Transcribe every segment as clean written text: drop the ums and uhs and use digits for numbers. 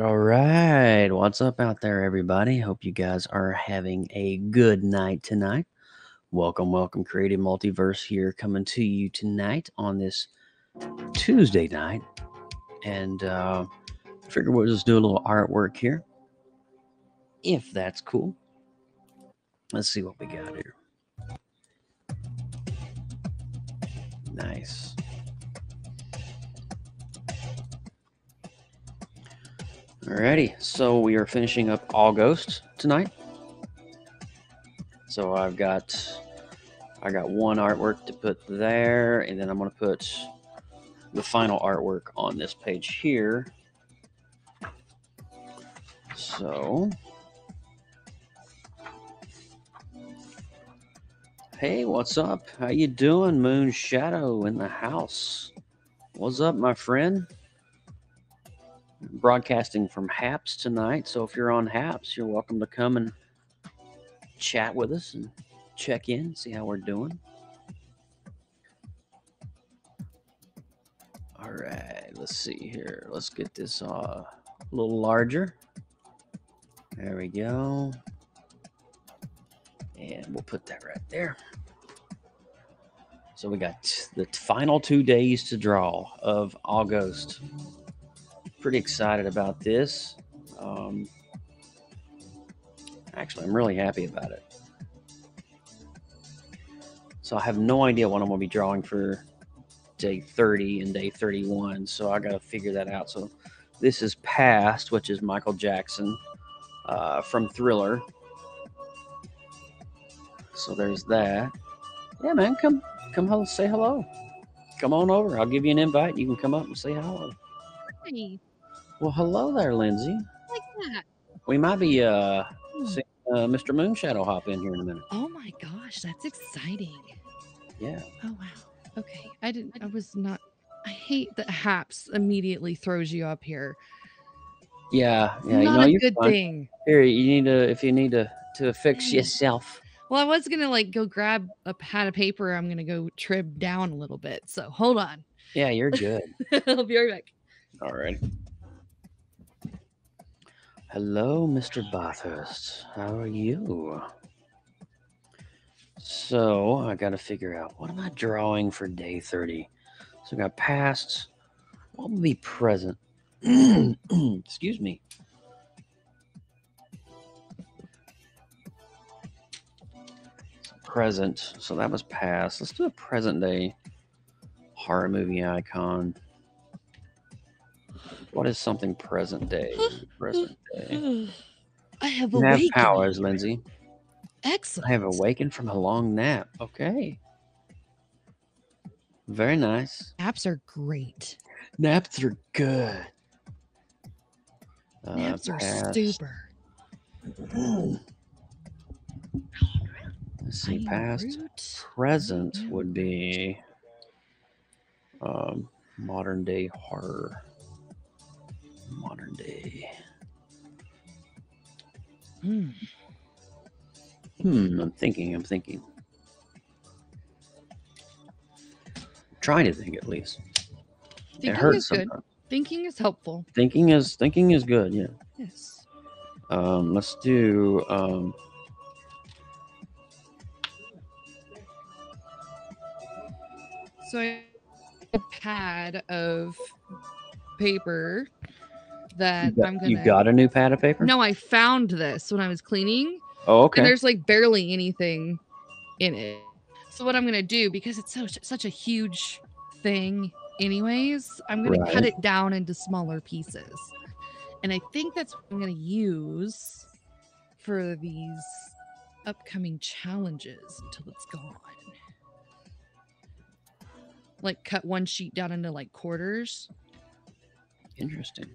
All right. What's up out there, everybody? Hope you guys are having a good night tonight. Welcome, Creative Multiverse here, coming to you tonight on this Tuesday night. And I figured we'll just do a little artwork here, if that's cool. Let's see what we got here. Nice. Alrighty, so we are finishing up AugGhost tonight. So I got one artwork to put there, and then I'm going to put the final artwork on this page here. So, hey, what's up? How you doing? Moon Shadow in the house. What's up, my friend? Broadcasting from Haps tonight. So if you're on Haps, you're welcome to come and chat with us and check in, see how we're doing. All right, let's see here. Let's get this a little larger. There we go. And we'll put that right there. So we got the final 2 days to draw of Aughost. Pretty excited about this. Actually, I'm really happy about it. So I have no idea what I'm going to be drawing for day 30 and day 31. So I got to figure that out. So this is Past, which is Michael Jackson from Thriller. So there's that. Yeah, man, come say hello. Come on over. I'll give you an invite. You can come up and say hello. Hi. Well, hello there, Lindsay. Like that. We might be seeing Mr. Moonshadow hop in here in a minute. Oh my gosh, that's exciting. Yeah. Oh wow. Okay. I hate that Haps immediately throws you up here. Yeah. Not a good thing. Here, if you need to fix yourself. Well, I was gonna go grab a pad of paper. I'm gonna go trim down a little bit. So hold on. Yeah, you're good. I'll be right back. All right. Hello, Mr. Bathurst. How are you? So I got to figure out, what am I drawing for day 30? So I got past. What will be present? Excuse me. Present. So that was past. Let's do a present day horror movie icon. What is something present day? Present day. I have You have powers, Lindsay. Excellent. I have awakened from a long nap. Okay. Very nice. Naps are great. Naps are good. Naps are super. Let's see. Past. Present would be modern day horror. Modern day. I'm thinking. I'm trying to think, at least. Thinking is good. Thinking is helpful. Thinking is good, yeah. Yes. Let's do so I have a pad of paper that I'm gonna. You got a new pad of paper? No, I found this when I was cleaning. Oh, okay. And there's barely anything in it. So what I'm gonna do, because it's such a huge thing anyways, I'm gonna cut it down into smaller pieces. And I think that's what I'm gonna use for these upcoming challenges until it's gone. Cut one sheet down into quarters. Interesting.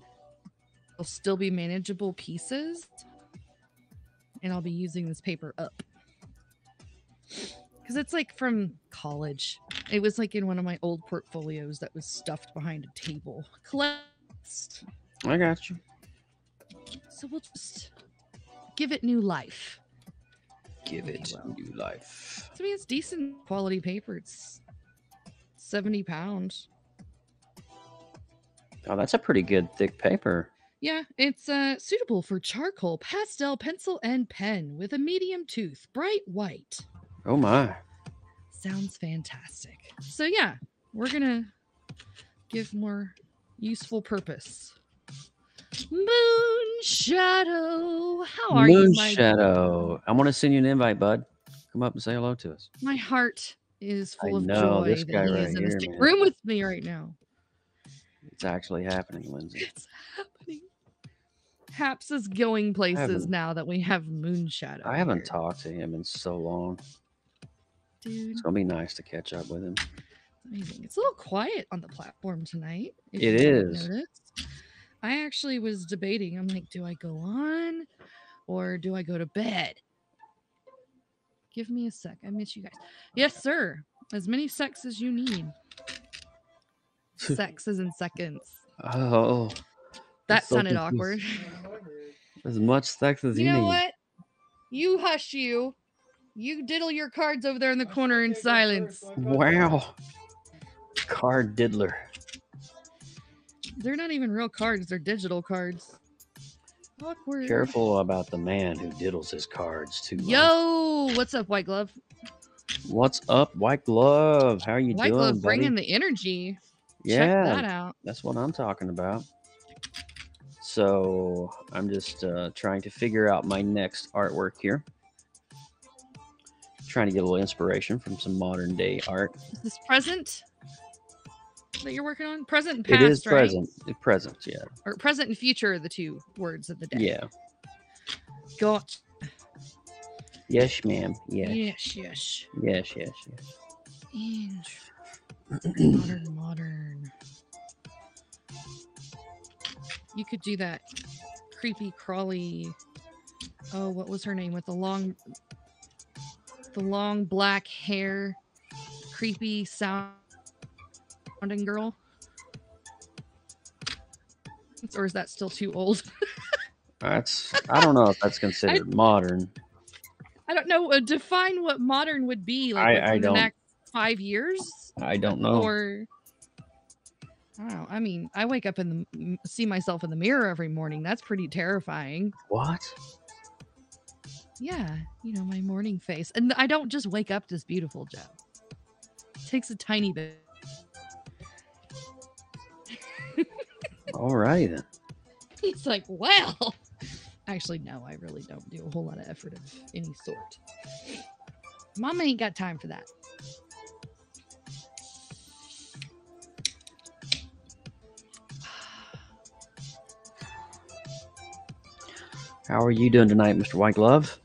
They'll still be manageable pieces. And I'll be using this paper up. Because it's from college. It was in one of my old portfolios that was stuffed behind a table. Collect. I got you. So we'll just give it new life. Give it new life. I mean, it's decent quality paper. It's 70 pounds. Oh, that's a pretty good thick paper. Yeah, it's suitable for charcoal, pastel, pencil, and pen with a medium tooth, bright white. Oh my. Sounds fantastic. So yeah, we're gonna give more useful purpose. Moonshadow, how are you, Moonshadow? I want to send you an invite, bud. Come up and say hello to us. My heart is full of joy this guy that he is in the same room with me right now. It's actually happening, Lindsay. It's happening. Haps is going places now that we have Moonshadow. I haven't talked to him in so long. Dude. It's going to be nice to catch up with him. Amazing. It's a little quiet on the platform tonight. It is. I actually was debating. I'm do I go on or do I go to bed? Give me a sec. I miss you guys. Yes, sir. As many secs as you need. Sex is in seconds. Oh, That so sounded confused. awkward. As much sex as You you know need. what? You hush you. You diddle your cards over there in the corner in silence. Wow. Card diddler. They're not even real cards. They're digital cards. Awkward. Careful about the man who diddles his cards too long. Yo, what's up, White Glove? What's up, White Glove? How are you White doing, Glove buddy? bringing the energy. Yeah, check that out. That's what I'm talking about. So I'm just trying to figure out my next artwork here. Trying to get a little inspiration from some modern day art. Is this present that you're working on? Present and past, It is right? present. It's present, yeah. Or present and future are the two words of the day. Yeah. Gotcha. Yes, ma'am. Yes. Yes. Yes, yes, yes. Modern. You could do that creepy crawly. Oh, what was her name with the long black hair, creepy sounding girl? Or is that still too old? I don't know if that's considered modern. I don't know. Define what modern would be like I within the don't. next 5 years. I don't know. Or I don't know. I mean, I wake up and see myself in the mirror every morning. That's pretty terrifying. What? Yeah, my morning face. And I don't just wake up this beautiful, Joe. It takes a tiny bit. All right then. He's like, well. Actually, no, I really don't do a whole lot of effort of any sort. Mama ain't got time for that. How are you doing tonight, Mr. White Glove?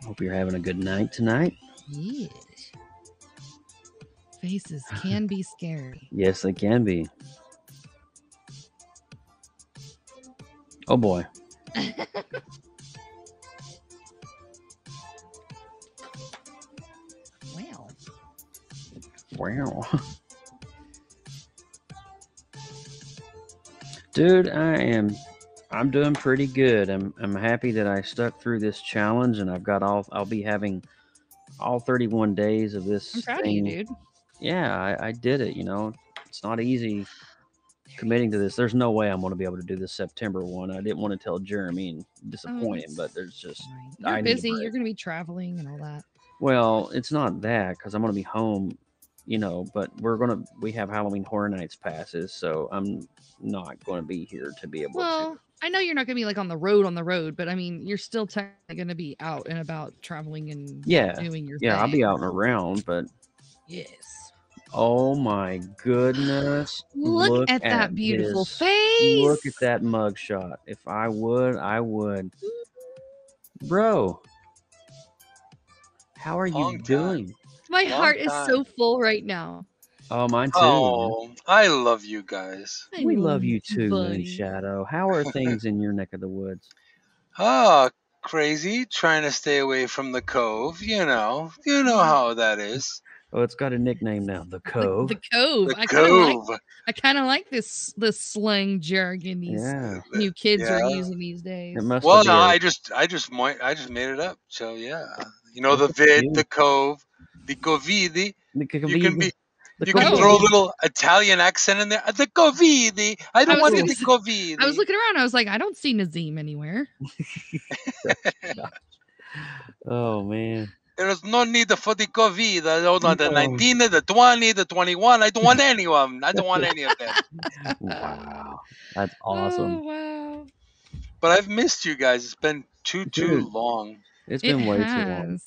Hope you're having a good night tonight. Yes. Faces can be scary. Yes, they can be. Oh boy. Wow. Dude, I'm doing pretty good. I'm happy that I stuck through this challenge, and I'll be having all 31 days of this. I'm proud of you, dude. Yeah, I did it. It's not easy committing to this. There's no way I'm going to be able to do this September one. I didn't want to tell Jeremy and disappoint him, but there's just you're busy. You're going to be traveling and all that. Well, it's not that because I'm going to be home, but we have Halloween Horror Nights passes, so I'm not going to be here to be able to. Well, I know you're not going to be like on the road, but I mean, you're still technically going to be out and about traveling and doing your thing. Yeah, I'll be out and around, but yes. Oh my goodness. Look at that beautiful face. Look at that mugshot. If I would, I would. Bro, how are you doing? My heart is so full right now. Oh, mine too. Oh, I love you guys. We love you too, Moon Shadow. How are things in your neck of the woods? Crazy. Trying to stay away from the cove. You know how that is. Oh, it's got a nickname now, the Cove. The Cove. The Cove. I kind of like this slang jargon these new kids are using these days. Well, no, I just made it up. So yeah, the vid, the Cove, the Covidi. You can throw a little Italian accent in there. The Covidi. I don't want the Covidi. I was looking around. I was like, I don't see Nazim anywhere. Oh man. There is no need for the COVID. I don't want the 19, the 20, the 21. I don't want anyone. I don't want any of them. Wow. That's awesome. Oh, wow. But I've missed you guys. It's been too long. It's been way too long.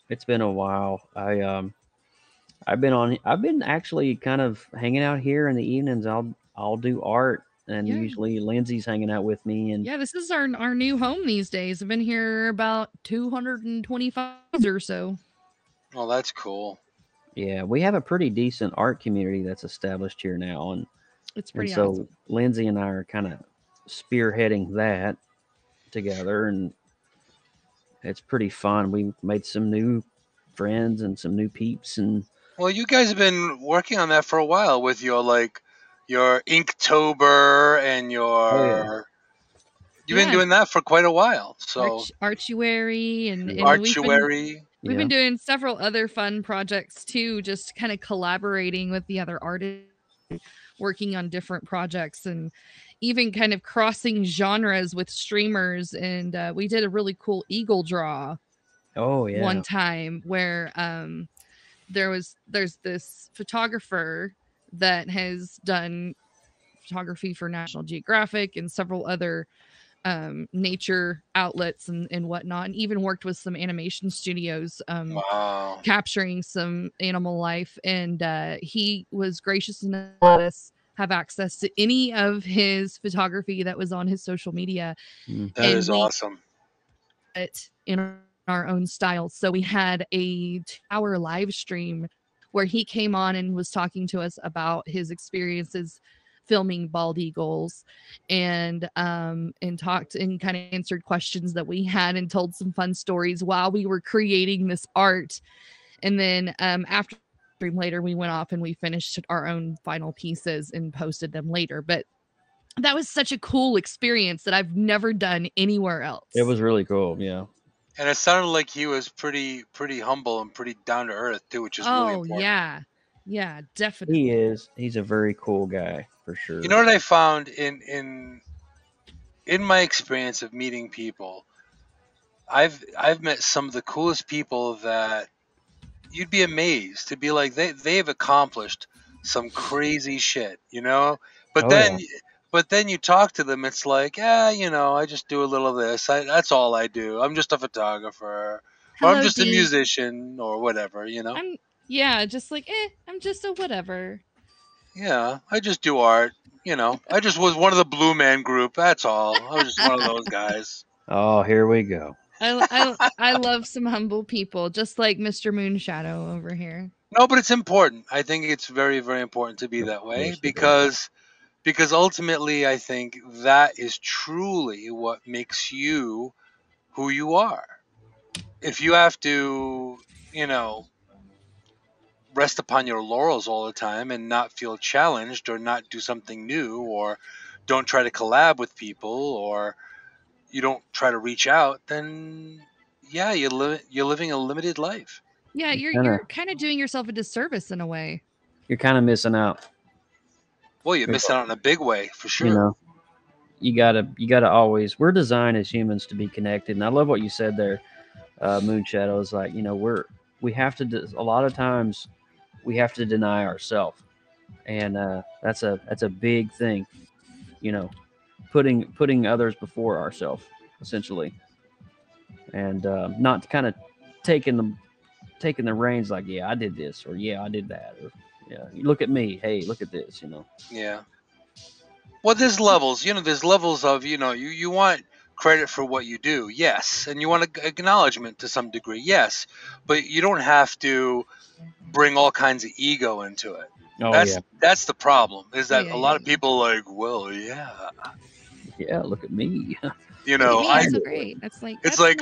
It's been a while. I've been actually kind of hanging out here in the evenings. I'll do art. And usually Lindsay's hanging out with me. And this is our new home these days. I've been here about 225 or so. Oh, that's cool. Yeah, we have a pretty decent art community that's established here now. And it's pretty awesome. So Lindsay and I are kind of spearheading that together. And it's pretty fun. We made some new friends and some new peeps. And Well, you guys have been working on that for a while with your Inktober and your. You've been doing that for quite a while. So Archuary and Archuary. We've been doing several other fun projects too, just kind of collaborating with the other artists, working on different projects, and even kind of crossing genres with streamers. And we did a really cool eagle draw. One time where there's this photographer that has done photography for National Geographic and several other nature outlets and whatnot, and even worked with some animation studios capturing some animal life. And he was gracious enough to let us have access to any of his photography that was on his social media. That is awesome. In our own style. So we had a 2-hour live stream where he came on and was talking to us about his experiences filming bald eagles, and talked and kind of answered questions that we had and told some fun stories while we were creating this art. And then after the stream later, we went off and we finished our own final pieces and posted them later. But that was such a cool experience that I've never done anywhere else. It was really cool. Yeah. And it sounded like he was pretty humble and pretty down to earth too, which is really important. Yeah, definitely. He is. He's a very cool guy for sure. You know what I found in my experience of meeting people? I've met some of the coolest people that you'd be amazed to be like they've accomplished some crazy shit, you know? But then you talk to them, it's like, I just do a little of this. That's all I do. I'm just a photographer. Hello, or I'm just a musician or whatever, you know? Just like, I'm just a whatever. Yeah, I just do art, you know. I just was one of the Blue Man Group, that's all. I was just one of those guys. Oh, here we go. I love some humble people, just like Mr. Moonshadow over here. No, but it's important. I think it's very, very important to be that way because ultimately I think that is truly what makes you who you are. If you have to, rest upon your laurels all the time and not feel challenged or not do something new or don't try to collab with people or you don't try to reach out, then you're living a limited life. Yeah, you're kind of doing yourself a disservice in a way. You're kind of missing out. Well, you're missing out in a big way for sure. You gotta always. We're designed as humans to be connected, and I love what you said there, Moonshadow. Is like we have to. A lot of times, we have to deny ourselves, and that's a big thing. Putting others before ourselves, essentially, and not kind of taking the reins like, I did this, or I did that, or look at me, hey, look at this, Yeah. Well, there's levels, there's levels of, you want credit for what you do, yes, and you want acknowledgement to some degree, yes, but you don't have to bring all kinds of ego into it. That's the problem, is that a lot of people are like, well, look at me. I'm so great. That's like, it's like,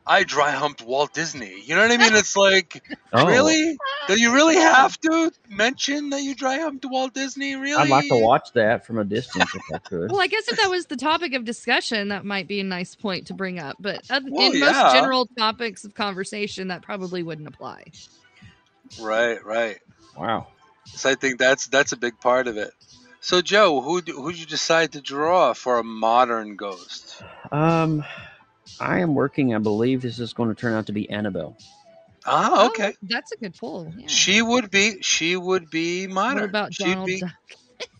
I dry humped Walt Disney. You know what I mean? It's like, really? Do you really have to mention that you dry humped Walt Disney? Really? I'd like to watch that from a distance if I could. Well, I guess if that was the topic of discussion, that might be a nice point to bring up. But in most general topics of conversation, that probably wouldn't apply. Right. Wow. So I think that's a big part of it. So, Joe, who'd you decide to draw for a modern ghost? I am working. I believe this is going to turn out to be Annabelle. Ah, okay. That's a good pull. Yeah. She would be modern. What about Donald Duck?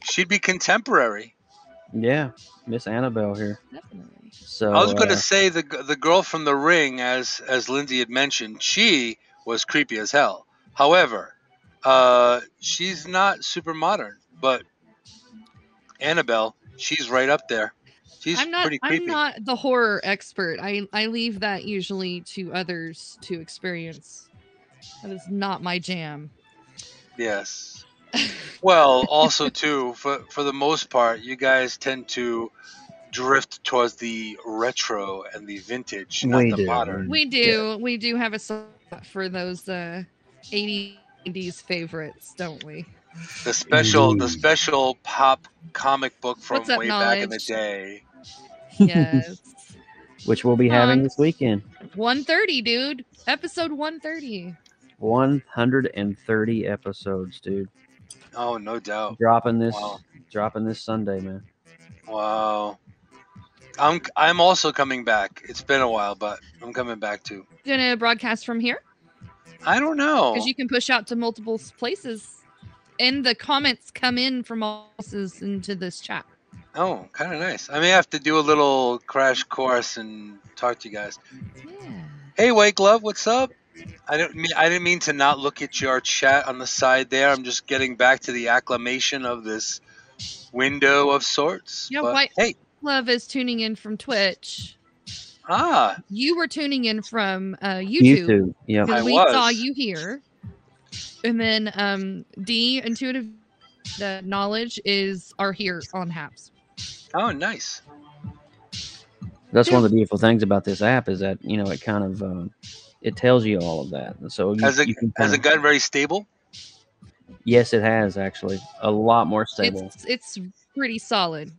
She'd be contemporary. Yeah, Miss Annabelle here. Definitely. So I was going to say the girl from The Ring, as Lindsay had mentioned, she was creepy as hell. However, she's not super modern, but Annabelle, she's right up there. She's pretty creepy. I'm not the horror expert. I leave that usually to others to experience. That is not my jam. Yes. Well, also too, for the most part, you guys tend to drift towards the retro and the vintage, not the modern. We do. We do have a spot for those 80s favorites, don't we? The special pop comic book from up, way back in the day. Yes. Which we'll be having this weekend. 130, dude. Episode 130. 130 episodes, dude. Oh, no doubt. Dropping this Sunday, man. Wow. I'm also coming back. It's been a while, but I'm coming back too. You gonna broadcast from here? I don't know. Because you can push out to multiple places. And the comments come in from all places into this chat. Oh, kind of nice. I may have to do a little crash course and talk to you guys. Yeah. Hey, White Glove, what's up? I didn't mean to not look at your chat on the side there. I'm just getting back to the acclamation of this window of sorts. Yeah, but, White hey. Glove is tuning in from Twitch. Ah. You were tuning in from YouTube. Yeah. Because we saw you here. And then D, Intuitive Knowledge, are here on Haps. Oh, nice. That's one of the beautiful things about this app is that, it kind of it tells you all of that. And so has it gotten very stable? Yes, it has actually. A lot more stable. It's pretty solid.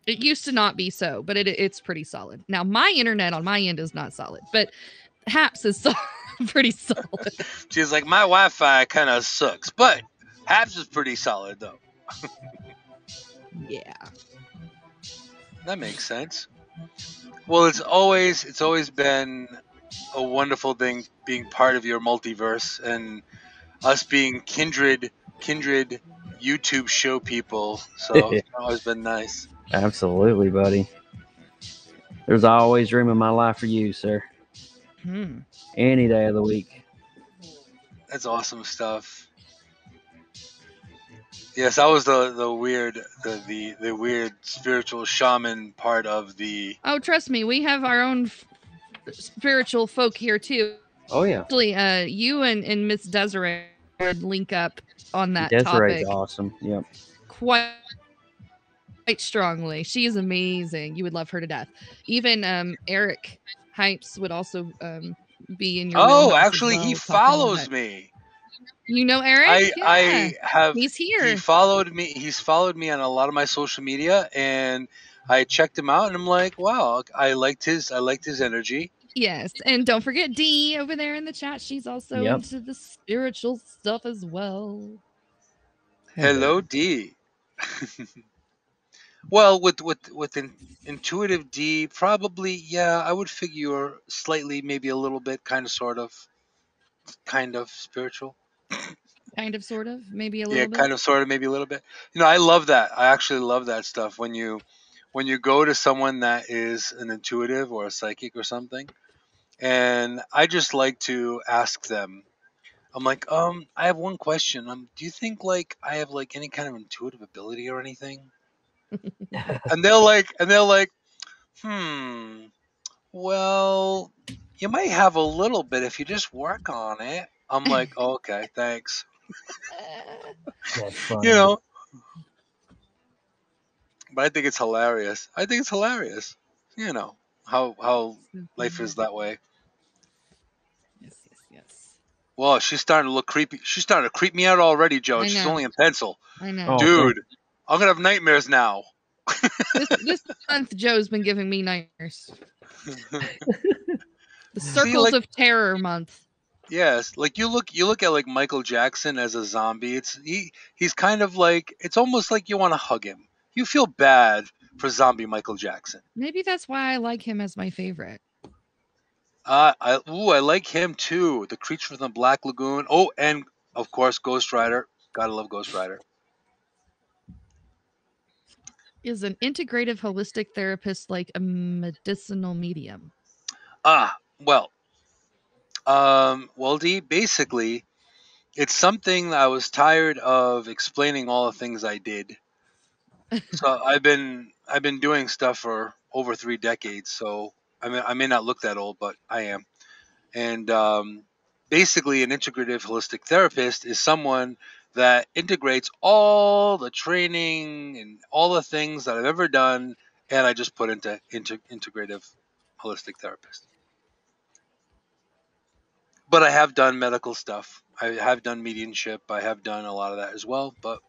It used to not be so, but it's pretty solid. Now, my internet on my end is not solid, but Haps is pretty solid. She's like, my Wi-Fi kind of sucks, but Haps is pretty solid, though. Yeah. That makes sense. Well, it's always been a wonderful thing being part of your multiverse and us being kindred YouTube show people. So it's always been nice. Absolutely, buddy. There's always room in my life for you, sir. Any day of the week. That's awesome stuff. Yes, that was the weird spiritual shaman part of the. Oh, trust me, we have our own spiritual folk here too. Oh yeah. Actually, you and Miss Desiree would link up on that Desiree's topic. Awesome. Yep. Quite strongly. She is amazing. You would love her to death. Even Eric Hypes would also be in your. Oh, actually, he follows me. You know Eric? I have. He's here. He followed me. He's followed me on a lot of my social media, and I checked him out, and I'm like, wow, I liked his energy. Yes, and don't forget Dee over there in the chat. She's also into the spiritual stuff as well. Hello, Dee. Well, with Intuitive D, probably, yeah, I would figure you're slightly, maybe a little bit, kind of, sort of, spiritual. Kind of, sort of, maybe a little bit. Yeah, kind of, sort of, maybe a little bit. I love that. I actually love that stuff. When you go to someone that is an intuitive or a psychic or something, and I just like to ask them, I'm like, I have one question. Do you think, like, I have, like, any kind of intuitive ability or anything? and they're like, well, you might have a little bit if you just work on it. I'm like, oh, okay, thanks. That's funny. But I think it's hilarious. How life is that way. Yes. Well, she's starting to look creepy. She's starting to creep me out already, Joe. She's only in pencil. I know. Dude, I'm going to have nightmares now. this month, Joe's been giving me nightmares. The Circles of Terror month. Yes, like you look at like Michael Jackson as a zombie. He's kind of like, it's almost like you want to hug him. You feel bad for zombie Michael Jackson. Maybe that's why I like him as my favorite. I like him too. The Creature from the Black Lagoon. Oh, and of course Ghost Rider. Gotta love Ghost Rider. Is an integrative holistic therapist like a medicinal medium? Well, D, basically, it's something that I was tired of explaining all the things I did. So I've been doing stuff for over 3 decades. So I may not look that old, but I am. And basically, an integrative holistic therapist is someone that integrates all the training and all the things that I've ever done, and I just put into integrative holistic therapist. But I have done medical stuff I have done mediumship. I have done a lot of that as well. But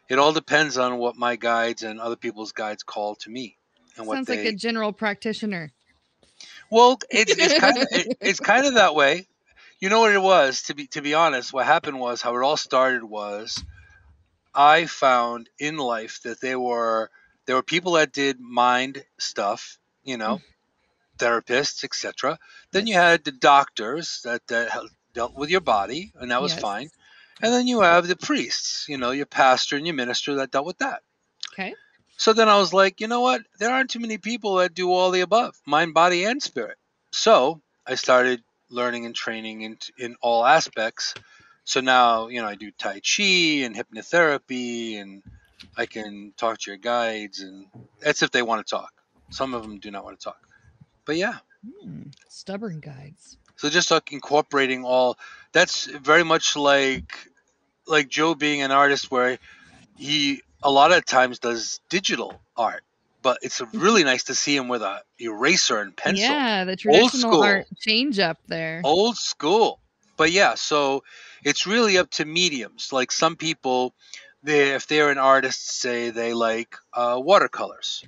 it all depends on what my guides and other people's guides call to me, and what Sounds like a general practitioner. Well, it's kind of that way. You know what it was, to be honest. What happened was, how it all started was, I found in life that there were people that did mind stuff, therapists, etc. Then you had the doctors that dealt with your body, and that was fine. And then you have the priests, your pastor and your minister that dealt with that. Okay. So then I was like, you know what? There aren't too many people that do all the above, mind, body, and spirit. So I started learning and training in all aspects. So now, I do Tai Chi and hypnotherapy, and I can talk to your guides, and that's if they want to talk. Some of them do not want to talk. But yeah. Stubborn guides. So just like incorporating all, that's very much like Joe being an artist, where he a lot of times does digital art, but it's really nice to see him with a eraser and pencil. Yeah, the traditional art change up there. Old school. But yeah, so it's really up to mediums. Like some people, if they're an artist, say they like watercolors.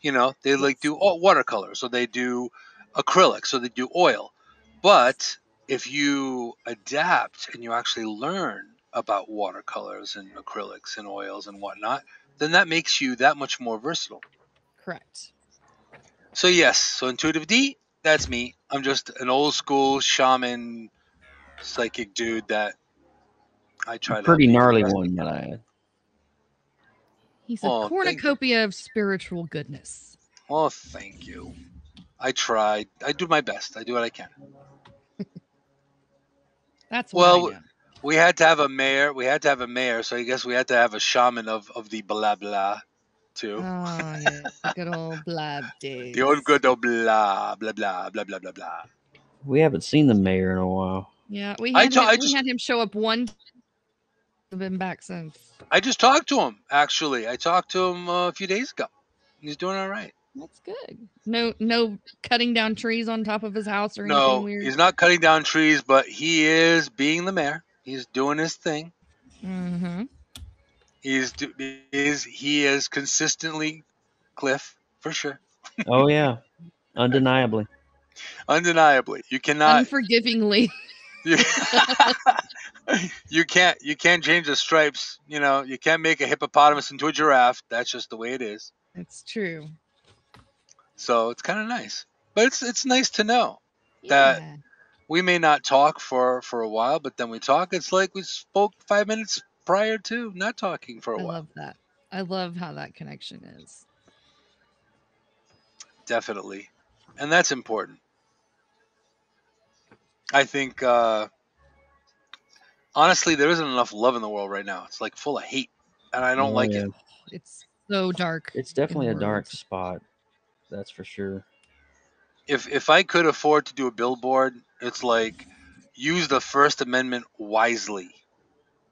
They like do watercolors, or they do acrylics, or they do oil. But if you adapt and you actually learn about watercolors and acrylics and oils and whatnot, then that makes you that much more versatile. Correct. So yes, so Intuitive D, that's me. I'm just an old school shaman, psychic dude that I try to. Pretty gnarly one that I had. He's a cornucopia of spiritual goodness. Oh, thank you. I tried. I do my best. I do what I can. That's what I know. We had to have a mayor. So I guess we had to have a shaman of the blah blah too. Oh yeah, good old blah days. The old good old blah blah blah blah blah blah blah. We haven't seen the mayor in a while. Yeah, we had him show up one. I've been back since. I just talked to him. Actually, I talked to him a few days ago. He's doing all right. That's good. No cutting down trees on top of his house or anything weird. No, he's not cutting down trees, but he is being the mayor. He's doing his thing. Mm-hmm. He is consistently Cliff, for sure. Oh yeah, undeniably. Undeniably, you cannot. Unforgivingly. You can't change the stripes. You can't make a hippopotamus into a giraffe. That's just the way it is. It's true. So it's kind of nice, but it's nice to know that we may not talk for a while, but then we talk. It's like we spoke 5 minutes prior to not talking for a while. I love that. I love how that connection is. Definitely, and that's important. I think honestly, there isn't enough love in the world right now. It's like full of hate, and I don't like it. It's so dark. It's definitely a dark spot. That's for sure. If I could afford to do a billboard, it's like, use the First Amendment wisely.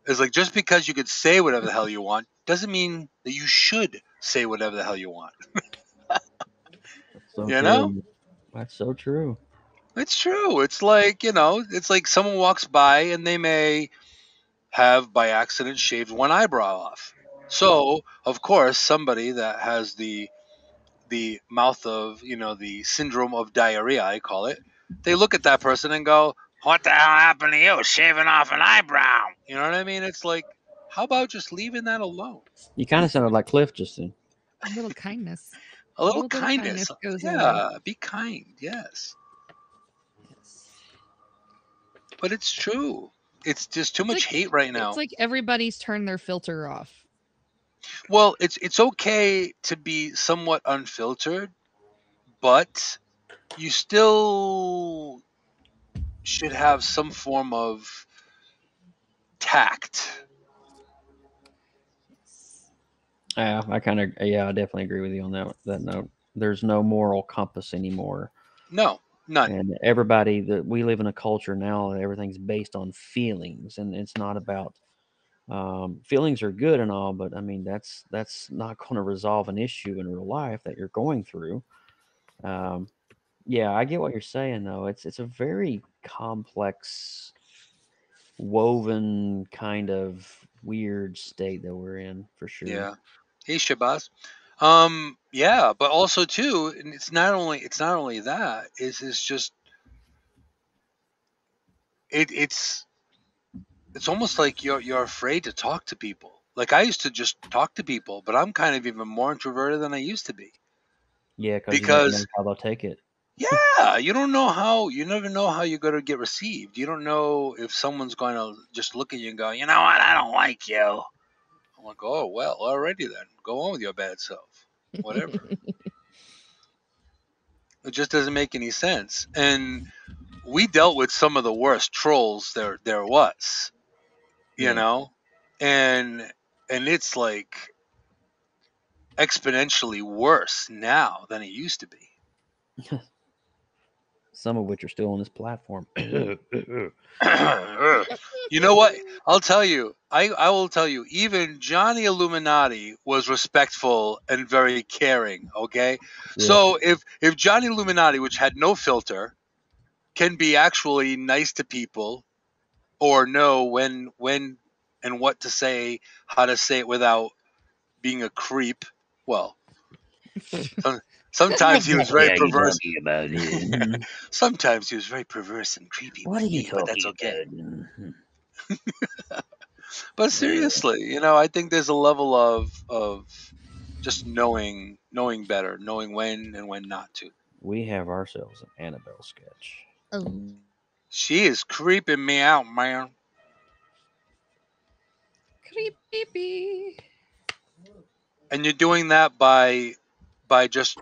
It's like, just because you could say whatever the hell you want doesn't mean that you should say whatever the hell you want. That's so true. It's true. It's like, it's like someone walks by and they may have by accident shaved one eyebrow off. So, of course, somebody that has the mouth of, the syndrome of diarrhea, I call it, they look at that person and go, "What the hell happened to you, shaving off an eyebrow?" You know what I mean? It's like, how about just leaving that alone? You kind of sounded like Cliff just then. A little kindness. A little kindness goes away. Be kind, yes. But it's true. It's just too much hate right now. It's like everybody's turned their filter off. Well, it's okay to be somewhat unfiltered, but you still should have some form of tact. Yeah, I definitely agree with you on that note. There's no moral compass anymore. No, none. And everybody we live in a culture now that everything's based on feelings, and it's not about feelings are good and all, but I mean that's not going to resolve an issue in real life that you're going through. Yeah, I get what you're saying though. It's a very complex woven kind of weird state that we're in for sure. Yeah. Hey, Shabazz. Yeah, but also too, and it's not only that. It's just it's almost like you're afraid to talk to people. Like I used to just talk to people, but I'm kind of even more introverted than I used to be. Yeah, because you never know how they'll take it. Yeah, you never know how you're going to get received. You don't know if someone's going to just look at you and go, you know what, I don't like you. I'm like, oh, well, alrighty then. Go on with your bad self. Whatever. It just doesn't make any sense. And we dealt with some of the worst trolls there was, you know? And it's like exponentially worse now than it used to be. Some of which are still on this platform. You know what? I'll tell you. I will tell you. Even Johnny Illuminati was respectful and very caring. Okay, yeah. So if Johnny Illuminati, which had no filter, can be actually nice to people, or know when and what to say, how to say it without being a creep, well. Sometimes he was very perverse. Sometimes he was very perverse and creepy. What are you talking but that's okay. But seriously, I think there's a level of just knowing better, knowing when and when not to. We have ourselves an Annabelle sketch. Oh. She is creeping me out, man. Creepy. And you're doing that by just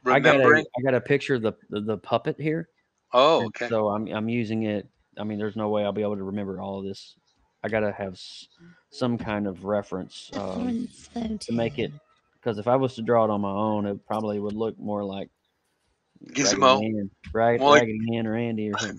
remembering. I got a picture of the puppet here. Oh, okay. So I'm using it. I mean, there's no way I'll be able to remember all of this. I gotta have some kind of reference to make it. Because if I was to draw it on my own, it probably would look more like Gizmo, Raggedy Ann or Andy or something.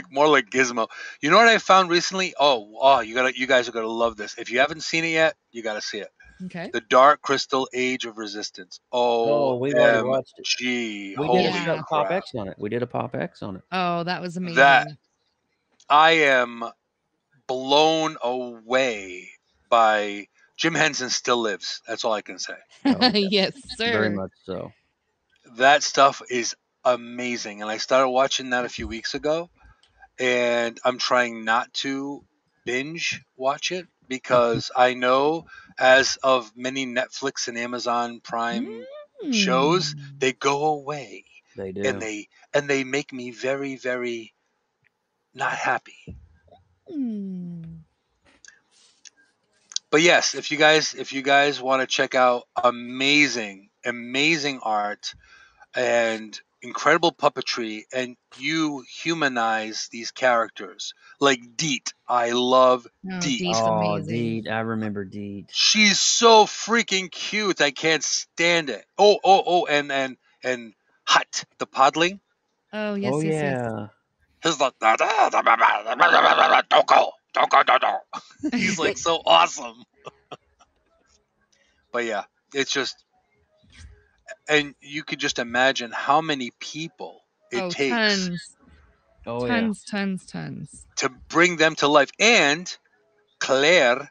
More like Gizmo. You know what I found recently? Oh, you guys are gonna love this. If you haven't seen it yet, you gotta see it. Okay. The Dark Crystal Age of Resistance. Oh, we've already watched it. Gee, we did a PopX on it. We did a PopX on it. Oh, that was amazing. That I am blown away by. Jim Henson still lives. That's all I can say. Yes, sir. Very much so. That stuff is amazing, and I started watching that a few weeks ago, and I'm trying not to binge watch it because I know, as of many Netflix and Amazon Prime shows, they go away. They do, and they make me very, very not happy. But yes, if you guys want to check out amazing art and incredible puppetry, and you humanize these characters like Deet. I love Deet. Oh, Deet. I remember Deet. She's so freaking cute. I can't stand it. Oh, and Hut, the podling. Oh, yes, oh, yes, yeah. yes. He's like, don't go. He's like so awesome. But yeah, it's just, and you could just imagine how many people it takes. Tons to bring them to life. And Claire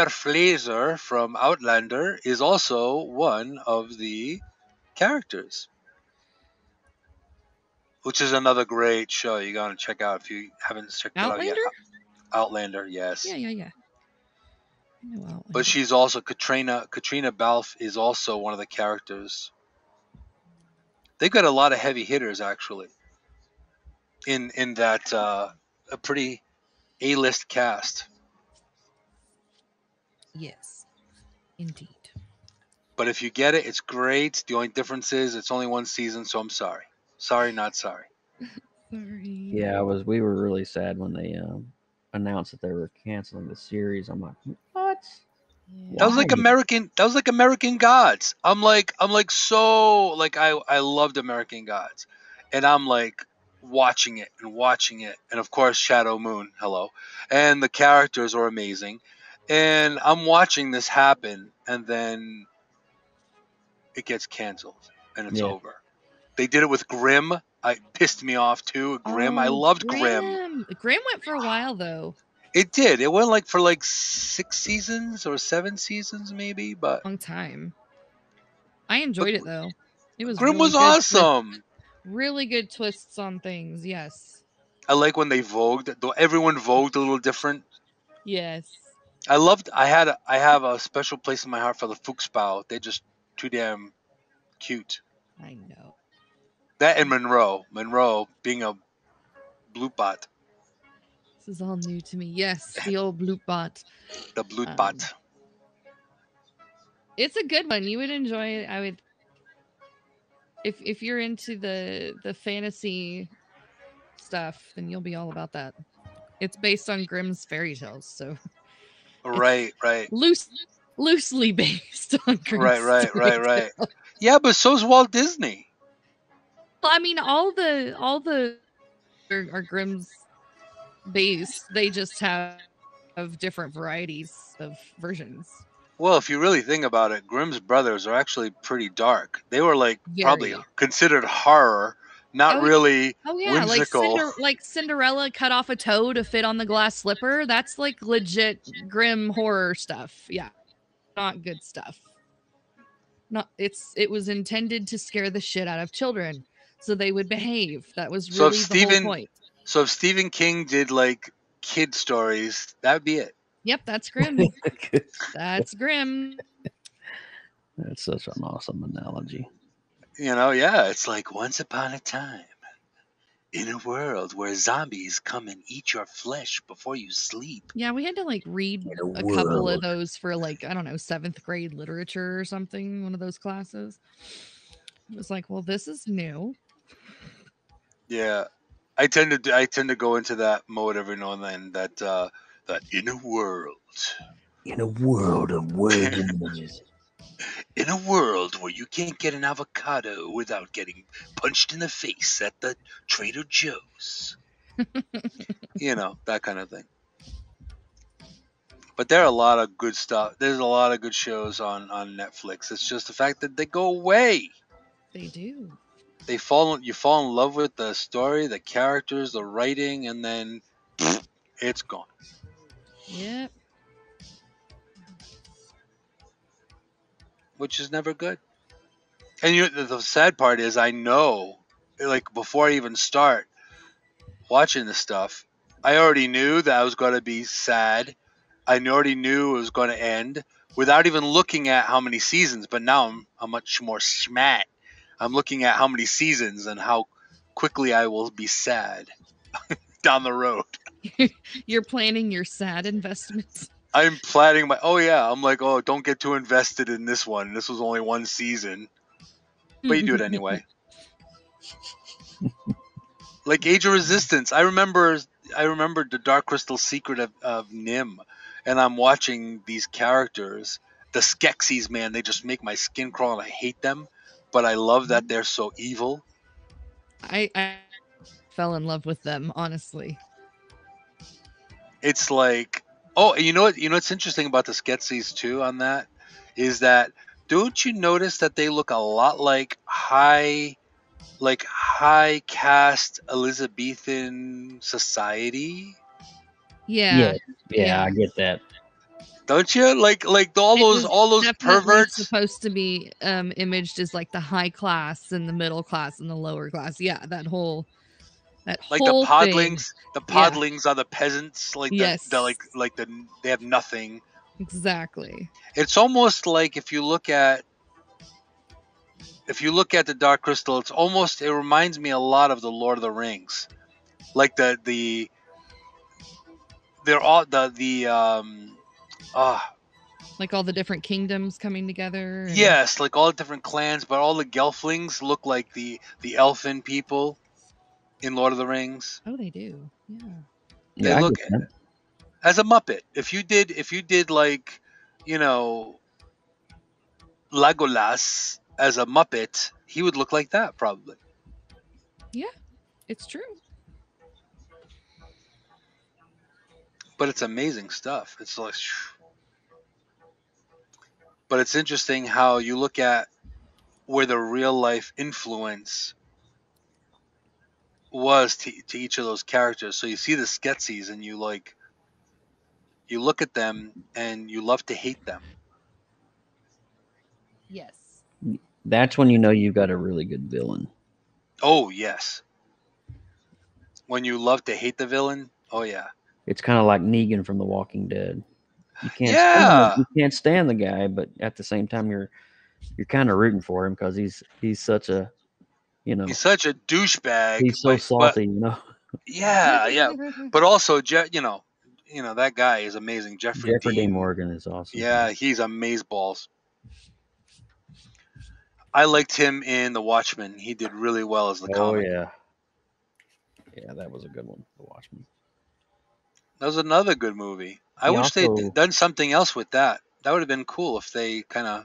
Fraser from Outlander is also one of the characters, which is another great show you gotta check out if you haven't checked it out yet. Outlander, yes. Yeah. But she's also Katrina Balfe is also one of the characters. They've got a lot of heavy hitters actually in that a pretty A-list cast. Yes, indeed. But if you get it, it's great. The only difference is it's only one season, so I'm sorry. Sorry, not sorry. Sorry. Yeah, we were really sad when they announced that they were canceling the series. I'm like, what? Yeah. That was like American Gods. I'm like so like I loved American Gods, and I'm like watching it, and of course Shadow Moon, hello, and the characters are amazing, and I'm watching this happen, and then it gets canceled, and it's over. They did it with Grimm. It pissed me off too. Grimm, I loved Grimm. Grimm went for a while though. It did. It went for 6 seasons or 7 seasons maybe, but long time. I enjoyed it though. It was Grimm really was good awesome. Really good twists on things. Yes. I like when they vogued. Though everyone vogued a little different. Yes. I have a special place in my heart for the Fuchsbau. They're just too damn cute. I know. That and Monroe being a bloopbot. This is all new to me. Yes, the old bloopbot. The bloopbot. It's a good one. You would enjoy it. I would. If you're into the fantasy stuff, then you'll be all about that. It's based on Grimm's fairy tales, so right. Loosely based on Grimm's right. Yeah, but so's Walt Disney. Well, I mean, all the are Grimm's base. They just have different varieties of versions. Well, if you really think about it, Grimm's brothers are actually pretty dark. They were probably considered horror, not really whimsical. Like Cinderella cut off a toe to fit on the glass slipper. That's legit Grimm horror stuff. Yeah, not good stuff. It was intended to scare the shit out of children, so they would behave. That was really the whole point. So if Stephen King did kid stories, that'd be it. Yep, that's Grimm. That's Grimm. That's such an awesome analogy. It's like once upon a time, in a world where zombies come and eat your flesh before you sleep. Yeah, we had to read a couple of those for I don't know, 7th grade literature or something, one of those classes. It was well, this is new. Yeah. I tend to go into that mode every now and then, that in a world of word images. In a world where you can't get an avocado without getting punched in the face at the Trader Joe's. That kind of thing. But there are a lot of good stuff. There's a lot of good shows on Netflix. It's just the fact that they go away. They do. You fall in love with the story, the characters, the writing, and then it's gone. Yep. Which is never good. And the sad part is, I know, before I even start watching this stuff, I already knew that I was going to be sad. I already knew it was going to end without even looking at how many seasons. But now I'm much more smart. I'm looking at how many seasons and how quickly I will be sad down the road. You're planning your sad investments. I'm planning I'm don't get too invested in this one. This was only one season. But you do it anyway. Age of Resistance. I remember the Dark Crystal Secret of Nim. And I'm watching these characters. The Skeksis, man, they just make my skin crawl and I hate them. But I love that they're so evil. I fell in love with them, honestly. It's you know what's interesting about the Skeksis too on that is that, don't you notice that they look a lot like high caste Elizabethan society? Yeah, I get that. Don't you all those perverts supposed to be imaged as the high class and the middle class and the lower class? Yeah, that whole the podlings. Thing. The podlings are the peasants. They have nothing. Exactly. It's almost like if you look at the Dark Crystal, it reminds me a lot of the Lord of the Rings, they're all all the different kingdoms coming together. Yes, all the different clans, but all the Gelflings look like the elfin people in Lord of the Rings. Oh, they do. Yeah. They look as a Muppet. If you did Legolas as a Muppet, he would look like that probably. Yeah, it's true. But it's amazing stuff. It's but it's interesting how you look at where the real life influence was to each of those characters. So you see the Skeksis and you you look at them and you love to hate them. Yes. That's when you know you've got a really good villain. Oh, yes. When you love to hate the villain, oh, yeah. It's kind of like Negan from The Walking Dead. You can't stand the guy, but at the same time, you're kind of rooting for him because he's such a, he's such a douchebag. He's so salty, Yeah. But also, that guy is amazing. Jeffrey Dean Morgan is awesome. Yeah, he's amazeballs. I liked him in The Watchmen. He did really well as the comic. Oh, yeah. Yeah, that was a good one, The Watchmen. That was another good movie. I wish they'd done something else with that. That would have been cool if they kind of...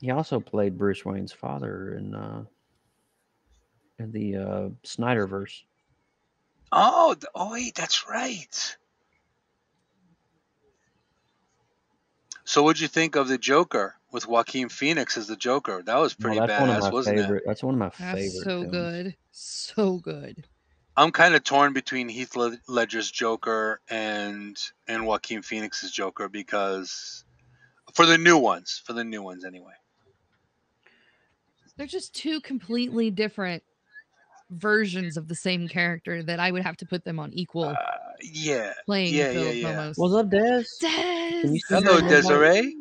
He also played Bruce Wayne's father in the Snyderverse. Oh, wait, that's right. So what'd you think of the Joker with Joaquin Phoenix as the Joker? That was pretty badass, wasn't it? That's one of my favorites. That's so good. So good. I'm kind of torn between Heath Ledger's Joker and Joaquin Phoenix's Joker because for the new ones anyway. They're just two completely different versions of the same character that I would have to put them on equal. Playing field almost. What's up, Des? Hello, Desiree.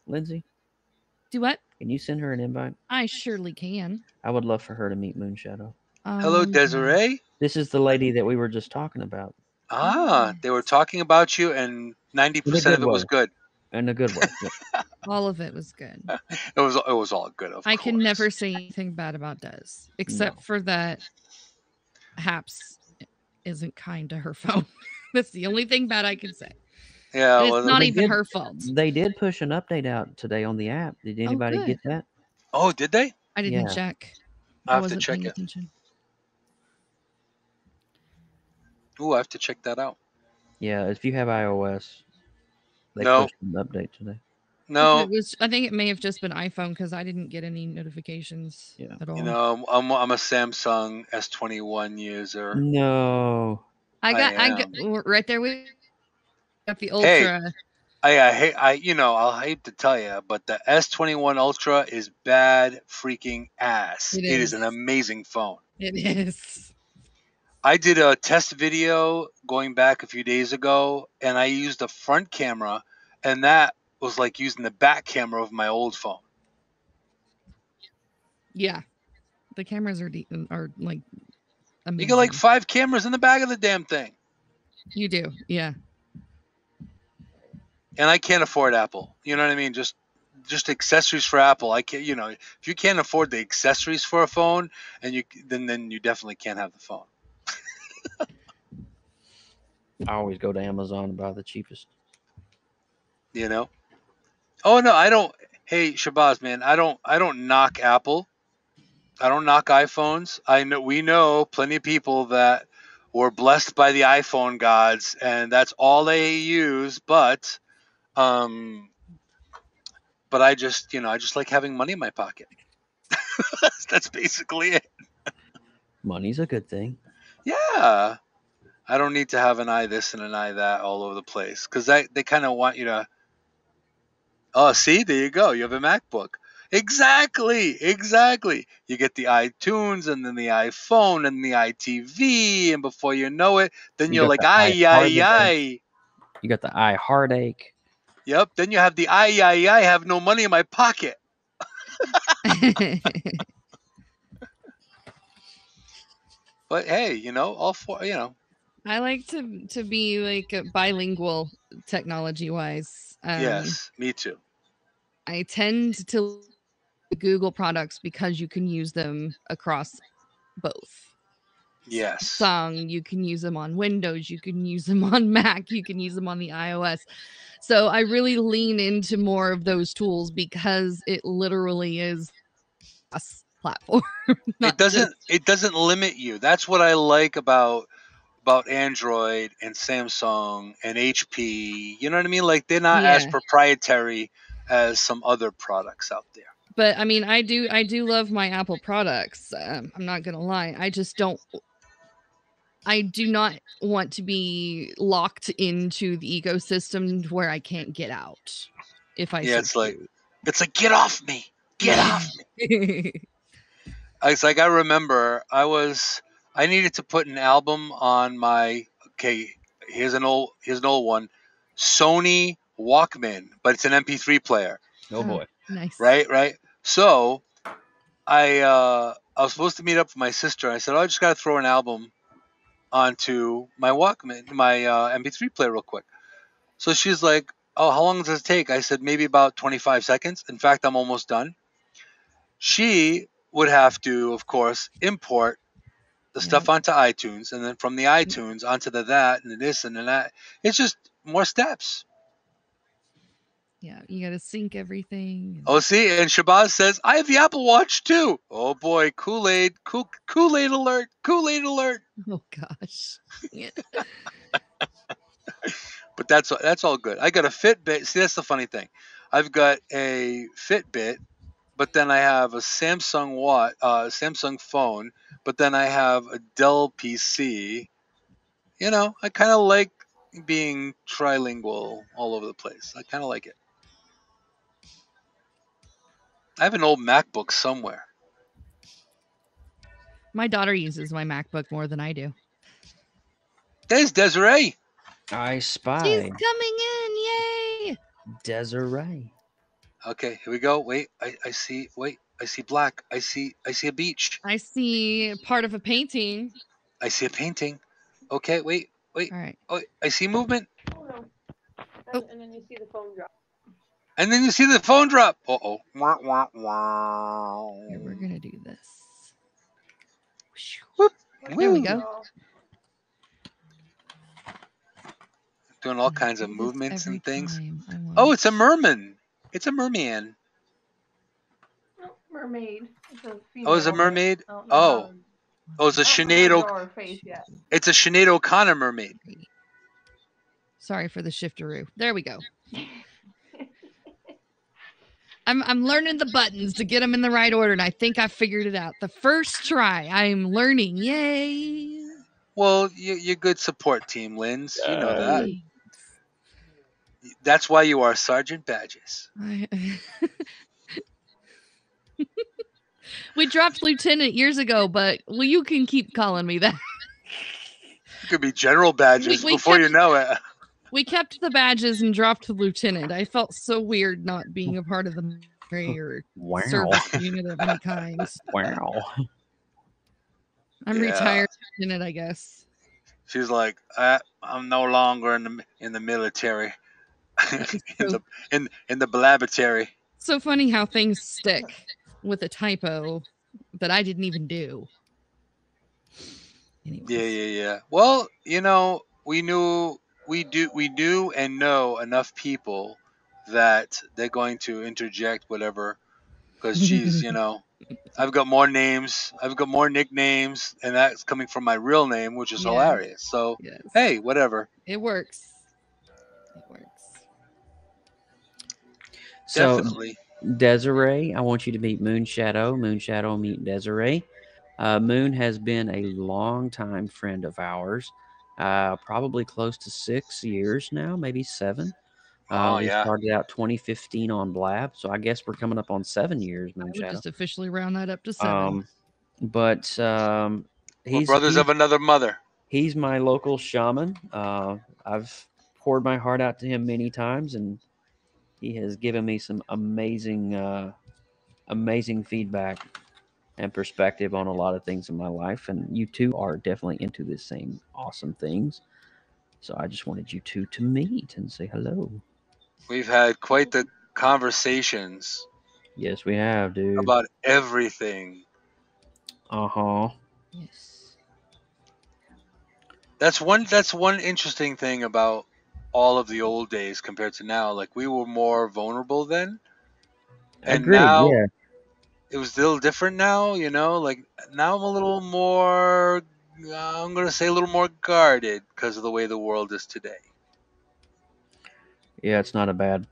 Lindsay. Do what? Can you send her an invite? I surely can. I would love for her to meet Moonshadow. Hello, Desiree. This is the lady that we were just talking about. They were talking about you, and 90% of it was good. In a good way. Yeah. All of it was good. It was all good. Of course. I can never say anything bad about Des, except for that Haps isn't kind to her phone. That's the only thing bad I can say. Yeah, and it's not even her fault. They did push an update out today on the app. Did anybody get that? Oh, did they? I didn't check. I have to check it. Ooh, I have to check that out. Yeah, if you have iOS, they pushed an update today. No, I think it may have just been iPhone because I didn't get any notifications at all. I'm a Samsung S21 user. No, I got right there with got the Ultra. Hey, I'll hate to tell you, but the S21 Ultra is bad freaking ass. It is an amazing phone. It is. I did a test video going back a few days ago, and I used a front camera, and that was like using the back camera of my old phone. Yeah, the cameras are like amazing. You get like 5 cameras in the back of the damn thing. You do, yeah. And I can't afford Apple. You know what I mean? Just accessories for Apple. I can't. If you can't afford the accessories for a phone, and then you definitely can't have the phone. I always go to Amazon and buy the cheapest. Oh no, I don't. Hey Shabazz, man, I don't knock Apple. I don't knock iPhones. We know plenty of people that were blessed by the iPhone gods, and that's all they use. But I just like having money in my pocket. That's basically it. Money's a good thing. Yeah. I don't need to have an eye this and an eye that all over the place because they kind of want you to. Oh, see, there you go. You have a MacBook. Exactly. You get the iTunes and then the iPhone and the iTV, and before you know it, then you're like, ay. You got the eye heartache. Yep. Then you have the I have no money in my pocket. But hey, all for I like to be like bilingual technology wise. Yes, me too. I tend to Google products because you can use them across both. Yes. Song, you can use them on Windows, you can use them on Mac, you can use them on the iOS. So I really lean into more of those tools because it literally is a platform. It doesn't limit you. That's what I like about Android and Samsung and HP. You know what I mean? Like they're not as proprietary as some other products out there. But I mean, I do love my Apple products. I'm not gonna lie. I just don't I do not want to be locked into the ecosystem where I can't get out. If I it's like get off me, get off me. It's like I remember I needed to put an album on my here's an old one, Sony Walkman, but it's an MP3 player. Oh boy, nice. Right. So I was supposed to meet up with my sister. I said, I just got to throw an album onto my Walkman, my MP3 player real quick. So she's like, oh, how long does it take? I said, maybe about 25 seconds. In fact, I'm almost done. She would have to, of course, import the stuff onto iTunes, and then from the iTunes onto that and this and that. It's just more steps. Yeah, you got to sync everything. Oh, see, and Shabazz says, I have the Apple Watch too. Oh boy, Kool-Aid alert, Kool-Aid alert. Oh gosh. Yeah. But that's all good. I got a Fitbit. See, that's the funny thing. I've got a Fitbit, but then I have a Samsung phone, but then I have a Dell PC. You know, I kind of like being trilingual all over the place. I kind of like it. I have an old MacBook somewhere. My daughter uses my MacBook more than I do. There's Desiree. I spy. She's coming in. Yay. Desiree. Okay, here we go. Wait, I see black. I see a beach. I see part of a painting. I see a painting. Okay, wait. All right. Oh, I see movement. Oh no. And then you see the phone drop. And then you see the phone drop. Uh-oh. Wah, wah, wah. Here, we're going to do this. Whoop. There we go. Doing all kinds of movements and things. Oh, it's a merman. It's a merman. No, mermaid. It's a mermaid? Oh, it's a Sinead It's a Sinead O'Connor mermaid. Sorry for the shifteroo. There we go. I'm learning the buttons to get them in the right order, and I think I figured it out. The first try, I'm learning. Yay! Well, you're good support team, Linz. You know that. That's why you are Sergeant Badges. We dropped Lieutenant years ago, but you can keep calling me that. You could be General Badges before you know it. We kept the badges and dropped the Lieutenant. I felt so weird not being a part of the military or service unit of any kind. Wow. I'm retired Lieutenant, I guess. She's like, I'm no longer in the military. in the blabbertary. So funny how things stick with a typo that I didn't even do. Anyways. Yeah. Well, we do and know enough people that they're going to interject whatever, because she's, I've got more names, I've got more nicknames, and that's coming from my real name, which is hilarious. So, hey, whatever. It works. So, definitely. Desiree, I want you to meet Moonshadow. Moonshadow, meet Desiree. Moon has been a long-time friend of ours, probably close to 6 years now, maybe 7. We started out 2015 on Blab, so I guess we're coming up on 7 years, Moonshadow. We'll just officially round that up to 7. We're brothers of another mother. He's my local shaman. I've poured my heart out to him many times, and he has given me some amazing feedback and perspective on a lot of things in my life. And you two are definitely into the same awesome things. So I just wanted you two to meet and say hello. We've had quite the conversations. Yes, we have, dude. About everything. Uh-huh. Yes. That's one interesting thing about all of the old days compared to now. Like, we were more vulnerable then. And now it was a little different now, like now I'm a little more, I'm going to say a little more guarded because of the way the world is today. Yeah, it's not a bad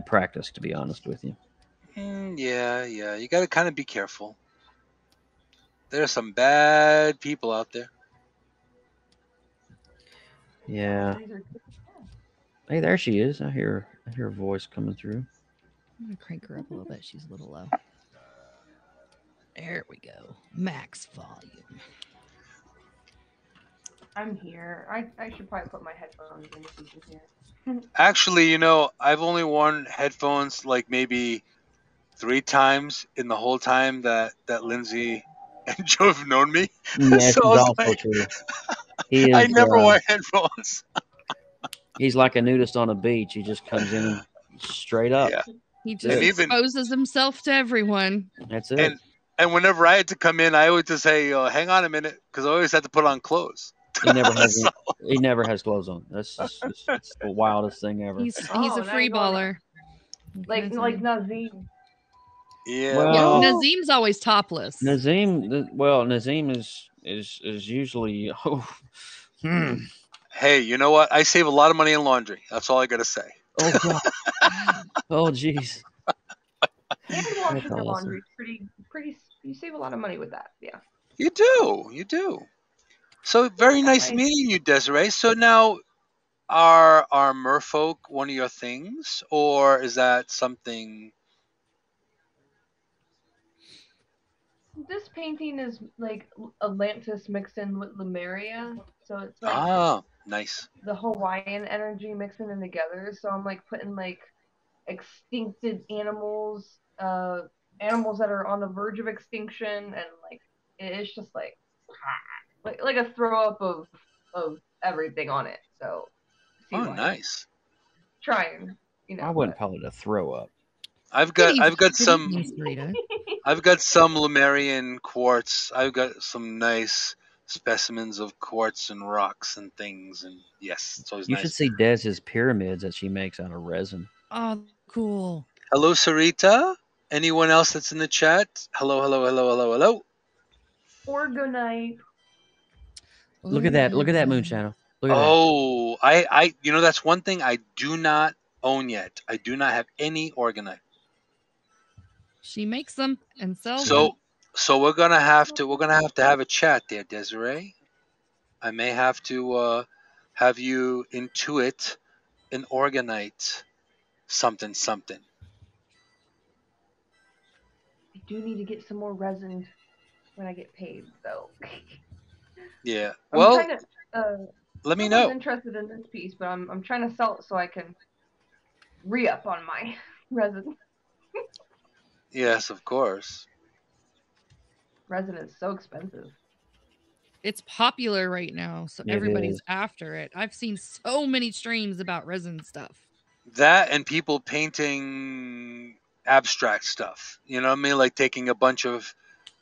practice, to be honest with you. Yeah. You got to kind of be careful. There are some bad people out there. Yeah. Hey, there she is. I hear her voice coming through. I'm gonna crank her up a little bit. She's a little low. There we go. Max volume. I'm here. I should probably put my headphones in if you can hear. Actually, I've only worn headphones like maybe 3 times in the whole time that Lindsay and Joe have known me. Yeah, So she's I was also like, true. He is, I never wear headphones. He's like a nudist on a beach. He just comes in straight up. Yeah. He just exposes himself to everyone. That's it. And whenever I had to come in, I always just say, hang on a minute, because I always had to put on clothes. He never has he never has clothes on. That's it's the wildest thing ever. He's a free baller. Like Nazim. Yeah. Well, Nazim's always topless. Nazim is usually Hey, you know what? I save a lot of money in laundry. That's all I gotta say. Oh God. Oh jeez. And washing your laundry pretty. You save a lot of money with that. Yeah. You do. So very nice meeting you, Desiree. So now, are merfolk one of your things, or is that something? This painting is like Atlantis mixed in with Lemuria, so it's like nice. The Hawaiian energy mixing in together. So I'm like putting like extincted animals, animals that are on the verge of extinction, and like it's just like a throw up of everything on it. So nice. Trying, I wouldn't call it a throw up. I've got some Lemurian quartz. I've got some nice specimens of quartz and rocks and things, and yes, it's always nice. You should see Dez's pyramids that she makes out of resin. Oh, cool. Hello, Sarita. Anyone else that's in the chat? Hello. Or good night. Look at that Moonshadow. Look at that. I that's one thing I do not own yet. I do not have any orgonite. She makes them and sells them. So we're gonna have to have a chat there, Desiree. I may have to have you intuit an orgonite something. I do need to get some more resin when I get paid, though. Yeah. Well, let me know. I'm interested in this piece, but I'm trying to sell it so I can re-up on my resin. Yes, of course. Resin is so expensive. It's popular right now, so everybody's after it. I've seen so many streams about resin stuff. That and people painting abstract stuff. You know what I mean? Like taking a bunch of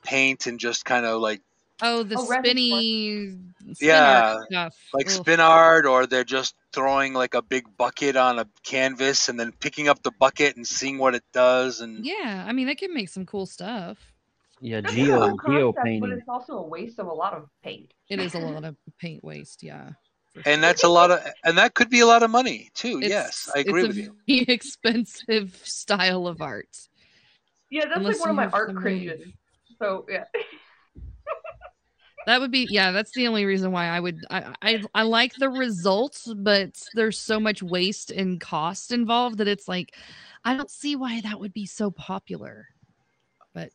paint and just kind of like spinny art stuff. Like spin art, or they're just throwing like a big bucket on a canvas and then picking up the bucket and seeing what it does. And yeah, I mean, they can make some cool stuff. Yeah, geo painting. But it's also a waste of a lot of paint. It is a lot of paint waste, yeah. And that's that could be a lot of money too. Yes, I agree with you. It's a very expensive style of art. Yeah, that's like one of my art cringes. So yeah. That would be, that's the only reason why I like the results, but there's so much waste and cost involved that it's like, I don't see why that would be so popular. But,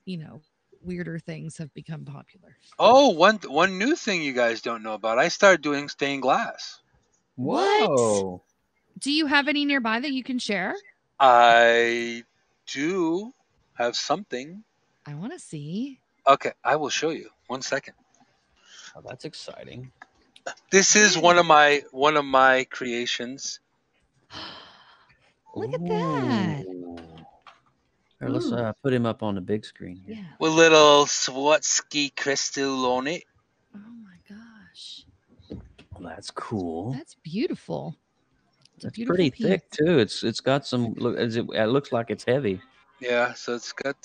weirder things have become popular. Oh, one new thing you guys don't know about. I started doing stained glass. Whoa. Do you have any nearby that you can share? I do have something. I want to see. Okay, I will show you. 1 second. Oh, that's exciting. This is one of my creations. Look at that. Here, let's put him up on the big screen here. Yeah. With little Swarovski crystal on it. Oh my gosh. Well, that's cool. That's beautiful. It's pretty thick too. It's got some look. It looks like it's heavy. Yeah, so it's got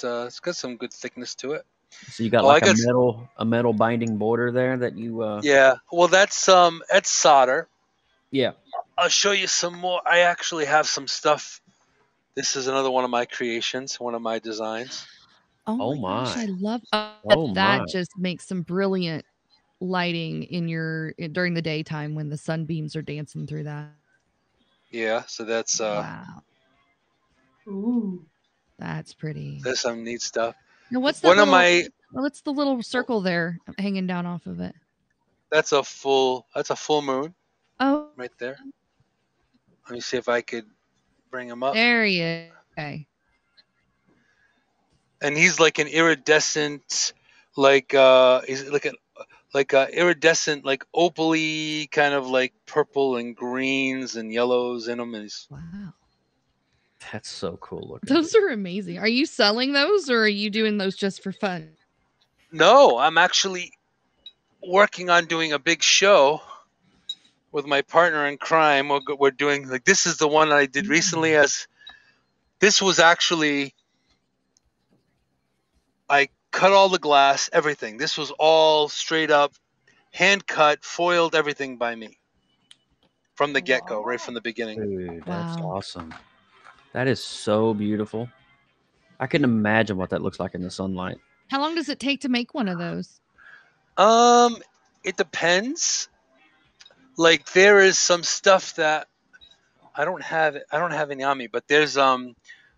some good thickness to it. So you got a metal binding border there that you. Yeah, well that's solder. Yeah. I'll show you some more. I actually have some stuff. This is another one of my creations, one of my designs. Oh my gosh, I love that. Just makes some brilliant lighting during the daytime when the sunbeams are dancing through that. Yeah, so that's wow. Ooh. That's pretty. There's some neat stuff. Now, what's the little circle there hanging down off of it? That's a full moon. Oh, right there. Let me see if I could bring him up. There he is. Okay. And he's like an iridescent, he's like a iridescent, like opally kind of like purple and greens and yellows in him. And wow. That's so cool looking. Those are amazing. Are you selling those or are you doing those just for fun? No, I'm actually working on doing a big show with my partner in crime. We're doing this is the one I did recently. This was actually, I cut all the glass, everything. This was all straight up hand cut, foiled, everything by me from the get-go, right from the beginning. Dude, that's awesome. That is so beautiful. I can imagine what that looks like in the sunlight. How long does it take to make one of those? It depends. Like there is some stuff that I don't have any on me, but there's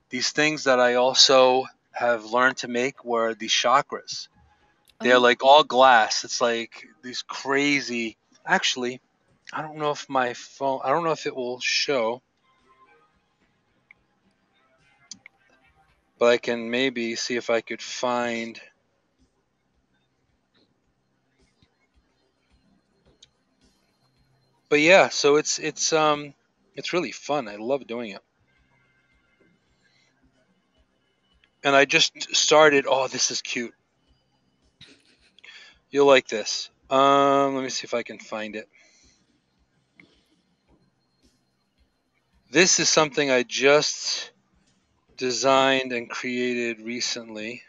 these things that I also have learned to make where these chakras. They're like all glass. It's like these crazy. Actually, I don't know if my phone. I don't know if it will show. But I can maybe see if I could find. But yeah, so it's really fun. I love doing it. And I just started. Oh, this is cute. You'll like this. Let me see if I can find it. This is something I just designed and created recently.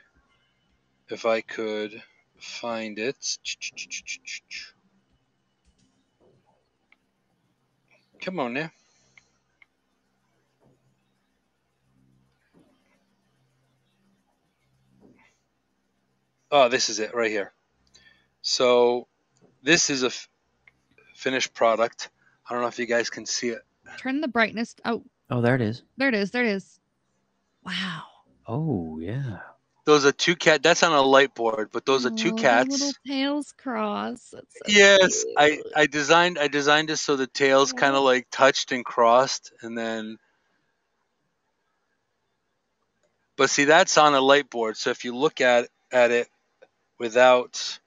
If I could find it. Come on now. Oh, this is it right here. So this is a finished product. I don't know if you guys can see it. Turn the brightness. Oh, there it is. There it is. There it is. Wow. Oh, yeah. Those are two cats. That's on a light board, but those are two cats. Little tails cross. That's so yes, cute. I designed it so the tails kind of like touched and crossed, and then. But see, that's on a light board. So if you look at it without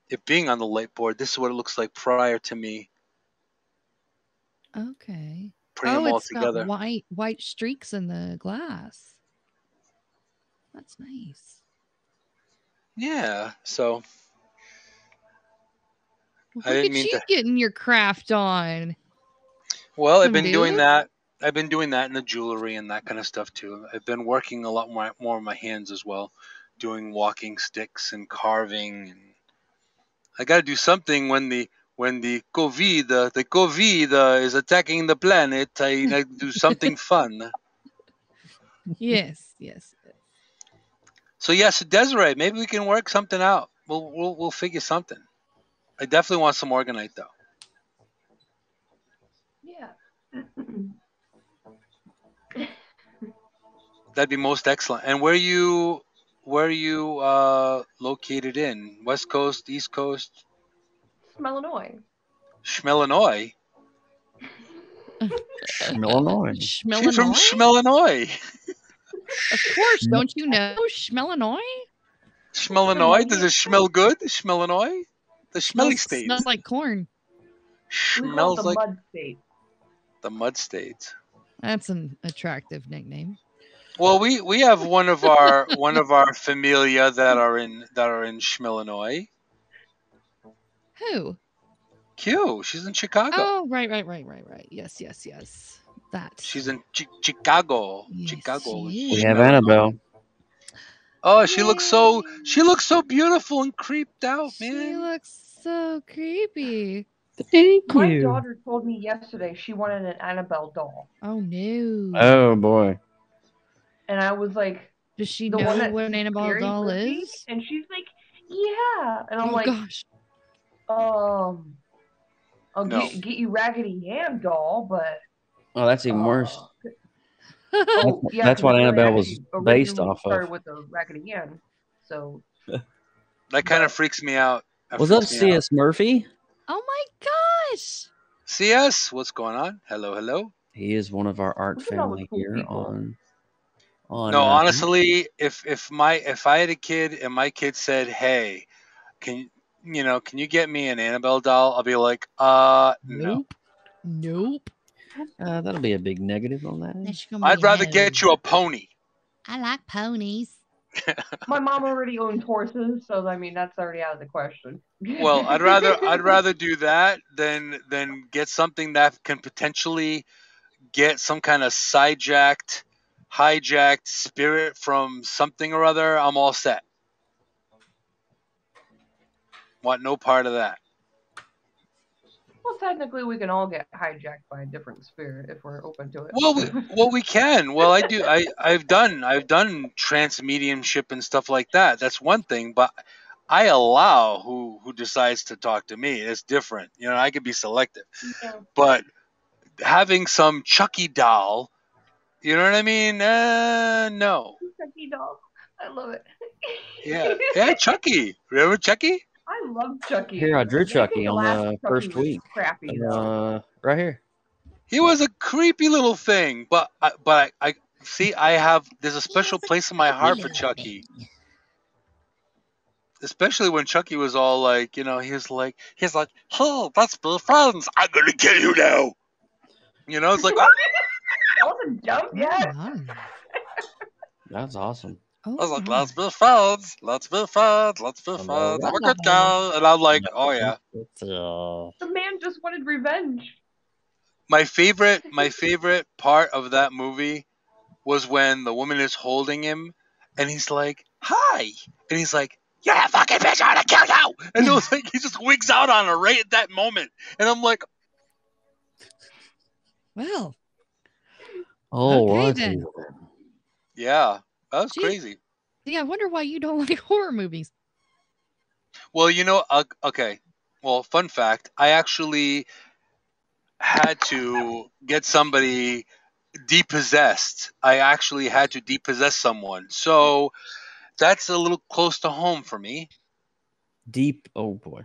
it being on the light board, this is what it looks like prior to me. Okay. Putting them all together. Got white streaks in the glass. That's nice. Yeah. So. Look at you getting your craft on. Well, I've been doing that. I've been doing that in the jewelry and that kind of stuff too. I've been working a lot more with my hands as well, doing walking sticks and carving. And I got to do something when the COVID is attacking the planet. I do something fun. Yes. So yes, Desiree, maybe we can work something out. We'll figure something. I definitely want some organite though. Yeah. That'd be most excellent. And where are you located in? West Coast, East Coast? Schmelinoy. Schmelinoy? Schmelinoy. She's from Schmelinoy. Of course, don't you know Schmelinoy? Schmelinoy? Does it smell good? Schmelinoy? The smelly state. Smells like corn. Smells like mud state. The mud state. That's an attractive nickname. Well, we have one of our familia that are in Schmelinoy. Who? Q. She's in Chicago. Oh, right. Yes. That. She's in Chicago. Yes, Chicago. We have Annabelle. Oh, she looks so beautiful and creeped out, man. She looks so creepy. Thank you. My daughter told me yesterday she wanted an Annabelle doll. Oh no. Oh boy. And I was like, does she know what an Annabelle doll is? And she's like, yeah. And I'm like, gosh. I'll No. get you Raggedy Ann doll, but Oh, that's even worse. oh yeah, That's what it Annabelle was based originally off of. started with the Raggedy Ann. So That kind of freaks me out. What's up, C.S. Murphy? Oh my gosh. CS, what's going on? Hello. He is one of our art family cool here people. on No, honestly, if I had a kid and my kid said, "Hey, can you get me an Annabelle doll?" I'll be like, no. Nope. That'll be a big negative on that. I'd rather get you a pony. I like ponies. My mom already owns horses, so I mean that's already out of the question. Well, I'd rather do that than get something that can potentially get some kind of hijacked spirit from something or other. I'm all set. Want no part of that. Well, technically, we can all get hijacked by a different spirit if we're open to it. Well, we can. Well, I do. I've done trance mediumship and stuff like that. That's one thing, but I allow who decides to talk to me. It's different. I could be selective. Yeah. But having some Chucky doll, you know what I mean? No. Chucky doll. I love it. Yeah, Chucky. Remember Chucky? I love Chucky. Here, I drew Chucky on the first week. Crappy right here. He was a creepy little thing, but I see. There's a special place in my heart for Chucky. Especially when Chucky was all like, he's like, oh, that's my friends. I'm gonna kill you now. It's like, that wasn't jump yet. That's awesome. I was like, let's be friends. Let's be friends. Let's be friends. I'm a good guy. And I'm like, oh yeah. The man just wanted revenge. My favorite part of that movie was when the woman is holding him and he's like, hi. And he's like, you're a fucking bitch, I'm gonna kill you. And it was like, he just wigs out on her right at that moment. And I'm like, well. Oh, okay, then. Yeah, that was crazy. Yeah, I wonder why you don't like horror movies. Well, okay. Well, fun fact, I actually had to get somebody depossessed. I actually had to depossess someone. So that's a little close to home for me. Oh boy.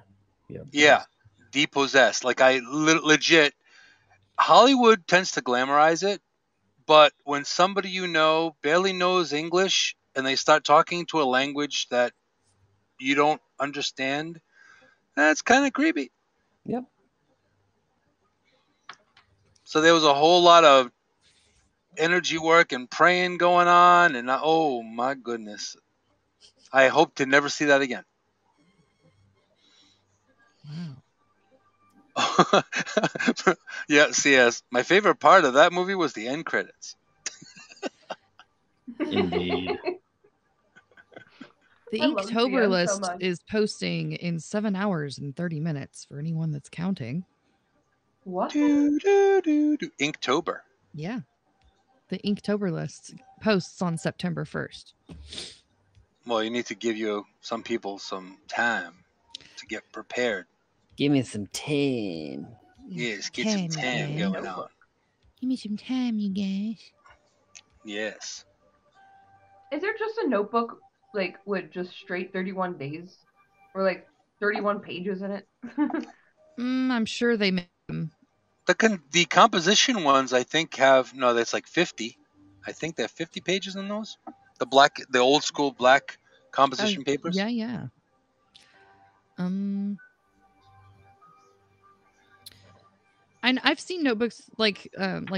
Yeah, depossessed. Like I legit, Hollywood tends to glamorize it, but when somebody barely knows English and they start talking to a language that you don't understand, that's kind of creepy. Yep. So there was a whole lot of energy work and praying going on, and oh my goodness, I hope to never see that again. Wow. Yeah, CS. My favorite part of that movie was the end credits. Indeed. The Inktober list is posting in 7 hours and 30 minutes for anyone that's counting. What? Inktober. Yeah. The Inktober list posts on September 1st. Well, you need to give some people some time to get prepared. Give me some time. Yes, get some time going on. Give me some time, you guys. Yes. Is there just a notebook like with just straight 31 days or like 31 pages in it? I'm sure they make them. The composition ones, I think, that's like 50. I think they have 50 pages in those. The old school black composition papers. Yeah. And I've seen notebooks like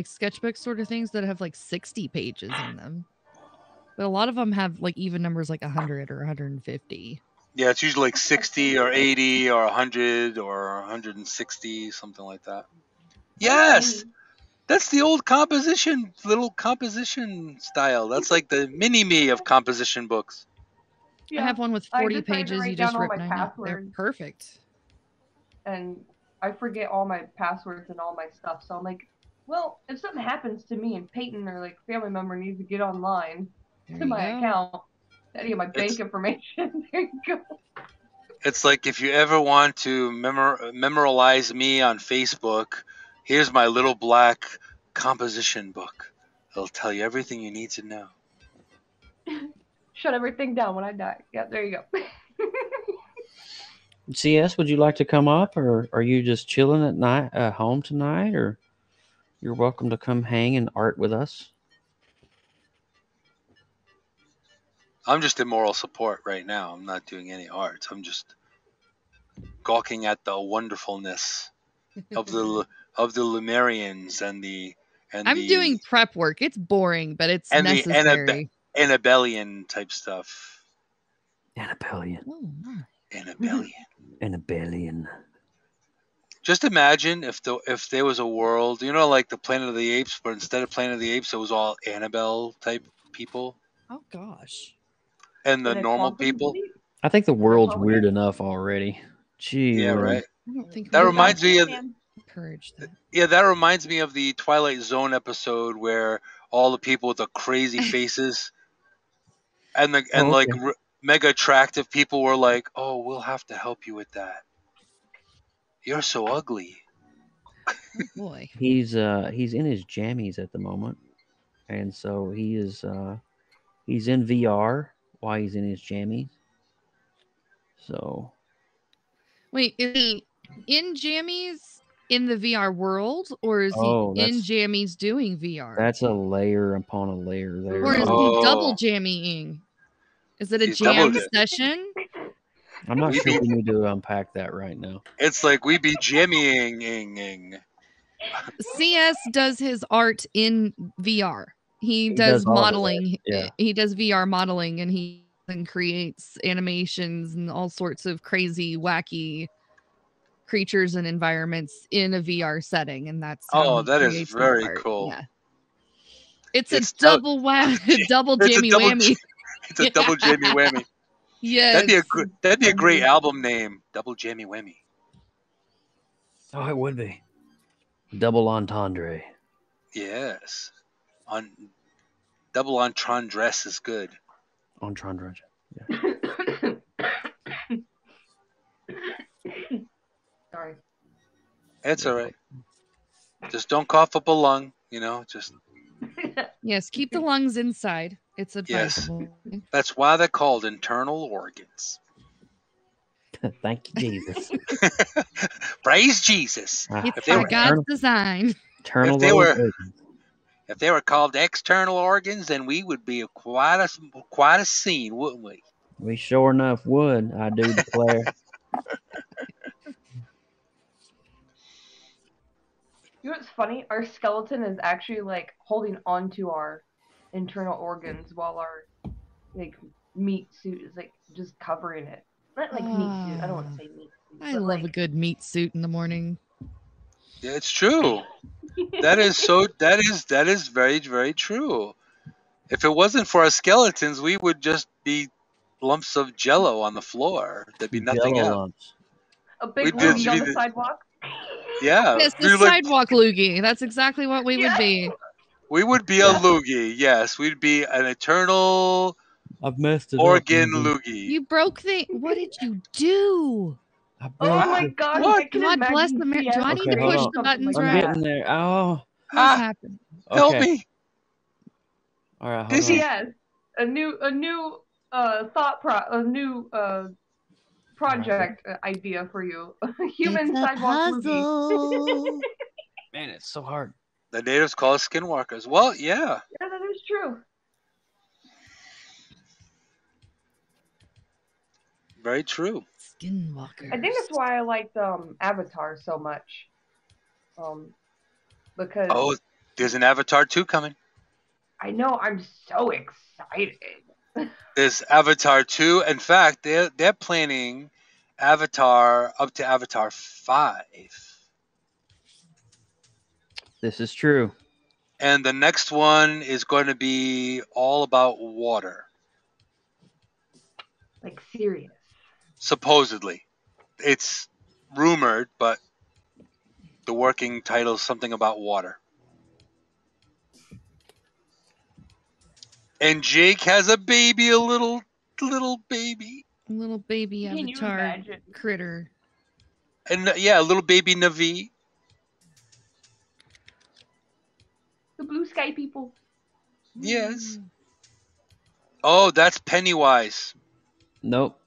sketchbook sort of things that have like 60 pages in them. But a lot of them have like even numbers like 100 or 150. Yeah, it's usually like 60 or 80 or 100 or 160, something like that. Yes! That's the old little composition style. That's like the mini-me of composition books. Yeah, I have one with 40 pages. You just rip 9 out. They're perfect. And I forget all my passwords and all my stuff. So I'm like, well, if something happens to me and Peyton or like family member needs to get online to my account, any of my bank information, there you go. It's like if you ever want to memorialize me on Facebook, here's my little black composition book. It'll tell you everything you need to know. Shut everything down when I die. Yeah, there you go. CS, would you like to come up, or are you just chilling at home tonight, or you're welcome to come hang and art with us? I'm just in moral support right now. I'm not doing any art. I'm just gawking at the wonderfulness of the Lumerians I'm doing prep work. It's boring, but it's necessary. The Annabellian type stuff. Annabellian. Oh, my. Annabellian. Just imagine if there was a world, like the Planet of the Apes, but instead of Planet of the Apes, it was all Annabelle type people. Oh gosh. And the normal people. I think the world's weird enough already. Gee. Yeah, right. I don't think that reminds me of encourage that. Yeah, that reminds me of the Twilight Zone episode where all the people with the crazy faces and mega attractive people were like, "Oh, we'll have to help you with that. You're so ugly." Oh boy. He's in his jammies at the moment, and so he's in VR while he's in his jammies. So, wait, is he in jammies in the VR world, or is he in jammies doing VR? That's a layer upon a layer there. Or is he double jammying? Is it a jam session? I'm not sure we need to unpack that right now. It's like we be jammying. CS does his art in VR. He does modeling. Yeah. He does VR modeling, and he creates animations and all sorts of crazy, wacky creatures and environments in a VR setting, and that's that is very cool. Yeah. It's a double jammy whammy. It's a double jammy whammy. Yes. That'd be a great album name. Double jammy whammy. Oh, it would be. Double entendre. Yes. Double entendre is good. Entendre. Yeah. Sorry. It's all right. Just don't cough up a lung, just. Yes, keep the lungs inside. It's advisable. Yes. That's why they're called internal organs. Thank you, Jesus. Praise Jesus. It's by God's design. If they were called external organs, then we would be quite a scene, wouldn't we? We sure enough would, I do declare. You know what's funny? Our skeleton is actually like holding onto our internal organs while our meat suit is like just covering it. Not like meat suit. I don't want to say meat suit. I love a good meat suit in the morning. Yeah, it's true. That is very, very true. If it wasn't for our skeletons, we would just be lumps of jello on the floor. There'd be nothing else. Lumps. A big loogie on the sidewalk. Yeah. Yes, the sidewalk loogie. That's exactly what we would be. We would be a loogie. Yes, we'd be an eternal organ loogie. You broke what did you do? Oh my God! God bless the man. Do I need to push the buttons I'm right? getting there. Oh. What happened? Help me. All right. Yes, a new project idea for you. Human sidewalk loogie. Man, it's so hard. The natives call us skinwalkers. Well, yeah. Yeah, that is true. Very true. Skinwalkers. I think that's why I liked Avatar so much. Because there's an Avatar 2 coming. I know. I'm so excited. There's Avatar 2. In fact, they're planning Avatar up to Avatar 5. This is true. And the next one is going to be all about water. Like serious. Supposedly. It's rumored, but the working title is something about water. And Jake has a baby, a little baby. Little baby Can you avatar imagine? critter. And yeah, little baby Navi. The blue sky people. Yes. Oh, that's Pennywise. Nope.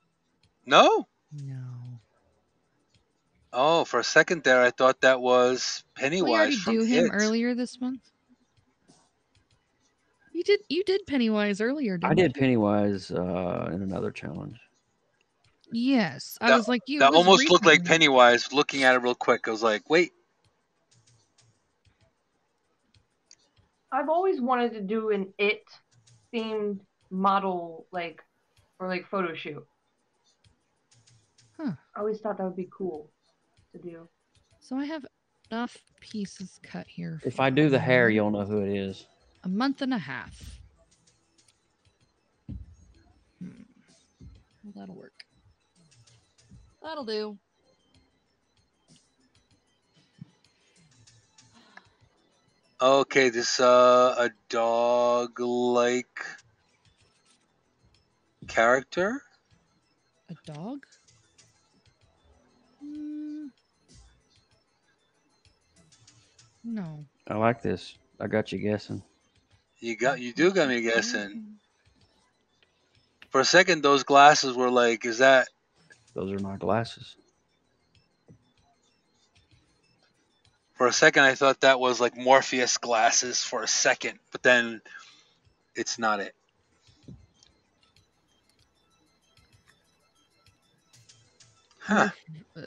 No? No. Oh, for a second there, I thought that was Pennywise. We already from do him It. earlier this month. You did Pennywise earlier, didn't I did you? Pennywise in another challenge. Yes. I was like, you. That it was almost looked like recently. Pennywise. Looking at it real quick, I was like, wait. I've always wanted to do an It themed model, like, or like photo shoot. Huh. I always thought that would be cool to do. So I have enough pieces cut here. If I do the hair, you'll know who it is. A month and a half. Well, that'll work. That'll do. Okay, this a dog-like character. A dog? No. I like this. I got you guessing. You do got me guessing. For a second, those glasses were like, is that? Those are my glasses. For a second, I thought that was like Morpheus glasses for a second, but then it's not it. Huh.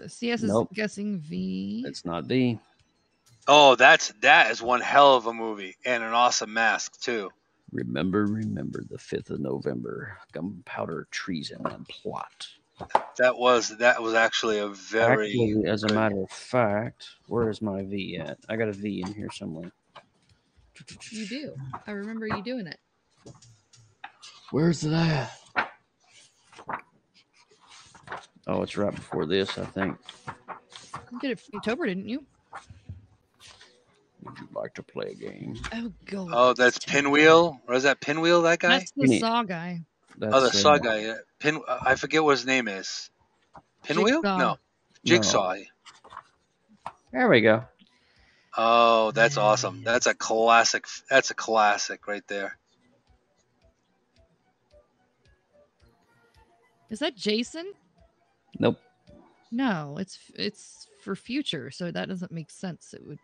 CS is Nope. guessing V. It's not V. Oh, that is one hell of a movie and an awesome mask too. Remember the 5th of November. Gunpowder treason and plot. That was actually a very. Actually, as a matter of fact, where is my V at? I got a V in here somewhere. You do. I remember you doing it. Where's that? Oh, it's right before this, I think. You did it for October, didn't you? Would you like to play a game? Oh, God. Oh, that's Pinwheel, or is that Pinwheel? That guy? That's the Saw guy. The Saw guy. Yeah. I forget what his name is. Pinwheel? Jigsaw. No, Jigsaw. No. There we go. Oh, that's awesome. That's a classic. That's a classic right there. Is that Jason? Nope. No, it's for future, so that doesn't make sense. It would.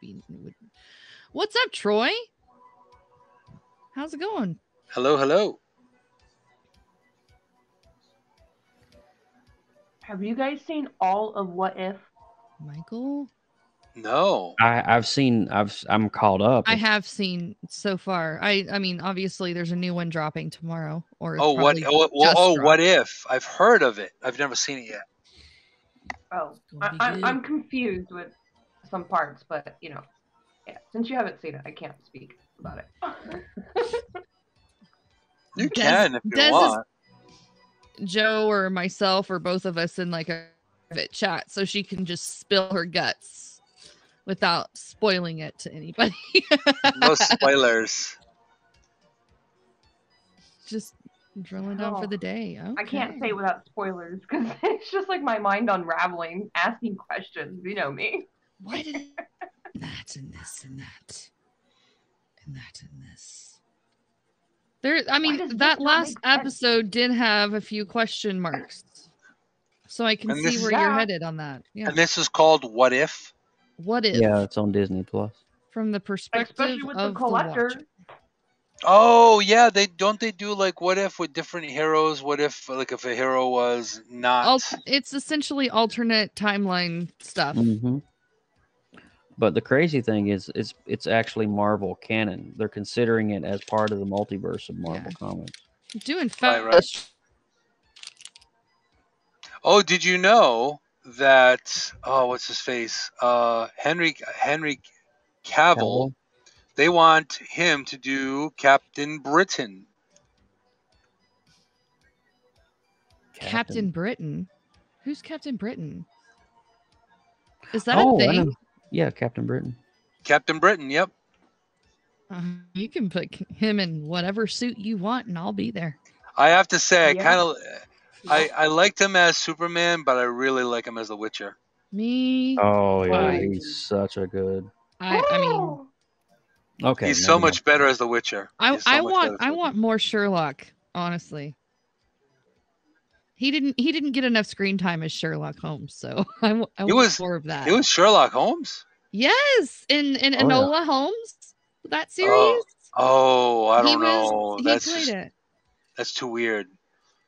What's up, Troy? How's it going? Hello. Have you guys seen all of What If? Michael? No. I'm caught up. I have seen so far. I mean, obviously, there's a new one dropping tomorrow. Or What If? I've heard of it. I've never seen it yet. Oh, I'm confused with some parts, but yeah. Since you haven't seen it, I can't speak about it. You can if you want. Joe or myself or both of us in like a private chat, so she can just spill her guts without spoiling it to anybody. No spoilers. Just drilling down for the day. Okay. I can't say without spoilers because it's just like my mind unraveling, asking questions. You know me. Why did that and this and that and that and this? There, I mean, that last episode did have a few question marks, so I can see where you're headed on that. Yeah. And this is called What If? What If? Yeah, it's on Disney Plus. From the perspective with of the collector. Oh yeah, they do like What If with different heroes. What if if a hero was not? It's essentially alternate timeline stuff. Mm-hmm. But the crazy thing is, it's actually Marvel canon. They're considering it as part of the multiverse of Marvel comics. Doing fast. Right. Oh, did you know that? Oh, what's his face? Henry Cavill. They want him to do Captain Britain. Captain Britain? Who's Captain Britain? Is that a thing? Yeah, Captain Britain. Captain Britain, yep. You can put him in whatever suit you want, and I'll be there. I have to say, I liked him as Superman, but I really like him as The Witcher. Me. Oh yeah, he's such a good. I mean, okay, he's so much better as The Witcher. I want more Sherlock. Honestly, he didn't get enough screen time as Sherlock Holmes, so I want more of that. It was Sherlock Holmes. Yes, in Enola Holmes, that series. Oh, I don't know. He played it. That's too weird.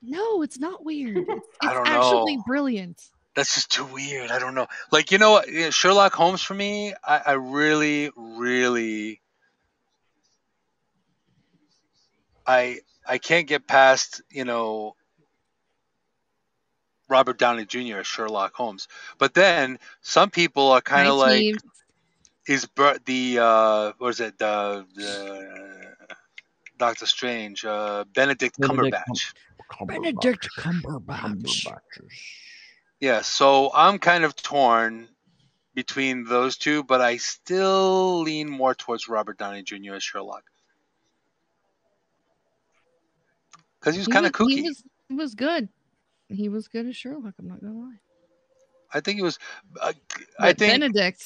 No, it's not weird. It's I don't actually know. Brilliant. That's just too weird. I don't know. Like, Sherlock Holmes for me, I really, really, I can't get past, Robert Downey Jr. as Sherlock Holmes. But then some people are kind of like, what is it? The Doctor Strange, Benedict Cumberbatch. Benedict Cumberbatch. Yeah, so I'm kind of torn between those two, but I still lean more towards Robert Downey Jr. as Sherlock. Because he was kind of kooky. He was good. He was good as Sherlock, I'm not going to lie. I think he was... I think Benedict...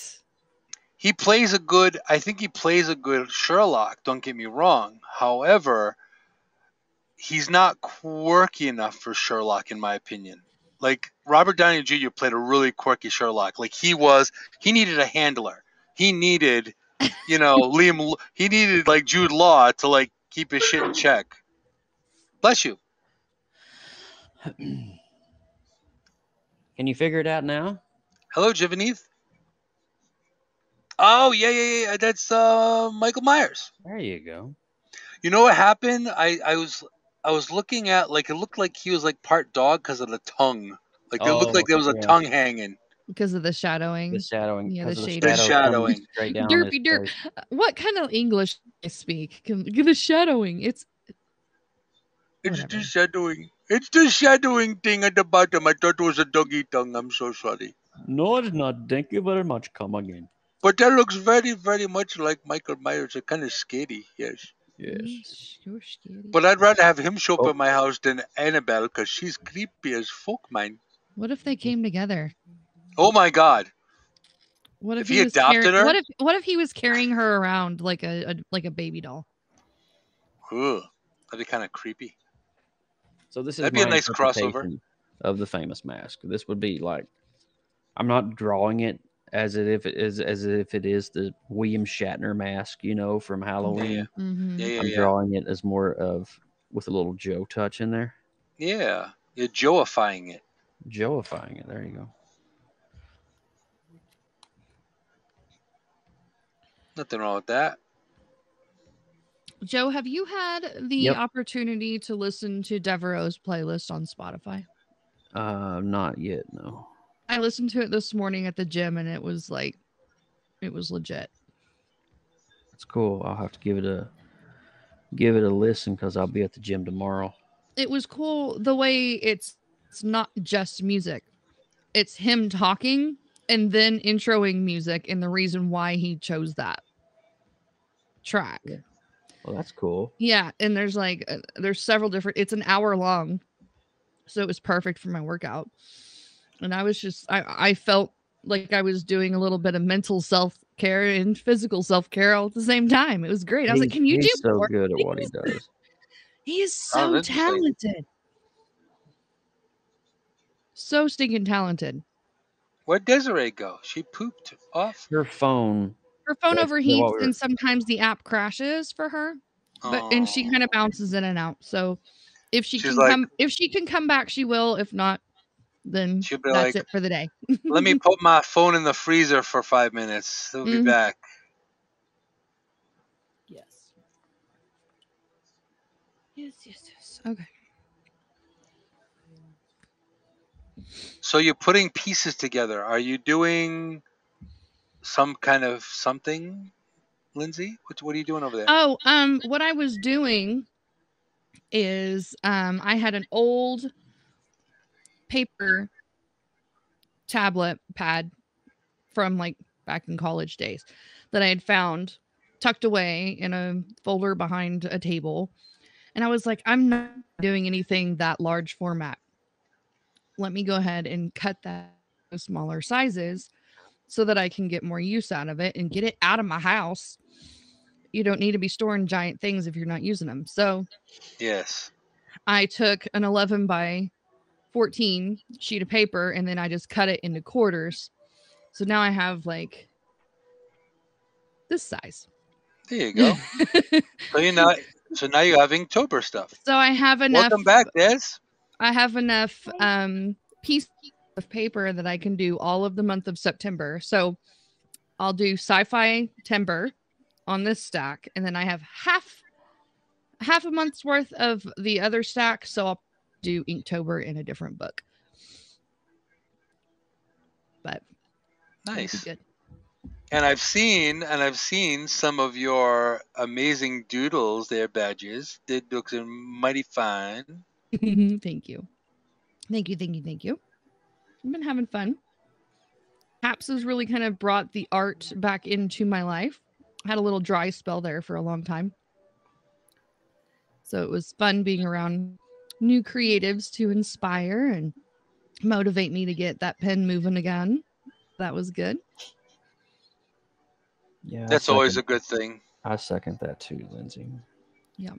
I think he plays a good Sherlock, don't get me wrong. However, he's not quirky enough for Sherlock, in my opinion. Like, Robert Downey Jr. played a really quirky Sherlock. Like, he needed a handler. He needed, Liam, he needed, like, Jude Law to, like, keep his shit in check. Bless you. Can you figure it out now? Hello, Jivaneth. Oh, yeah. That's Michael Myers. There you go. You know what happened? I was looking at, like, it looked like he was, like, part dog because of the tongue. Like, it looked like there was a tongue hanging. Because of the shadowing. The shadowing. Yeah, the shading. The shadowing. Derpy derp. What kind of English do I speak? The shadowing. It's the shadowing. It's the shadowing thing at the bottom. I thought it was a doggy tongue. I'm so sorry. No, it's not. Thank you very much. Come again. But that looks very, very much like Michael Myers. It's kind of scary, yes. Yes. You're scary. But I'd rather have him show up at my house than Annabelle because she's creepy as fuck, man. What if they came together? Oh my God! What if he adopted her? What if he was carrying her around like a baby doll? Ugh, that'd be kind of creepy. So that'd be a nice crossover of the famous mask. This would be like, I'm not drawing it as if it is the William Shatner mask, from Halloween. Yeah. Mm-hmm. I'm drawing it as more of with a little Joe touch in there. Yeah, you're Joeifying it. Joeifying it. There you go. Nothing wrong with that. Joe, have you had the opportunity to listen to Devereaux's playlist on Spotify? Not yet, no. I listened to it this morning at the gym, and it was legit. That's cool. I'll have to give it a listen because I'll be at the gym tomorrow. It was cool the way it's not just music. It's him talking and then introing music and the reason why he chose that track. Yeah. Well, that's cool. Yeah, and there's several different... It's an hour long, so it was perfect for my workout. And I was just... I felt like I was doing a little bit of mental self-care and physical self-care all at the same time. It was great. I was like, can you do so more good things? at what he does. He is so talented. So stinking talented. Where'd Desiree go? She pooped off? Her phone overheats and sometimes the app crashes for her, and she kind of bounces in and out. So if she can come back, she will. If not, then that's it for the day. Let me put my phone in the freezer for 5 minutes. We'll be back. Yes. Okay. So you're putting pieces together. Are you doing some kind of something, Lindsay? What are you doing over there? Oh, what I was doing is I had an old paper tablet pad from like back in college days that I had found tucked away in a folder behind a table. And I was like, I'm not doing anything that large format. let me go ahead and cut that to smaller sizes so that I can get more use out of it and get it out of my house. You don't need to be storing giant things if you're not using them. So yes, I took an 11 by 14 sheet of paper and then I just cut it into quarters. So now I have like this size. There you go. So now you have Inktober stuff. So I have enough. Welcome back, Des. I have enough pieces of paper that I can do all of the month of September. So I'll do sci-fi timber on this stack, and then I have half a month's worth of the other stack. So I'll do Inktober in a different book. But nice. Good. And I've seen some of your amazing doodles there, Badges. They look mighty fine. Thank you. I've been having fun. Haps has really kind of brought the art back into my life. I had a little dry spell there for a long time. So it was fun being around new creatives to inspire and motivate me to get that pen moving again. That was good. Yeah, that's always a good thing. I second that too, Lindsay. Yeah.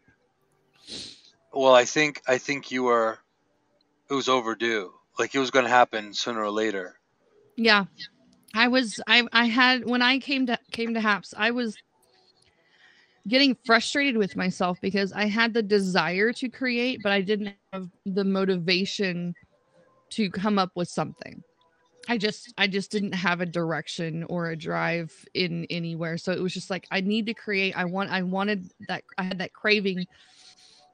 Well, I think it was overdue. Like it was going to happen sooner or later. Yeah. I had when I came to Haps, I was getting frustrated with myself because I had the desire to create, but I didn't have the motivation to come up with something. I just didn't have a direction or a drive in anywhere. So it was just like, I need to create. I wanted that. I had that craving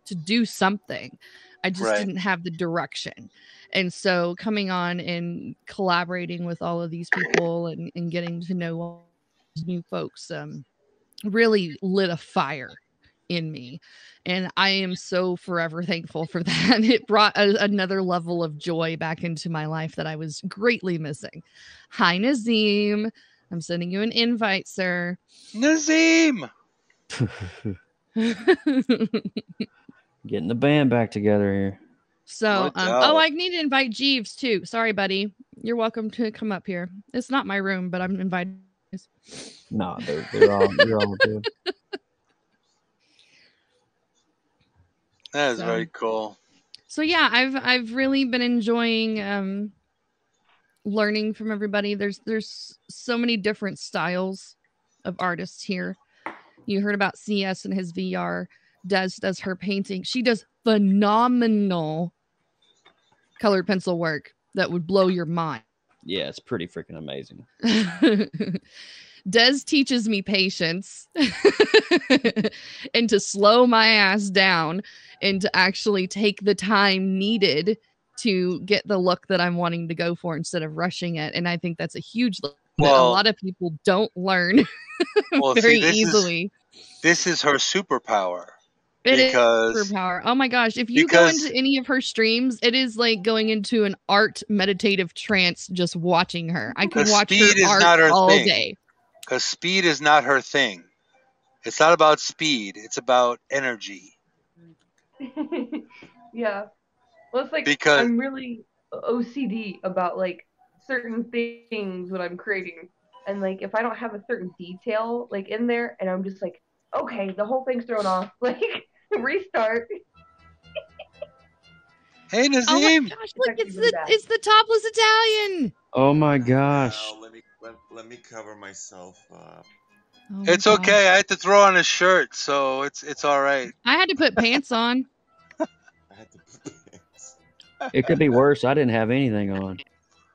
to do something. I just didn't have the direction. And so coming on and collaborating with all of these people and getting to know all these new folks really lit a fire in me. And I am so forever thankful for that. It brought another level of joy back into my life that I was greatly missing. Hi, Nazim. I'm sending you an invite, sir. Nazim! Getting the band back together here. So, I need to invite Jeeves too. Sorry, buddy. You're welcome to come up here. It's not my room, but I'm invited. No, they're all good. That is very cool. So yeah, I've really been enjoying learning from everybody. There's so many different styles of artists here. You heard about CS and his VR. Des does her painting. She does phenomenal colored pencil work that would blow your mind. Yeah, it's pretty freaking amazing. Des teaches me patience and to slow my ass down and to actually take the time needed to get the look that I'm wanting to go for instead of rushing it. And I think that's a huge look that a lot of people don't learn very easily. This is her superpower. It is superpower. Oh my gosh. If you go into any of her streams, it is like going into an art meditative trance just watching her. I could watch her art all day. Because speed is not her thing. It's not about speed. It's about energy. Yeah. Well, it's like I'm really OCD about like certain things when I'm creating. And like if I don't have a certain detail like in there and I'm just like, okay, the whole thing's thrown off. Like restart. Hey Nazim. Oh my gosh, look, it's the topless Italian. Oh my gosh. Let me cover myself up. Oh it's okay. I had to throw on a shirt, so it's all right. I had to put pants on. I had to put pants. It could be worse. I didn't have anything on.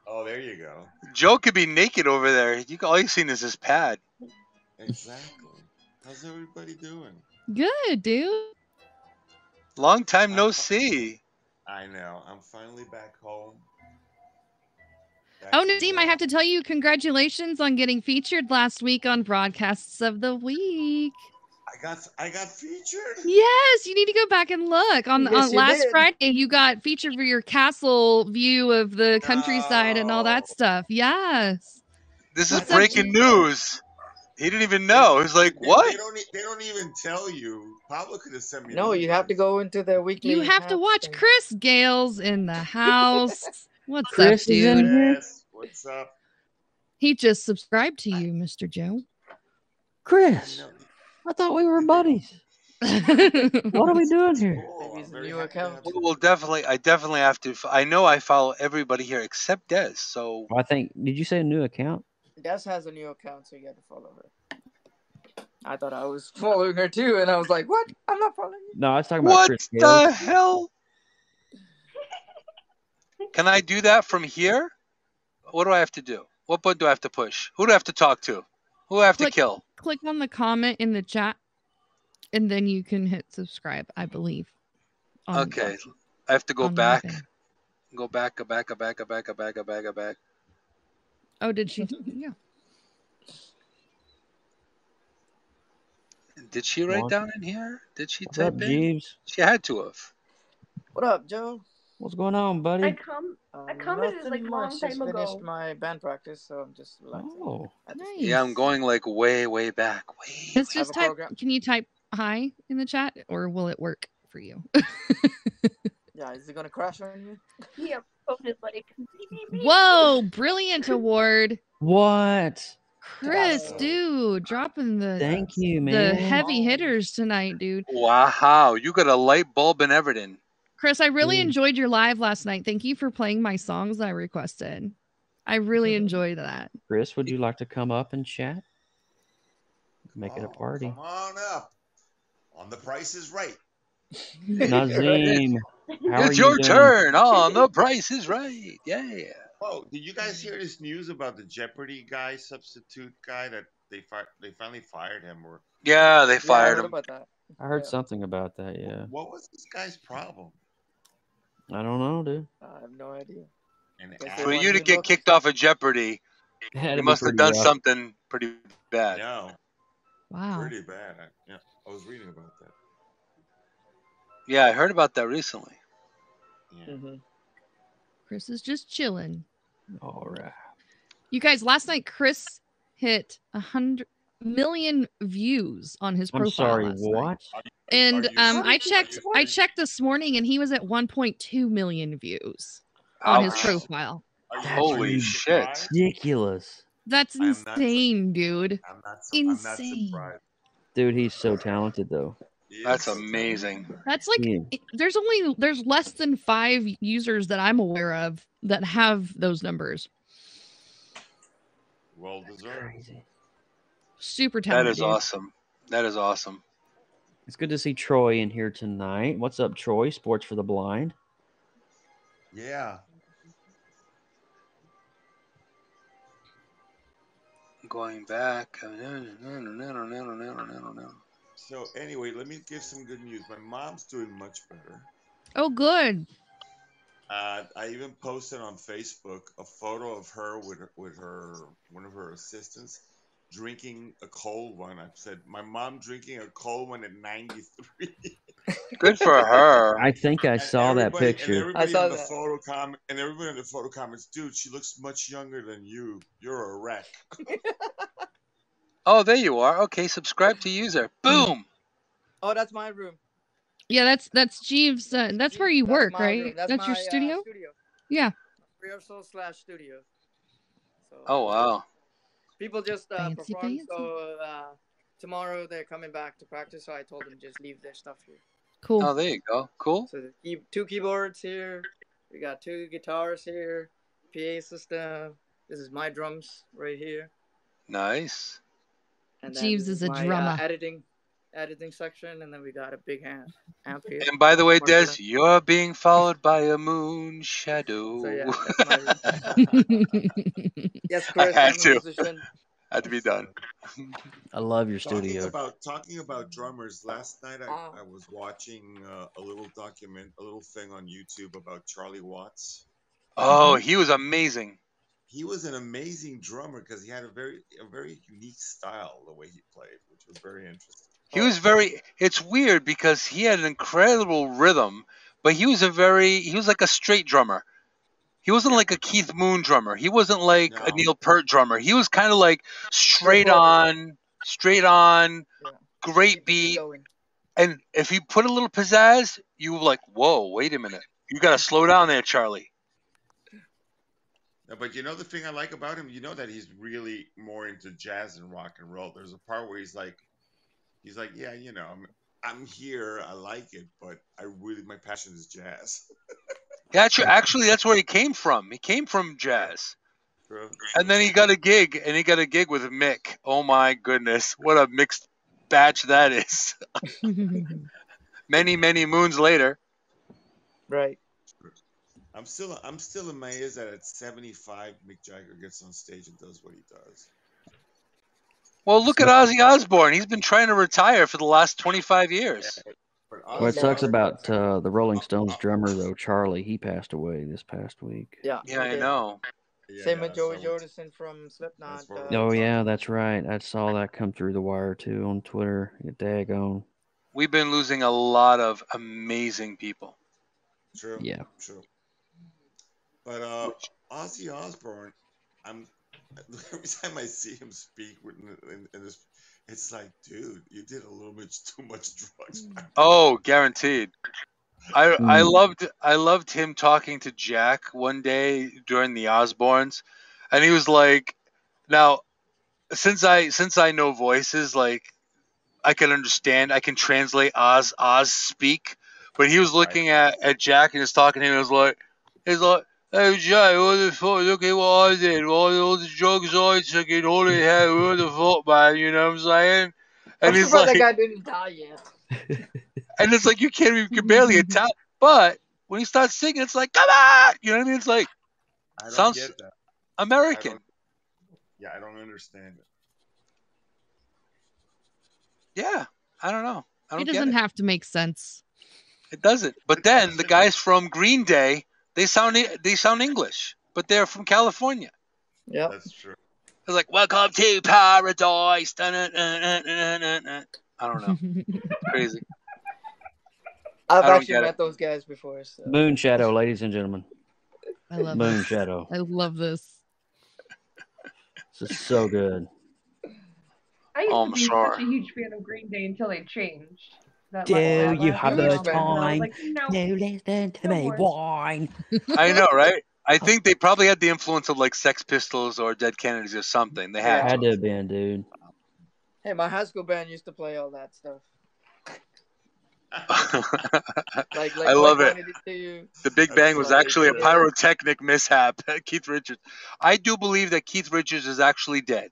Oh, there you go. Joe could be naked over there. All you've seen is his pad. Exactly. How's everybody doing? Good, dude. Long time no see. I know. I'm finally back home. Nazim, I have to tell you, congratulations on getting featured last week on Broadcasts of the Week. I got featured? Yes, you need to go back and look. On last Friday, you got featured for your castle view of the countryside and all that stuff. Yes. This is breaking news. He didn't even know. He was like, what? They don't even tell you. Pablo could have sent me. No, you have to go into the weekly. You have to watch Chris Gale's in the house. What's Chris up, is in dude? here. Yes. What's up? He just subscribed to you, Mr. Joe. Chris, I thought we were buddies. What are we doing here? Cool. Maybe it's I'm a very new happy to account. have you. Well, I definitely have to. I know I follow everybody here except Des. So I think. Did you say a new account? Des has a new account, so you got to follow her. I thought I was following her too, and I was like, "What? I'm not following you." No, I was talking about what Chris Hill. the hell? Can I do that from here? What do I have to do? What button do I have to push? Who do I have to talk to? Who do I have to kill? Click on the comment in the chat, and then you can hit subscribe, I believe. Okay. I have to go on the back. thing. Go back. Oh, did she? Yeah. Did she write What? down in here? Did she What's type up, in? Jeeves? She had to have. What up, Joe? What's going on, buddy? I commented like a long time Just ago. finished my band practice, so I'm just relaxing. Oh, Nice. Yeah, I'm going like way back. Let's just Have a type. program. Can you type hi in the chat, or will it work for you? Yeah, is it gonna crash on you? Yeah, voted like. Whoa! Brilliant award, what? Chris, Wow. dude, dropping the Thank you, the man. heavy hitters tonight, dude. Wow, you got a light bulb and everything. Chris, I really Mm. enjoyed your live last night. Thank you for playing my songs that I requested. I really enjoyed that. Chris, would you like to come up and chat? Make it a Oh, party. Come on up. On The Price is Right. Nazim, how are It's you your doing? turn. On The Price is Right. Yeah. Oh, did you guys hear this news about the Jeopardy guy, substitute guy, that they finally fired him? Or Yeah, they Yeah, I fired heard him. about that. I heard Yeah. something about that. Yeah, what was this guy's problem? I don't know, dude. I have no idea. And Guess For they you to want get new kicked off of Jeopardy, It had to you be must have pretty done rough. something pretty bad. no, Wow. pretty bad. I was reading about that. Yeah, I heard about that recently. Yeah. Mm-hmm. Chris is just chilling. All right. You guys, last night Chris hit 100 million views on his I'm profile. sorry. last night. What? And Are you I serious? checked this morning, and he was at 1.2 million views on his Ouch. profile. Are you- Holy are you shit. surprised? Ridiculous, That's I am not insane, dude. I'm not Insane. surprised. dude. He's so talented, though. He That's is so amazing. That's like Yeah. there's less than 5 users that I'm aware of that have those numbers. well deserved. Crazy. Super That talented. is dude. awesome. That is awesome. It's good to see Troy in here tonight. What's up, Troy? Sports for the blind. Yeah. Going back. So anyway, let me give some good news. My mom's doing much better. Oh, good. I even posted on Facebook a photo of her with her one of her assistants drinking a cold one. I said, "My mom drinking a cold one at 93." Good for her. I think I saw that And picture. everybody I saw in the that. photo comment, and everybody in the photo comments, dude, she looks much younger than you. You're a wreck. Oh, there you are. Okay, subscribe to user. Boom. Oh, that's my room. Yeah, that's Jeeves. That's where you That's work, my room. right? That's That's your my, studio. studio. Yeah. Rehearsal/studio. So, Oh, wow. people just Fancy, perform. fancy. So tomorrow they're coming back to practice. So I told them just leave their stuff here. Cool. Oh, there you go. Cool. So the 2 keyboards here. We got 2 guitars here. PA system. This is my drums right here. Nice. And then Jeeves this is a my, drummer. editing section, and then we got a big amp here. And by the way, Des, Mark it up. you're being followed by a moon shadow. So yeah, that's my room. Yes, Chris, had I'm a to. musician. Had to be done. I love your Talking studio. about drummers. Last night I was watching a little thing on YouTube about Charlie Watts. Oh, he was amazing. He was an amazing drummer because he had a very unique style the way he played, which was very interesting. He was very. It's weird because he had an incredible rhythm, but he was like a straight drummer. He wasn't like a Keith Moon drummer. He wasn't like a No. Neil Peart drummer. He was kind of like straight on, Yeah. great Keep it beat. going. And if he put a little pizzazz, you were like, whoa, wait a minute. You got to slow down there, Charlie. But you know the thing I like about him, you know that he's really more into jazz and rock and roll. There's a part where he's like, yeah, you know, I'm here, I like it, but my passion is jazz. Yeah, actually, that's where he came from. He came from jazz. True. And then he got a gig, with Mick. Oh my goodness, what a mixed batch that is. Many, many moons later. Right. I'm still amazed that at 75, Mick Jagger gets on stage and does what he does. Well, look at Ozzy Osbourne. He's been trying to retire for the last 25 years. What sucks about the Rolling Stones drummer, though, Charlie, he passed away this past week. Yeah. I know. Same with Joey Jordison from Slipknot. Oh, yeah, that's right. I saw that come through the wire, too, on Twitter. Daggone. We've been losing a lot of amazing people. True. Yeah. True. But Ozzy Osbourne, every time I see him speak in this, it's like, dude, you did a little bit too much drugs. Oh, guaranteed. I loved him talking to Jack one day during the Osbournes, and he was like, "Now, since I know voices, like I can understand, I can translate Oz speak." But he was looking at Jack and he was talking to him. He's like, "Hey Jack, what the fuck? Look at what I did. All the drugs I took in holy hell. What the fuck, man? You know what I'm saying?" And he's like, "That guy didn't die yet." And it's like you can barely attack. But when he starts singing, it's like, come on! You know what I mean? It's like, sounds get that. American. I don't understand it. Yeah, I don't know. It doesn't have to make sense. It doesn't. But then the guys from Green Day, they sound English, but they're from California. Yeah, that's true. It's like, welcome to paradise. I don't know. Crazy. I've actually met those guys before. So. Moonshadow, ladies and gentlemen. I love Moonshadow. I love this. This is so good. I used to be such a huge fan of Green Day until they changed. Do you have the time? Like, no, listen to me whine. I know, right? I think they probably had the influence of like Sex Pistols or Dead Kennedys or something. They had to have been, dude. Hey, my high school band used to play all that stuff. like I love it. The Big Bang was actually a pyrotechnic mishap. Keith Richards. I do believe that Keith Richards is actually dead.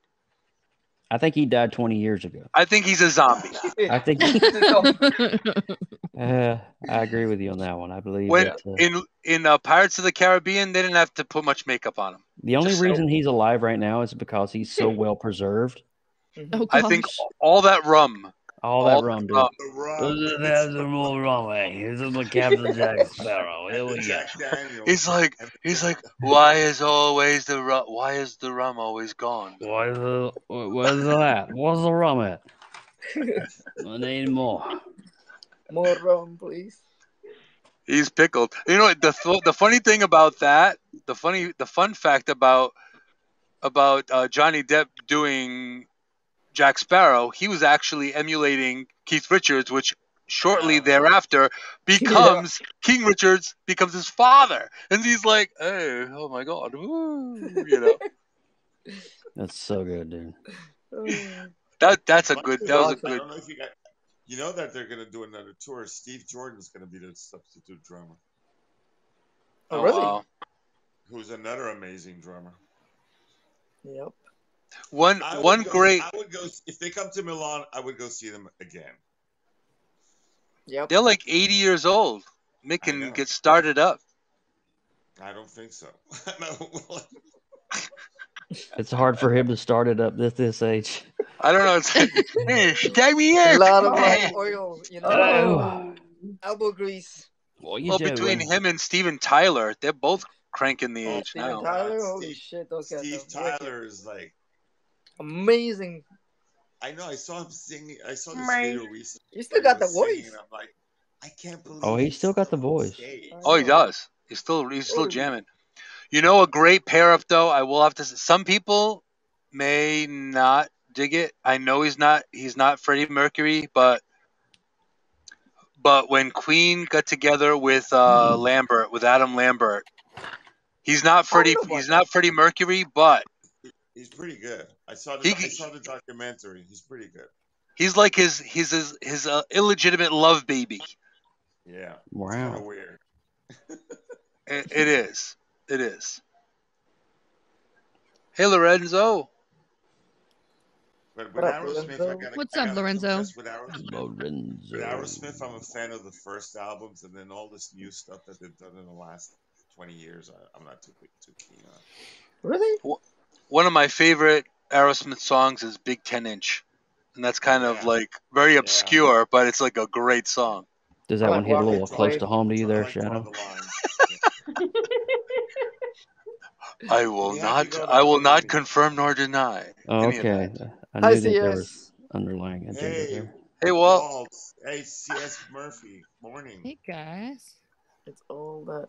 I think he died 20 years ago. I think he's a zombie. I think. I agree with you on that one. I believe when in Pirates of the Caribbean, they didn't have to put much makeup on him. The only reason he's alive right now is because he's so well preserved. Oh, I think all that rum. All that rum, dude. There's more rum, Here's the Captain Jack Sparrow. Here we go. He's like, why is the rum always gone? Where's that? Where's the rum at? I need more. More rum, please. He's pickled. You know the funny thing about that, the fun fact about Johnny Depp doing Jack Sparrow, he was actually emulating Keith Richards, which shortly thereafter becomes King Richards becomes his father, and he's like, "Hey, oh my God, woo," you know. That's so good, dude. That was a good. I don't know if you know that they're gonna do another tour. Steve Jordan's gonna be the substitute drummer. Oh, really? Wow. Who's another amazing drummer. Yep. One great. I would go if they come to Milan. I would go see them again. Yep. They're like 80 years old. Mick can get started up. I don't think so. It's hard for him to start it up this age. I don't know. It's like, hey, stay me in. A lot of oil, you know. Elbow grease. Well, between him and Steven Tyler, they're both cranking the age now. Steven Tyler, holy shit, those guys. Steve Tyler is like amazing. I know. I saw him singing. I saw this video recently. You still got the voice. I'm like, I can't believe. Oh, he's still got the voice. Oh, he does. He's still jamming. You know, a great pair up though. I will have to say, some people may not dig it. I know he's not Freddie Mercury, but when Queen got together with Adam Lambert, He's not Freddie. He's not Freddie Mercury, but he's pretty good. I saw the documentary. He's pretty good. He's like his illegitimate love baby. Yeah. Wow. It's kind of weird. It is. It is. Hey, Lorenzo. But with Aerosmith, What's up, Lorenzo? With Aerosmith, I'm a fan of the first albums, and then all this new stuff that they've done in the last 20 years, I'm not too keen on. Really? One of my favorite Aerosmith songs is Big 10-Inch. And that's kind of like very obscure, but it's like a great song. Does that one hit a little close to home to you there, Shadow? I will not confirm nor deny. Oh, okay. I knew that there was underlying agenda there. Hey, Walt. Hey, C.S. Murphy. Morning. Hey, guys. It's all that.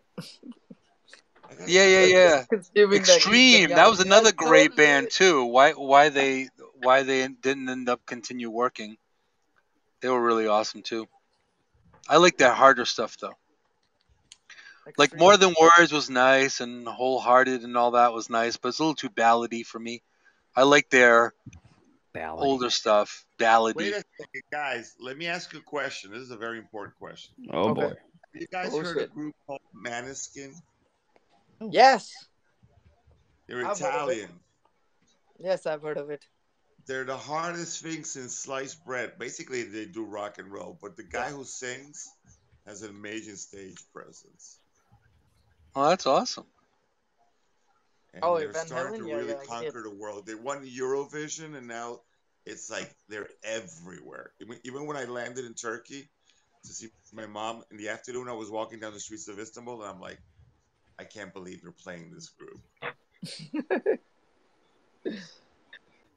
Yeah. Extreme. That was another great band too. Why they didn't end up continue working? They were really awesome too. I like their harder stuff though. Like More Than Words was nice, and Wholehearted and all that was nice, but it's a little too ballady for me. I like their older stuff. Ballady. Wait a second, guys. Let me ask you a question. This is a very important question. Oh boy. Have you guys heard of a group called Maneskin? Yes. They're Italian. Yes, I've heard of it. They're the hardest thing since sliced bread. Basically, they do rock and roll, but the guy who sings has an amazing stage presence. Oh, that's awesome. And they're starting to really conquer the world. They won Eurovision, and now it's like they're everywhere. Even when I landed in Turkey to see my mom in the afternoon, I was walking down the streets of Istanbul, and I'm like, I can't believe they're playing this group.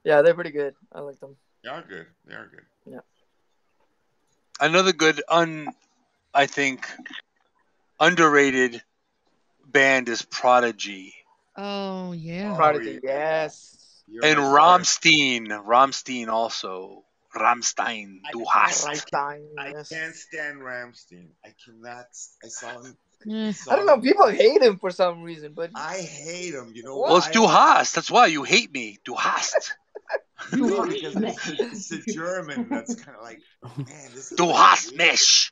Yeah, they're pretty good. I like them. They are good. Yeah. Another good, I think, underrated band is Prodigy. Oh, yeah. Prodigy, yes. And Rammstein also. Rammstein, du hast. I can't stand Rammstein. I cannot. I saw him. I don't know. People hate him for some reason, but I hate him. You know, well, it's du hast. That's why you hate me. Du hast. Because it's a German. That's kind of like, man, this is. Du hast mich.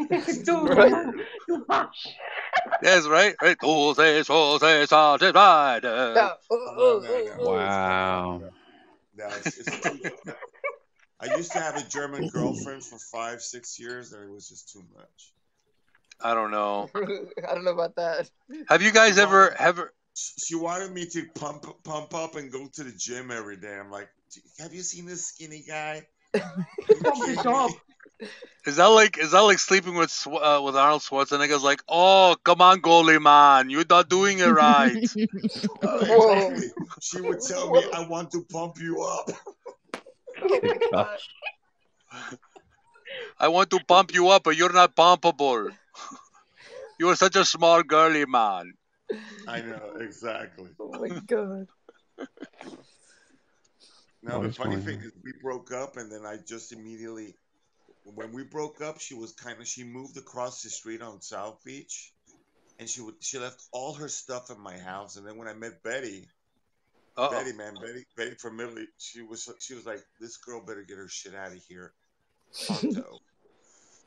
That's right. Right. Wow. No, I used to have a German girlfriend for 5-6 years, and it was just too much. I don't know. I don't know about that. Have you guys ever? She wanted me to pump up and go to the gym every day. I'm like, have you seen this skinny guy? Is that like sleeping with Arnold Schwarzenegger's like, oh, come on, goalie man, you're not doing it right. Exactly. She would tell me, I want to pump you up. I want to pump you up, but you're not pumpable. You are such a small girly man. I know, exactly. Oh my god. Now the funny thing is, we broke up, and then I just immediately, when we broke up, she moved across the street on South Beach, and she left all her stuff in my house. And then when I met Betty from Italy, she was like, this girl better get her shit out of here. Pronto.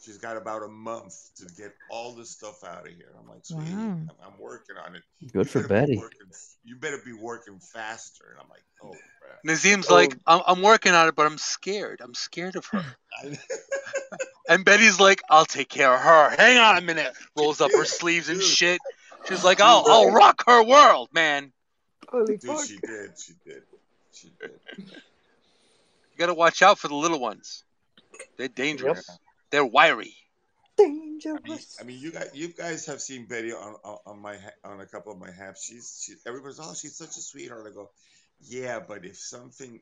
She's got about a month to get all this stuff out of here. I'm like, sweetie, I'm working on it. Good for Betty. You better be working faster. And I'm like, oh, crap. Nazim's like, I'm working on it, but I'm scared. I'm scared of her. And Betty's like, I'll take care of her. Hang on a minute. Rolls up her sleeves and shit. She's like, I'll rock her world, man. Holy Dude, fuck. she did. You gotta watch out for the little ones. They're dangerous. Yep. They're wiry. Dangerous. I mean, you guys have seen Betty on a couple of my haps. Everybody's, she's such a sweetheart. I go, yeah, but if something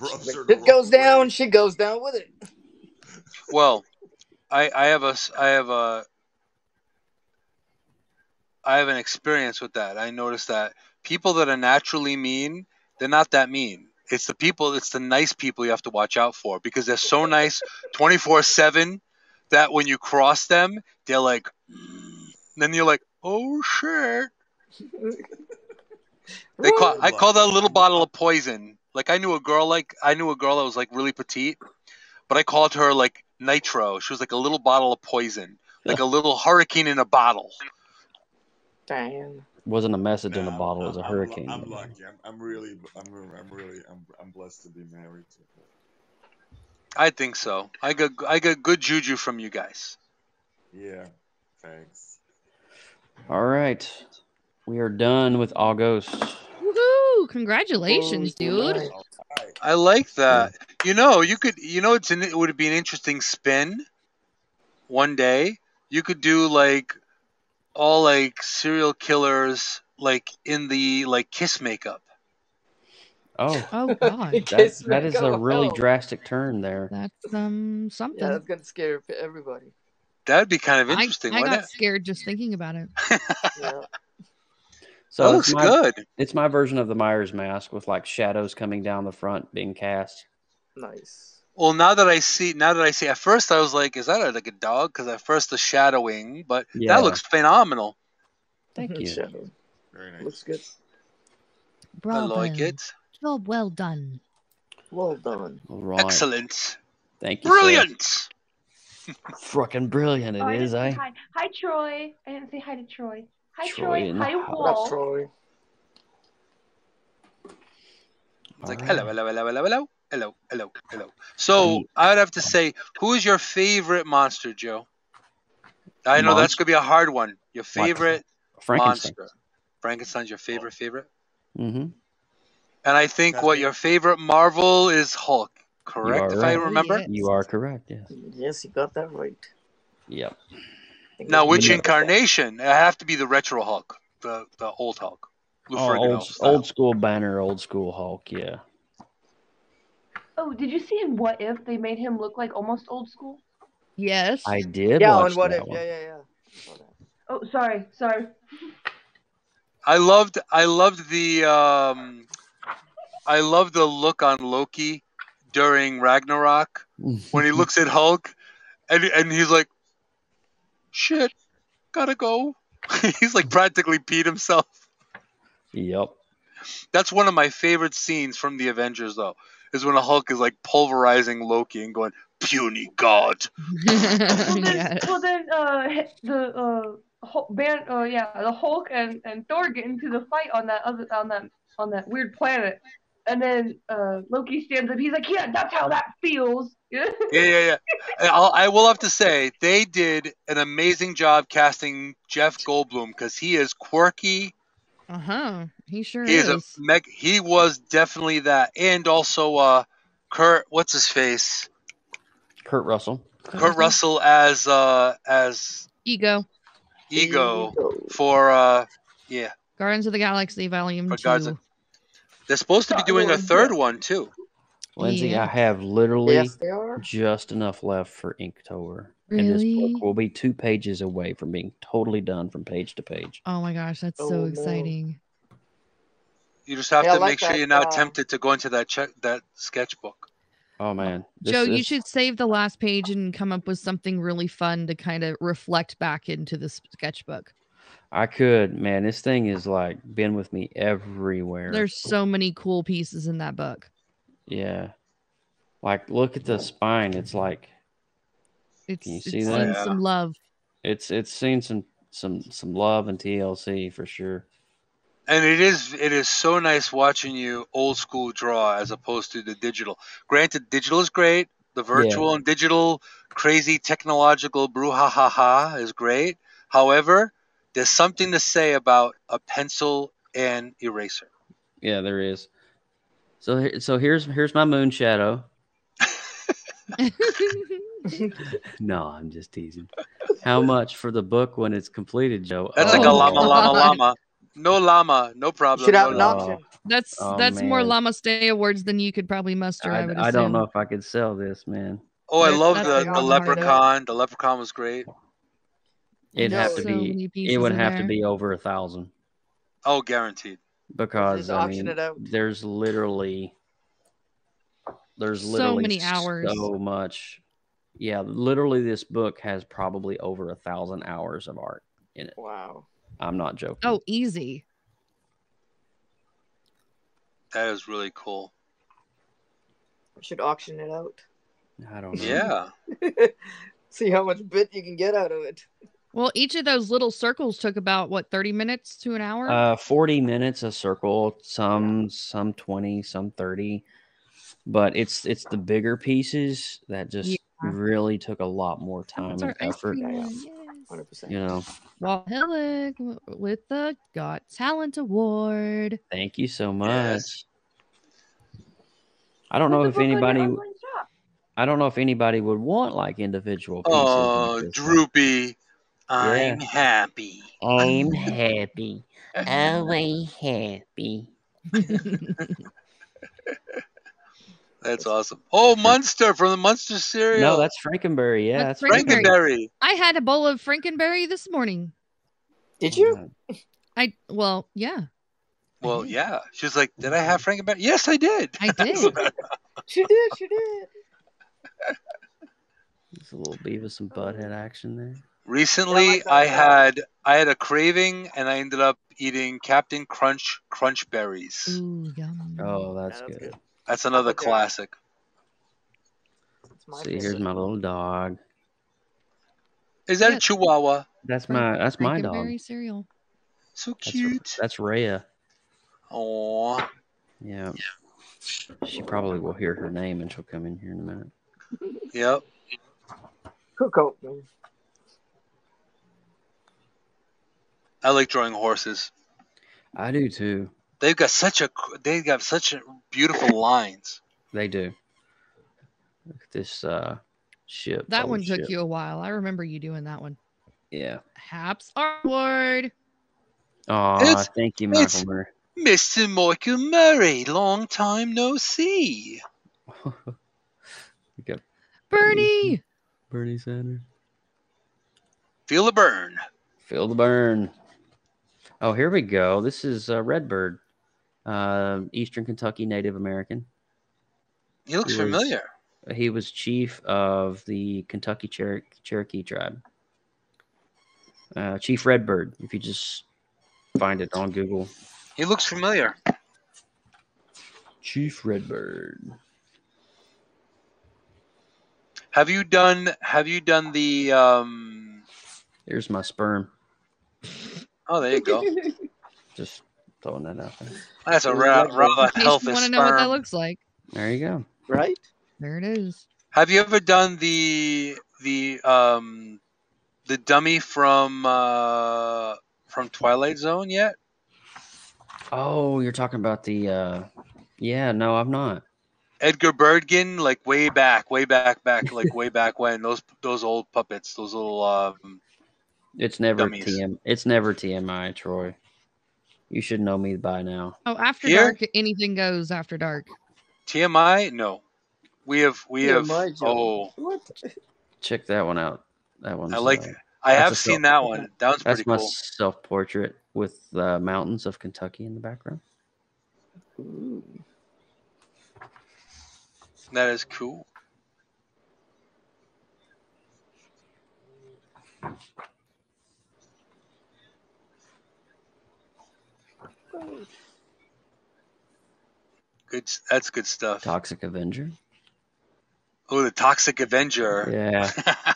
rubs her, it goes down, she goes down with it. Well, I have an experience with that. I noticed that people that are naturally mean, they're not that mean. It's the nice people you have to watch out for, because they're so nice 24/7 that when you cross them, they're like, then you're like, Oh shit! I call that a little bottle of poison. Like I knew a girl that was like really petite, but I called her like Nitro. She was like a little bottle of poison, like a little hurricane in a bottle. Damn. Wasn't a message in a bottle; it was a hurricane. I'm lucky. I'm blessed to be married to her. I think so. I got good juju from you guys. Yeah, thanks. All right, we are done with Aughost. Woohoo! Congratulations, dude. I like that. It would be an interesting spin. One day you could do like all like serial killers like in the like kiss makeup. Oh God! that is a really drastic turn there. That's something. Yeah, that's gonna scare everybody. That'd be kind of interesting. I got scared just thinking about it. Yeah. So that looks good. It's my version of the Myers mask with like shadows coming down the front being cast. Nice. Well, now that I see, at first I was like, is that like a dog? Because at first the shadowing, but that looks phenomenal. Thank you. Shadow. Very nice. Looks good. Bravo. I like it. Job well done. Well done. All right. Excellent. Thank you. Brilliant. Fucking brilliant it is, eh? Hi, Troy. I didn't say hi to Troy. Hi, Troy. Hi, Walt. Troy. It's like, hello. So, I'd have to say, who is your favorite monster, Joe? I know that's going to be a hard one. Your favorite monster. Frankenstein's your favorite? Mm-hmm. And I think your favorite Marvel is Hulk, correct? If I remember? You are correct, yes. Yes, you got that right. Yep. Now, which incarnation? It have to be the retro Hulk, the old Hulk. Old school Banner, old school Hulk, yeah. Oh, did you see in What If they made him look like almost old school? Yes. I did watch What that If. one. Yeah. Oh, sorry. I loved the look on Loki during Ragnarok when he looks at Hulk and he's like, shit, gotta go. He's like practically peed himself. Yep. That's one of my favorite scenes from the Avengers, though, is when a Hulk is like pulverizing Loki and going, puny god. The Hulk and Thor get into the fight on that weird planet, and then Loki stands up. He's like, yeah, that's how that feels. Yeah. I will have to say they did an amazing job casting Jeff Goldblum because he is quirky. He sure is. He was definitely that, and also Kurt. What's his face? Kurt Russell. Kurt Russell as Ego for Guardians of the Galaxy Volume 2. They're supposed to be doing a third one too. Lindsay, I have literally just enough left for Inktober. Really? And this book will be 2 pages away from being totally done from page to page. Oh my gosh, that's so exciting. You just have to make sure you're not tempted to go into that sketchbook. Oh man. Joe, you should save the last page and come up with something really fun to kind of reflect back into the sketchbook. I could, man. This thing is like been with me everywhere. There's so many cool pieces in that book. Yeah. Like look at the spine. It's like can you see that? Seen some love. It's seen some love and TLC for sure. And it is so nice watching you old school draw as opposed to the digital. Granted, digital is great. The virtual and digital crazy technological brouhaha is great. However, there's something to say about a pencil and eraser. Yeah, there is. So here's my moon shadow. No, I'm just teasing. How much for the book when it's completed, Joe? That's like a llama. No llama, no problem. Should have an option. That's more Llama Stay awards than you could probably muster. I don't know if I could sell this, man. Oh, I love the leprechaun. The leprechaun was great. It'd have to be. It would have to be over 1,000. Oh, guaranteed. Because I mean, there's literally so many hours. So much. Yeah, literally, this book has probably over 1,000 hours of art in it. Wow. I'm not joking. Oh, easy. That is really cool. We should auction it out. I don't know. Yeah. See how much bit you can get out of it. Well, each of those little circles took about, what, 30 minutes to an hour? 40 minutes a circle, some 20, some 30. But it's the bigger pieces that just really took a lot more time and effort. Yeah. 100%. You know. Walt Hillig with the Got Talent Award. Thank you so much. Yes. I don't know if anybody would want like individual pieces. Oh, like this, Droopy. I'm happy. I'm happy. I'm happy. That's awesome. Oh, Munster from the Munster cereal. No, that's Frankenberry. Yeah, That's that's Frankenberry. I had a bowl of Frankenberry this morning. Did you? Well, yeah. Well, yeah. She was like, "Did I have Frankenberry?" Yes, I did. I did. She did. There's a little Beavis and Butthead action there. Recently, I had a craving, and I ended up eating Captain Crunch berries. Ooh, yum. Oh, that's good. That's another classic. See, here's my little dog. Is that a Chihuahua? That's my dog. Frankenberry cereal. So cute. That's Rhea. Aww. Yeah. She probably will hear her name, and she'll come in here in a minute. Yep. Cook. I like drawing horses. I do too. They've got such beautiful lines. They do. Look at this ship. That one took you a while. I remember you doing that one. Yeah. Haps Award. Oh, thank you, Michael Murray. Mr. Michael Murray, long time no see. We got Bernie Sanders. Feel the burn. Feel the burn. Oh, here we go. This is Redbird, Eastern Kentucky Native American. He looks familiar. He was chief of the Kentucky Cherokee tribe. Chief Redbird, if you just find it on Google. He looks familiar. Chief Redbird. Have you done the Here's my sperm. Oh, there you go. Just throwing that out there. That's a rather healthy You want to sperm. know what that looks like? There you go. Right? There it is. Have you ever done the dummy from Twilight Zone yet? Oh, you're talking about the yeah, no, I've not. Edgar Bergen, like way back, like way back when those old puppets, those little It's never dummies. It's never TMI, Troy. You should know me by now. Oh, After Dark, anything goes After Dark. TMI? No. We have What? Check that one out. That one's I have seen that one. That one's pretty my cool. self-portrait with the mountains of Kentucky in the background. Ooh. That is cool. Good. That's good stuff. Toxic Avenger. Oh, the Toxic Avenger. Yeah.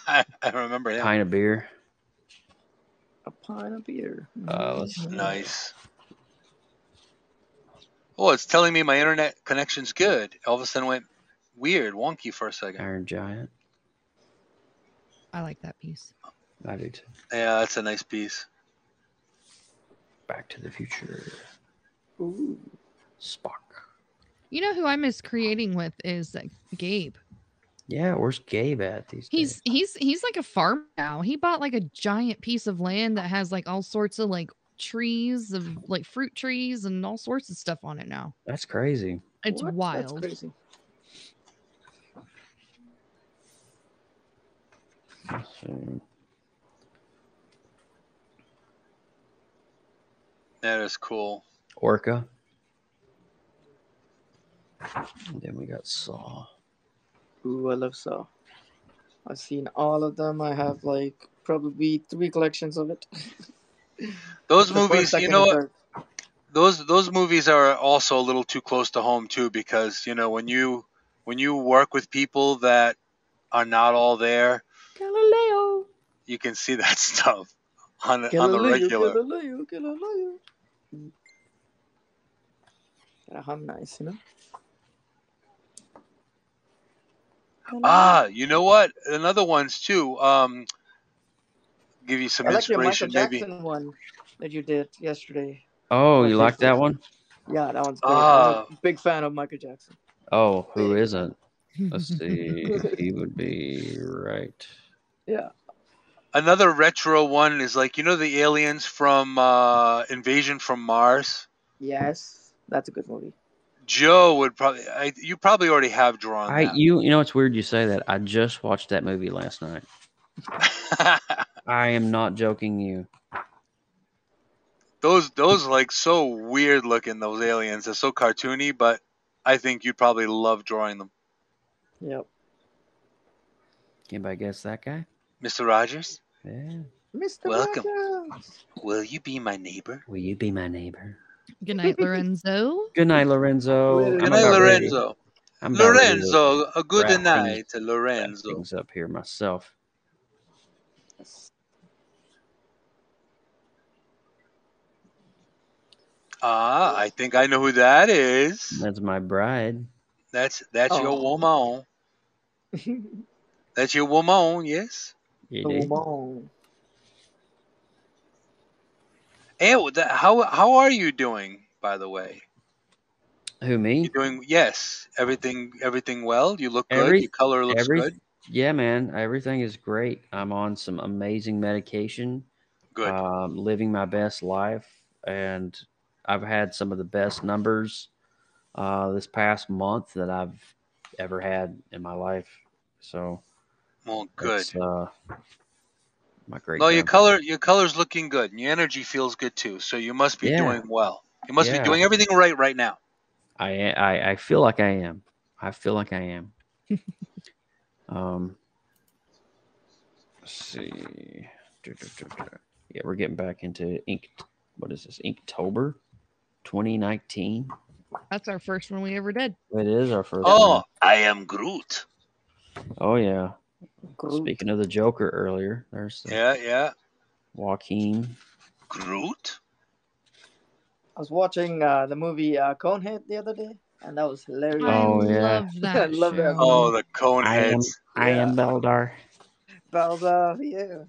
I remember him. Pint of beer. A pint of beer. Nice. Oh, it's telling me my internet connection's good. All of a sudden went weird, wonky for a second. Iron Giant. I like that piece. I do too. Yeah, that's a nice piece. Back to the Future. Ooh. Spock. You know who I miss creating with is Gabe. Yeah, where's Gabe at these days? He's like a farmer now. He bought like a giant piece of land that has like all sorts of like trees of like fruit trees and all sorts of stuff on it now. That's crazy. It's What? wild. That's crazy. Let's see. That is cool. Orca. And then we got Saw. Ooh, I love Saw. I've seen all of them. I have like probably 3 collections of it. Those movies, you know what? Those movies are also a little too close to home too, because when you work with people that are not all there, Galileo. you can see that stuff on the regular. Galileo. Gotta hum nice, You know what? Another ones too. Give you some I like your Michael inspiration, Jackson maybe. one that you did yesterday. Oh, you like that one? Yeah, that one's great. I'm a big fan of Michael Jackson. Oh, who isn't? Let's see. He would be right. Yeah. Another retro one is like the aliens from Invasion from Mars. Yes, that's a good movie. Joe would probably. You probably already have drawn that. You know it's weird you say that. I just watched that movie last night. I am not joking you. Those like so weird looking, those aliens. They're so cartoony, but I think you'd probably love drawing them. Yep. Anybody guess that guy? Mr. Rogers? Yeah. Mr. Welcome. Rogers. Will you be my neighbor? Will you be my neighbor? Good night, Lorenzo. Good night, Lorenzo. Good night, Lorenzo. Lorenzo, a good night, Lorenzo. Things up here myself. I think I know who that is. That's my bride. That's your woman. That's your woman, yes. Woman. Hey, how are you doing, by the way? Who, me? You doing? Yes. Everything well? You look good. Your color looks good. Yeah, man. Everything is great. I'm on some amazing medication. Good. Living my best life, and I've had some of the best numbers this past month that I've ever had in my life. So, well, good. My great. No, your color's looking good, and your energy feels good too. So you must be doing well. You must be doing everything right now. I feel like I am. I feel like I am. Let's see. Yeah, we're getting back into what is this? Inktober 2019. That's our first one we ever did. It is our first one. I am Groot. Oh, yeah. Groot. Speaking of the Joker earlier, there's Joaquin. Groot? I was watching the movie Conehead the other day, and that was hilarious. Oh, yeah. I love that. I love that. Oh, the Coneheads. I am Beldar. Beldar, yeah.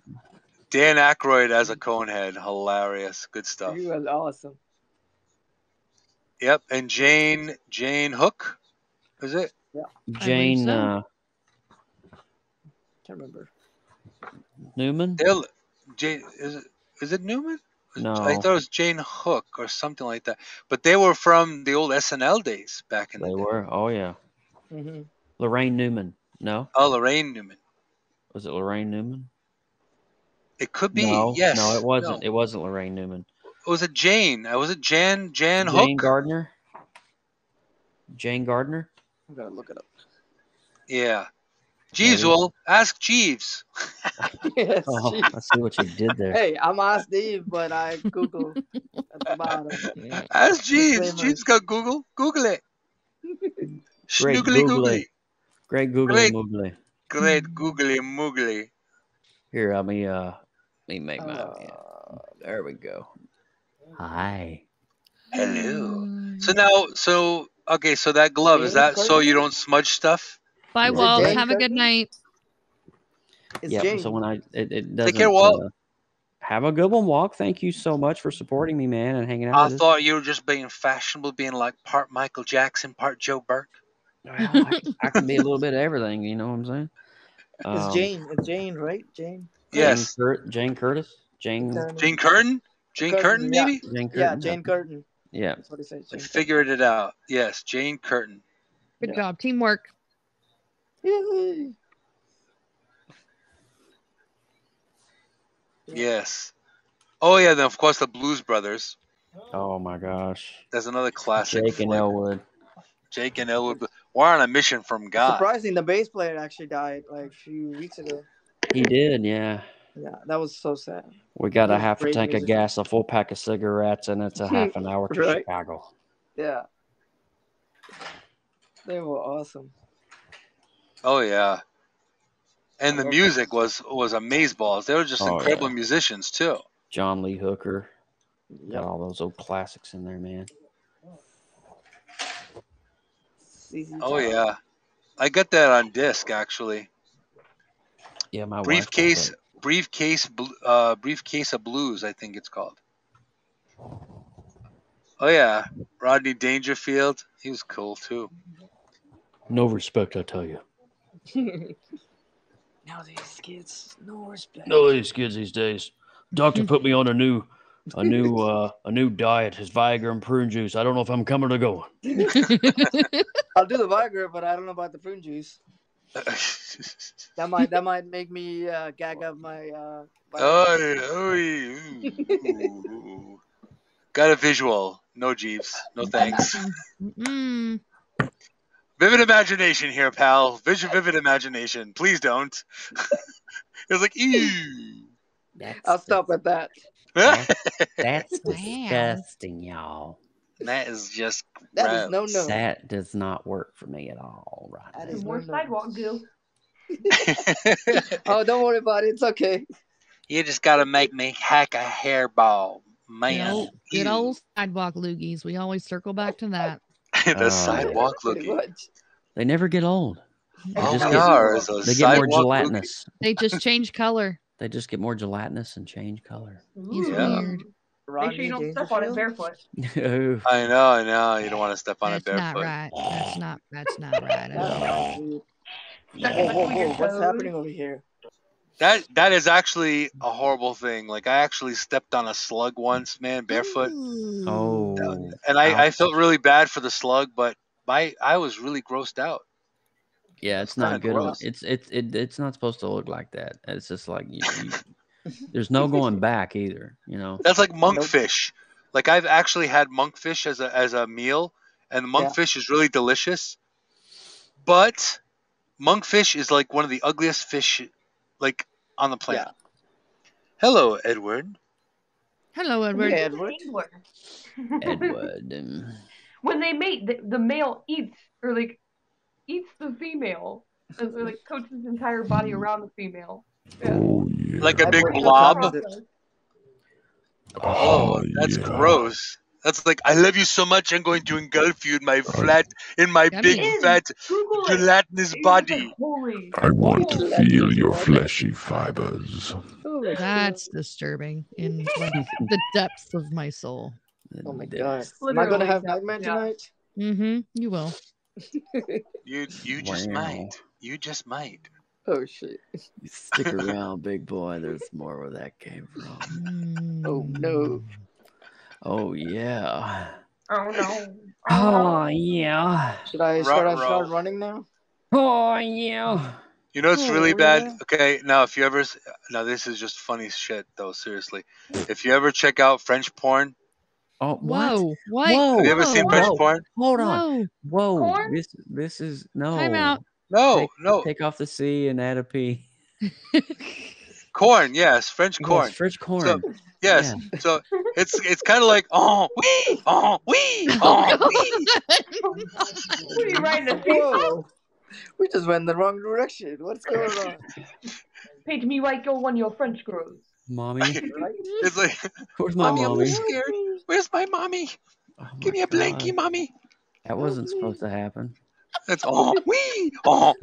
Dan Aykroyd as a Conehead. Hilarious. Good stuff. He was awesome. Yep. And Jane Hook, is it? Yeah. Jane, can't remember. Newman? Jane, is it Newman? No. I thought it was Jane Hook or something like that. But they were from the old SNL days back in the day. They were? Oh, yeah. Mm-hmm. Lorraine Newman. No? Oh, Lorraine Newman. Was it Lorraine Newman? It could be. No, yes. No, it wasn't. No. It wasn't Lorraine Newman. Was it Jane? Was it Jan Hook? Jane Gardner? Jane Gardner? I'm going to look it up. Yeah. Jeeves will. Ask Jeeves. Yes, I see what you did there. Hey, I'm Ask Steve, but I Google at the bottom. Yeah. Ask Jeeves. Jeeves got Google. Google it. Schnoogly googly. Great googly moogly. Great googly moogly. Here, let me make my. There we go. Hi. Hello. So that glove, is that so you don't smudge stuff? Bye, Walt. Have a good night. So when it doesn't. Take care, Walt. Have a good one, Walt. Thank you so much for supporting me, man, and hanging out. I thought you were just being fashionable, being like part Michael Jackson, part Joe Burke. Well, I can be a little bit of everything. You know what I'm saying? It's Jane. It's Jane, right? Jane. Yes. Jane Curtis. Jane Curtin. Jane Curtin, maybe. Jane Curtin. Yeah, Jane Curtin. Yeah. That's what he says. I figured it out. Yes, Jane Curtin. Good job. Teamwork. Yay. Yes. Oh yeah, then of course the Blues Brothers. Oh my gosh. That's another classic. Jake and Elwood. Jake and Elwood. We're on a mission from God. Surprising, the bass player actually died like a few weeks ago. He did, yeah. Yeah, that was so sad. We got a Those half a great tank of musicians. gas, a full pack of cigarettes, and it's a half an hour to Right. Chicago. Yeah. They were awesome. Oh yeah. And the music was amazeballs. They were just incredible musicians too. John Lee Hooker. Yep. Got all those old classics in there, man. Oh yeah. I got that on disc actually. Yeah, my Briefcase of Blues, I think it's called. Oh yeah, Rodney Dangerfield, he was cool too. No respect, I tell you. Now these kids, no respect. No, these kids these days. Doctor put me on a new diet. His Viagra and prune juice. I don't know if I'm coming or going. I'll do the Viagra, but I don't know about the prune juice. That might make me gag up my. Got a visual. No Jeeves. No thanks. Vivid imagination here, pal. Vivid imagination. Please don't. It was like, ew. I'll stop at that. That's disgusting, y'all. That is just That is no. That does not work for me at all, right? That is More sidewalk goo. Oh, don't worry about it. It's okay. You just gotta make me hack a hairball, man. Good old sidewalk loogies. We always circle back to that. The sidewalk looking. They never get old. They get more gelatinous. They just change color. They just get more gelatinous and change color. He's weird. Make sure you don't step on it barefoot. I know. You don't want to step on it barefoot. That's not right at all. Whoa, what's happening over here? That is actually a horrible thing. Like I actually stepped on a slug once, man, barefoot. Oh. And I felt really bad for the slug, but I was really grossed out. Yeah, it's not good. It's not supposed to look like that. It's just like there's no going back either. You know. That's like monkfish. Like I've actually had monkfish as a meal, and monkfish is really delicious. But monkfish is like one of the ugliest fish, like on the planet. Yeah. Hello, Edward. Hello, Edward. Hey, Edward. Edward. When they mate, the male eats the female, and like coats his entire body around the female. Yeah. Oh, yeah. Like a big blob. Oh, that's gross. That's like, I love you so much, I'm going to engulf you in my big fat gelatinous body. I want to feel your fleshy fibers. That's disturbing in like the depths of my soul. Oh my god! Am I gonna have nightmare tonight? Mm-hmm. You will. You just might. You just might. Oh shit! Stick around, big boy. There's more where that came from. Oh no! Oh yeah! Oh no! Oh yeah! Should I start running now? Oh yeah! You know it's really bad. Okay, now this is just funny shit though. Seriously, if you ever check out French porn. Oh, what? Whoa! Have you ever seen French porn? Hold on. Whoa! Corn? This is no. Time out. No. Take off the C and add a P. Corn, yes, French corn. Yes, French corn. So, yes, yeah. So it's kind of like wee. What are you writing a Whoa! We just went in the wrong direction. What's going on? Paint me like you're one of your French girls. Mommy. It's like, where's my mommy? I'm scared. Where's my mommy? Oh Give me a blankie, mommy. That wasn't supposed to happen. That's wee. Oh.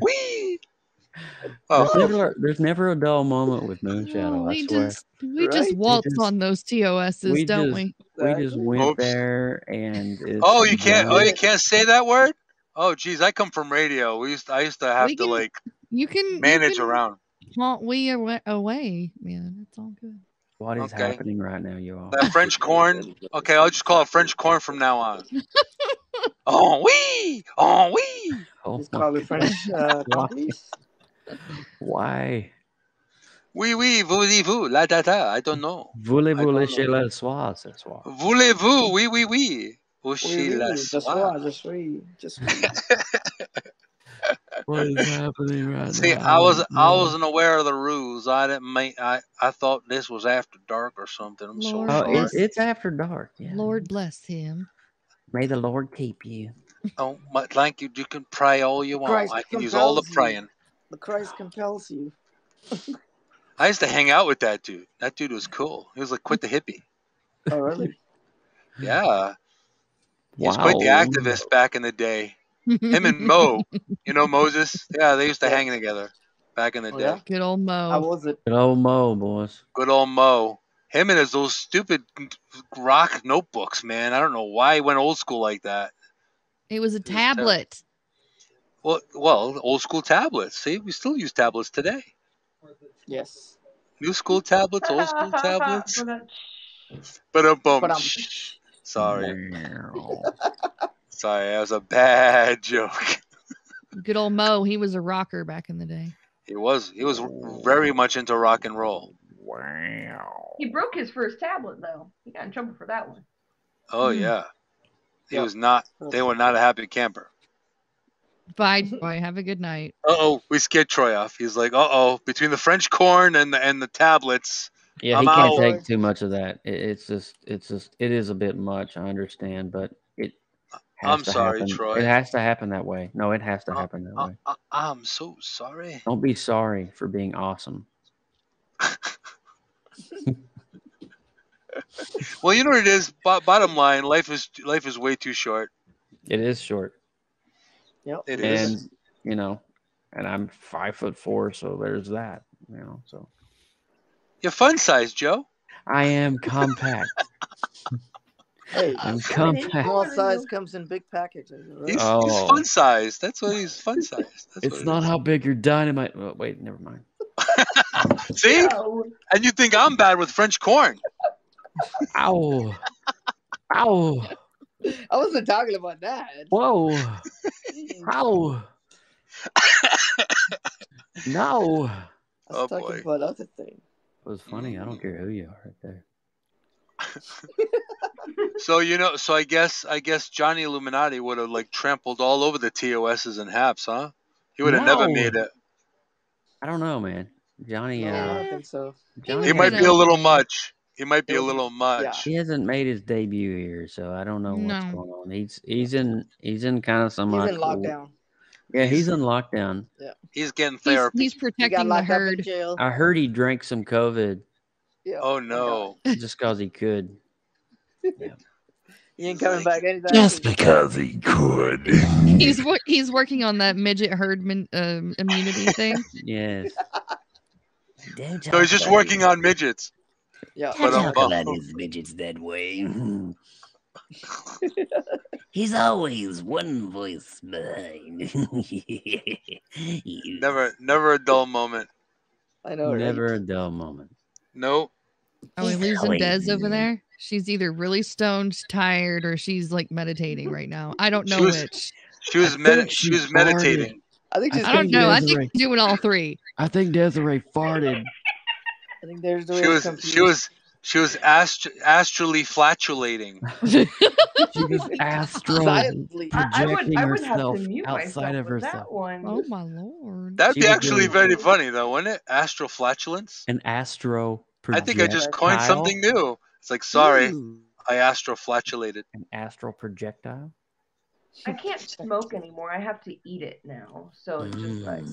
There's never a dull moment with Moonshadow. I swear. We just waltz on those TOSs, don't we? We just went there and. You can't. You can't say that word. Oh, geez, I come from radio. I used to have to manage around. Well, we are away, man. It's all good. What is happening right now, you all? That French corn. Okay, I'll just call it French corn from now on. wee. Just call it French. Why? Oui, voulez-vous, la da. I don't know. Voulez-vous lécher le soir, ce soir? Voulez-vous, oui. Lécher le soir. Just What is happening right See, now? I wasn't aware of the rules. I didn't make. I thought this was after dark or something. I'm so Lord, Oh, sorry. it's after dark. Yeah. Lord bless him. May the Lord keep you. Oh, thank you. You can pray all you want. Christ I can use all the compels you. praying. The Christ compels you. I used to hang out with that dude. That dude was cool. He was like quite the hippie. Oh, really? Yeah. He was quite the activist back in the day. Him and Mo. You know Moses? Yeah, they used to hang together back in the day. Yeah? Good old How Mo. was it? Good old Mo, boys. Good old Mo. Him and those stupid rock notebooks, man. I don't know why he went old school like that. It was a tablet. Well, old school tablets. See, we still use tablets today. Yes. New school tablets, old school tablets. But But sorry. Sorry, that was a bad joke. Good old Mo. He was a rocker back in the day. He was very much into rock and roll. Wow. He broke his first tablet though. He got in trouble for that one. Oh yeah. He was not. They were not a happy camper. Bye, Troy. Have a good night. We scared Troy off. He's like, between the French corn and the tablets. Yeah, I'm he can't out. take too much of that. It is a bit much. I understand, but it has I'm to sorry, happen. Troy. It has to happen that way. No, it has to happen that way. I'm so sorry. Don't be sorry for being awesome. Well, you know what it is. Bottom line, life is way too short. It is short. Yep. It is. And and I'm 5'4", so there's that. So You're fun size, Joe. I am compact. Hey, I'm compact. small size comes in big packages. Right? He's fun size. That's what he's fun size. It's not how big your dynamite. Oh, wait, never mind. See? And you think I'm bad with French corn? Ow! Ow! I wasn't talking about that. Whoa! Ow! No! I was talking about other things. It was funny. I don't care who you are right there. So I guess Johnny Illuminati would have like trampled all over the TOSs and HAPs, huh? He would have never made it. I don't know, man. Johnny. I don't think so. Johnny he might be a little much. He might be a little much. Yeah. He hasn't made his debut here, so I don't know what's going on. He's in kind of some. He's in lockdown. Yeah, he's in lockdown. Yeah. He's getting therapy. He's protecting the herd. I heard he drank some COVID. Yeah. Oh no! Just because he could. Yeah. He ain't coming back anytime. Just because he could. He's working on that midget herd immunity thing. Yes. So he's just working on midgets. Yeah. Don't talk about his midgets that way. He's always one voice behind. Never a dull moment. I know. Never a dull moment. Nope. Are we losing Des over there? She's either really stoned, tired, or she's like meditating right now. I don't know which. She was meditating. I don't know. I think she's doing all three. I think Desiree farted. I think there's the way she was astrally flatulating. She was astral projecting I would have to herself mute outside of myself with herself. that one. Oh my lord. That'd be actually very funny, though, wouldn't it? Astral flatulence. An astro. I think I just coined something new. It's like, sorry, I astral flatulated. An astral projectile. I can't smoke anymore. I have to eat it now. So it's just like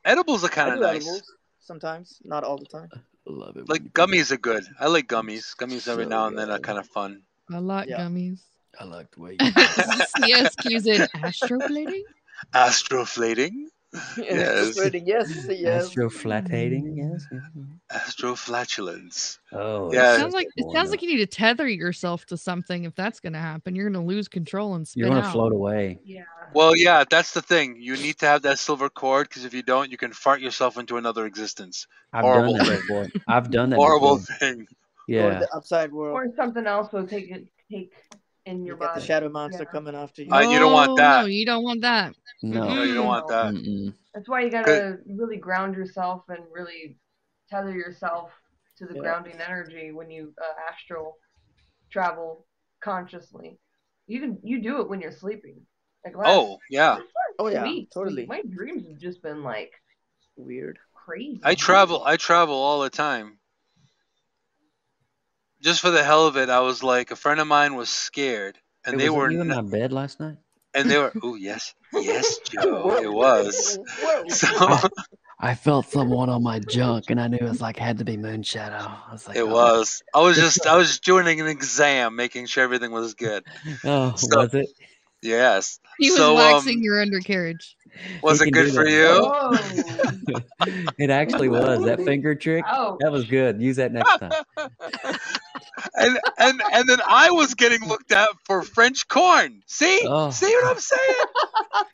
edibles are kind of nice. Edibles sometimes, not all the time. Love it. Like gummies are good. I like gummies. Gummies every now and then are kind of fun. I like gummies. I like the way CSQ's in astroflating? Astroflating? Yes. Yes. Astroflatating, yes. Astroflatulence. Oh, yeah. It sounds like you need to tether yourself to something if that's going to happen. You're going to lose control and spin You're going to out. float away. Yeah. Well, yeah, that's the thing. You need to have that silver cord because if you don't, you can fart yourself into another existence. I've Horrible done that thing. before. I've done that Horrible before. thing. Yeah. Or the upside world. Or something else will take in your You got body. the shadow monster coming after you. You don't want that. No, you don't want that. No, you don't want that. Mm-mm. That's why you gotta really ground yourself and really tether yourself to the grounding energy when you astral travel consciously. You do it when you're sleeping. Like Oh yeah, Sweet. totally. My dreams have just been like Weird. crazy. I travel all the time. Just for the hell of it, I was like, a friend of mine was scared, and Hey, they was were it you in my bed last night? oh yes, Joe, it was. Whoa. So I felt someone on my junk, and I knew it was like had to be Moonshadow. I was like, it oh. was. I was just doing an exam, making sure everything was good. Oh, So, was it? yes. He was So waxing your undercarriage. was He it can good do for that. you? Whoa. It actually was. That finger trick, Ouch. that was good. Use that next time. and then I was getting looked at for French corn. See Oh. what I'm saying?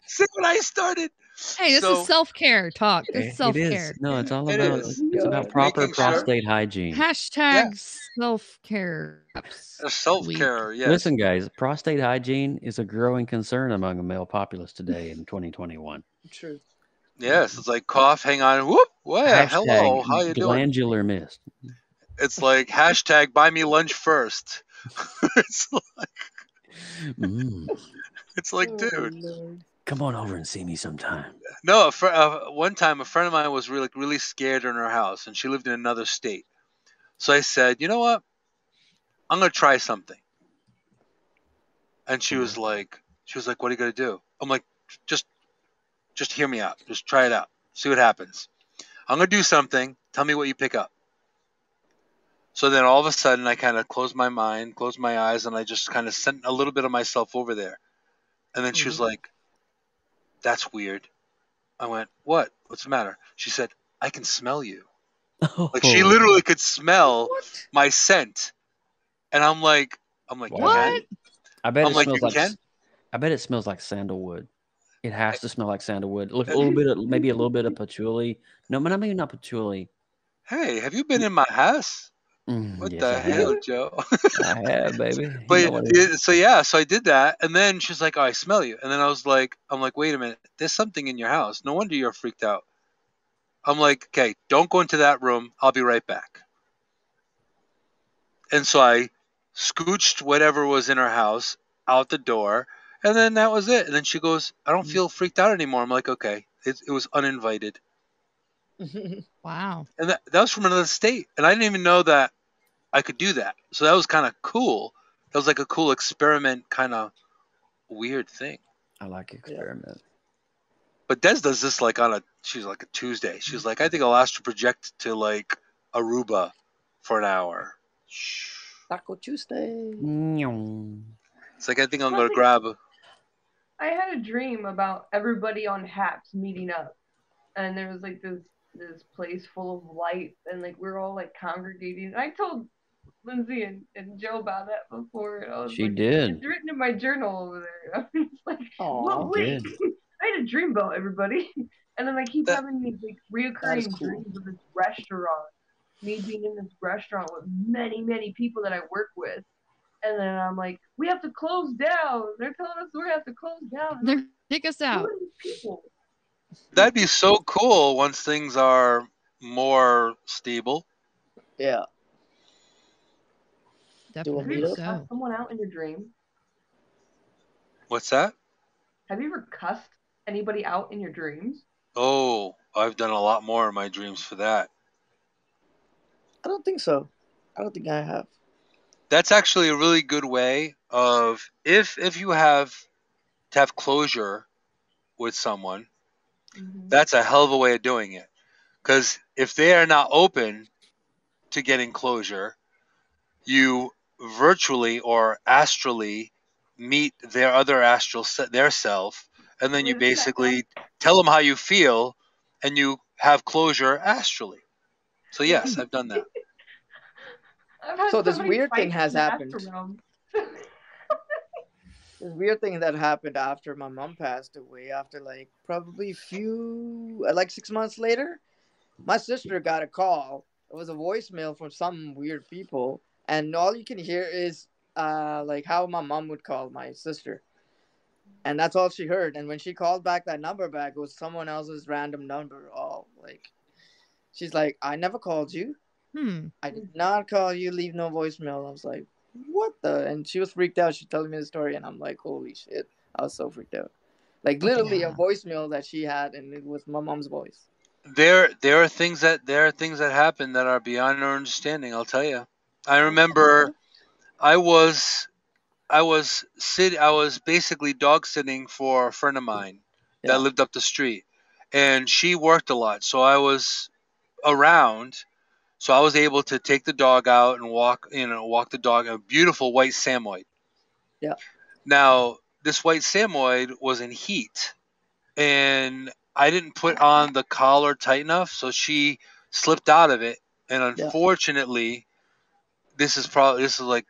See what I started? Hey, this is self-care talk. This is It self-care. is. No, it's all It about is. it's about God. proper Making sure. prostate hygiene. Hashtag self-care. Self-care, yes. Listen, guys, prostate hygiene is a growing concern among the male populace today in 2021. True. Yes, it's like cough, hang on, whoop, what? Hello, how you doing? Glandular mist. It's like hashtag buy me lunch first. it's like, Oh, dude. Lord. Come on over and see me sometime. No, one time a friend of mine was really scared in her house, and she lived in another state. So I said, you know what? I'm gonna try something. And she was like, what are you gonna do? I'm like, just hear me out. Just try it out. See what happens. I'm gonna do something. Tell me what you pick up. So then all of a sudden I kind of closed my mind, closed my eyes, and I just kind of sent a little bit of myself over there. And then she was like, that's weird. I went, what? What's the matter? She said, I can smell you. Like she literally could smell my scent. And I'm like, What? You can? I bet I'm it like, smells you like can? I bet it smells like sandalwood. It has to smell like sandalwood. Look, a little bit of maybe a little bit of patchouli. No, maybe not patchouli. Hey, have you been in my house? What Yes, the I hell, have. Joe? I have, baby. You know But what it is. so I did that, and then she's like, "Oh, I smell you." And then I'm like, wait a minute, there's something in your house. No wonder you're freaked out. I'm like, okay, don't go into that room. I'll be right back. And so I scooched whatever was in her house out the door, and then that was it. And then she goes, I don't feel freaked out anymore. I'm like, okay, it was uninvited. Wow. And that was from another state, and I didn't even know that I could do that. So that was kind of cool. That was like a cool experiment, kind of weird thing. I like experiment. But Des does this like she's like a Tuesday. She's like, I think I'll ask to project to like Aruba for an hour. Taco Tuesday. It's like, I think I'm going to grab. I had a dream about everybody on HAPS meeting up. And there was like this place full of light, and like we're all like congregating. And I told Lindsay and Joe about that before. And I was She did. It's written in my journal over there. I was like, Aw, wait. I had a dream about everybody. And then I keep having these like reoccurring cool. dreams of this restaurant. Me being in this restaurant with many, many people that I work with. And then I'm like, we have to close down. They're telling us we have to close down. They're kick us out. Who are these people? That'd be so cool once things are more stable. Yeah. Definitely Have you so. ever cussed someone out in your dream? What's that? Have you ever cussed anybody out in your dreams? Oh, I've done a lot more in my dreams for that. I don't think so. I don't think I have. That's actually a really good way of, if you have to have closure with someone, that's a hell of a way of doing it. Because if they are not open to getting closure, you virtually or astrally meet their other their self, and then you basically tell them how you feel, and you have closure astrally. So yes, I've done that. So this weird thing has happened. This weird thing that happened after my mom passed away, after like probably 6 months later, my sister got a call. It was a voicemail from some weird people, and all you can hear is like how my mom would call my sister. And that's all she heard. And when she called back that number back, it was someone else's random number. She's like, I never called you. I did not call you. Leave no voicemail. I was like, what the? And she was freaked out. She told me the story, and I'm like, holy shit. I was so freaked out. Like literally a voicemail that she had, and it was my mom's voice. There are things that happen that are beyond our understanding. I'll tell you. I remember I was basically dog sitting for a friend of mine that lived up the street, and she worked a lot, so I was around, so I was able to take the dog out and walk the dog. A beautiful white Samoyed. Yeah. Now this white Samoyed was in heat, and I didn't put on the collar tight enough, so she slipped out of it. And unfortunately, this is like,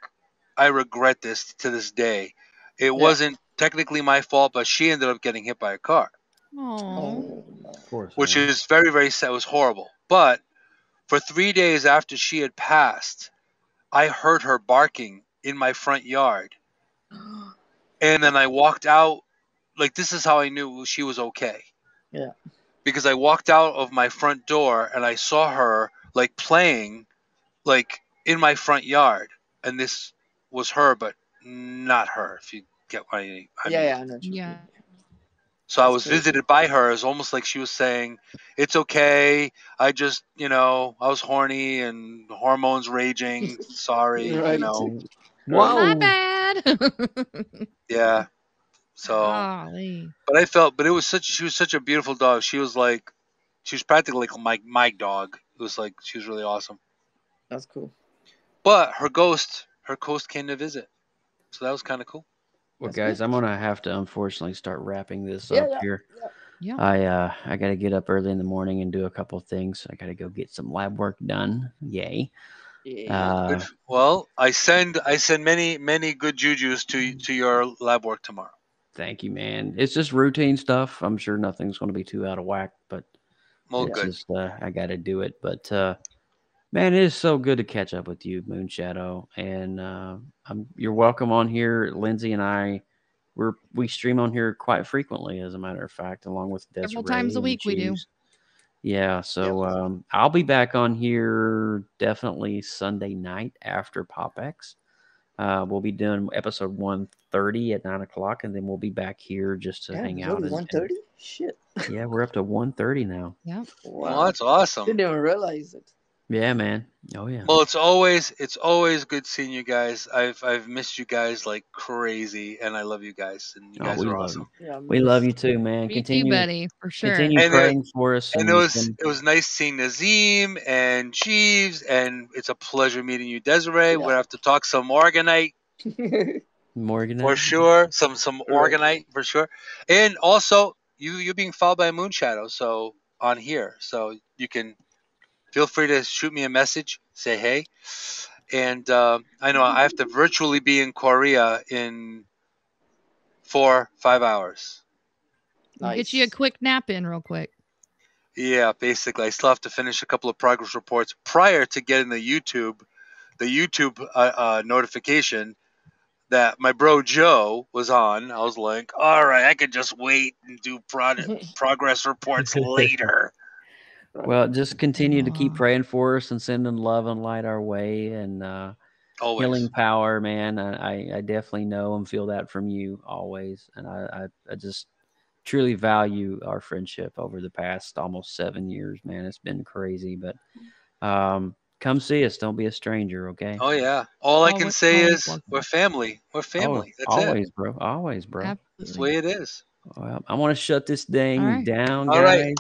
I regret this to this day. It wasn't technically my fault, but she ended up getting hit by a car. Oh, of course. Which is very, very sad. It was horrible. But for 3 days after she had passed, I heard her barking in my front yard. And then I walked out. Like, this is how I knew she was okay. Yeah. Because I walked out of my front door and I saw her like playing like in my front yard. And this was her, but not her, if you get what I mean. I know. Yeah. So I was visited by her. It's almost like she was saying, "It's okay. I just, I was horny and hormones raging. Sorry, Wow. My bad. Yeah. So, but she was such a beautiful dog. She was practically like my dog. It was like, she was really awesome. That's cool. But her ghost came to visit. So that was kind of cool. Well, guys, I'm gonna have to unfortunately start wrapping this up here. Yeah. I got to get up early in the morning and do a couple things. I got to go get some lab work done. Yay! Yeah. Well, I send many good jujus to your lab work tomorrow. Thank you, man. It's just routine stuff. I'm sure nothing's going to be too out of whack, but just I got to do it. But man, it is so good to catch up with you, Moonshadow, and you're welcome on here. Lindsay and I, we stream on here quite frequently, as a matter of fact, along with Desiree. Several times a week we do. Yeah, so I'll be back on here definitely Sunday night after PopX. We'll be doing episode 130 at 9 o'clock, and then we'll be back here just to hang out. 130? Shit. Yeah, we're up to 130 now. Yeah. Wow, that's awesome. Didn't even realize it. Yeah, man. Oh yeah. Well, it's always good seeing you guys. I've missed you guys like crazy, and I love you guys, and you guys are awesome. Yeah, we love you too, man. Me too, buddy, for sure. Continue praying for us. And it was nice seeing Nazim and Jeeves, and it's a pleasure meeting you, Desiree. We'll have to talk some Morganite. Morganite for sure. Some Morganite for sure. And also you're being followed by Moonshadow, so on here. So you can feel free to shoot me a message, say hey. And I know I have to virtually be in Korea in 4-5 hours. Nice. Get you a quick nap in real quick. Yeah, basically. I still have to finish a couple of progress reports prior to getting the YouTube notification that my bro Joe was on. I was like, all right, I could just wait and do progress reports later. Well, just continue to keep praying for us and sending love and light our way, and healing power, man. I definitely know and feel that from you always, and I just truly value our friendship over the past almost 7 years, man. It's been crazy, but come see us. Don't be a stranger, okay? Oh yeah. All I can say is we're family. We're family. That's always, it. bro. Always, bro. Absolutely. That's the way it is. Well, I want to shut this thing down, All guys. right.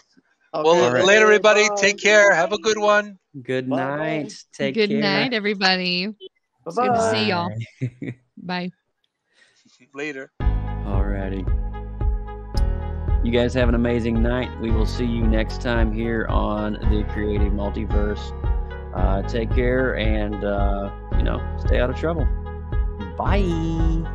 Well, later, everybody. Take care. Have a good one. Good night. Take care. Good night, everybody. It's good to see y'all. Bye. Later. Alrighty. You guys have an amazing night. We will see you next time here on the Creative Multiverse. Take care and, stay out of trouble. Bye.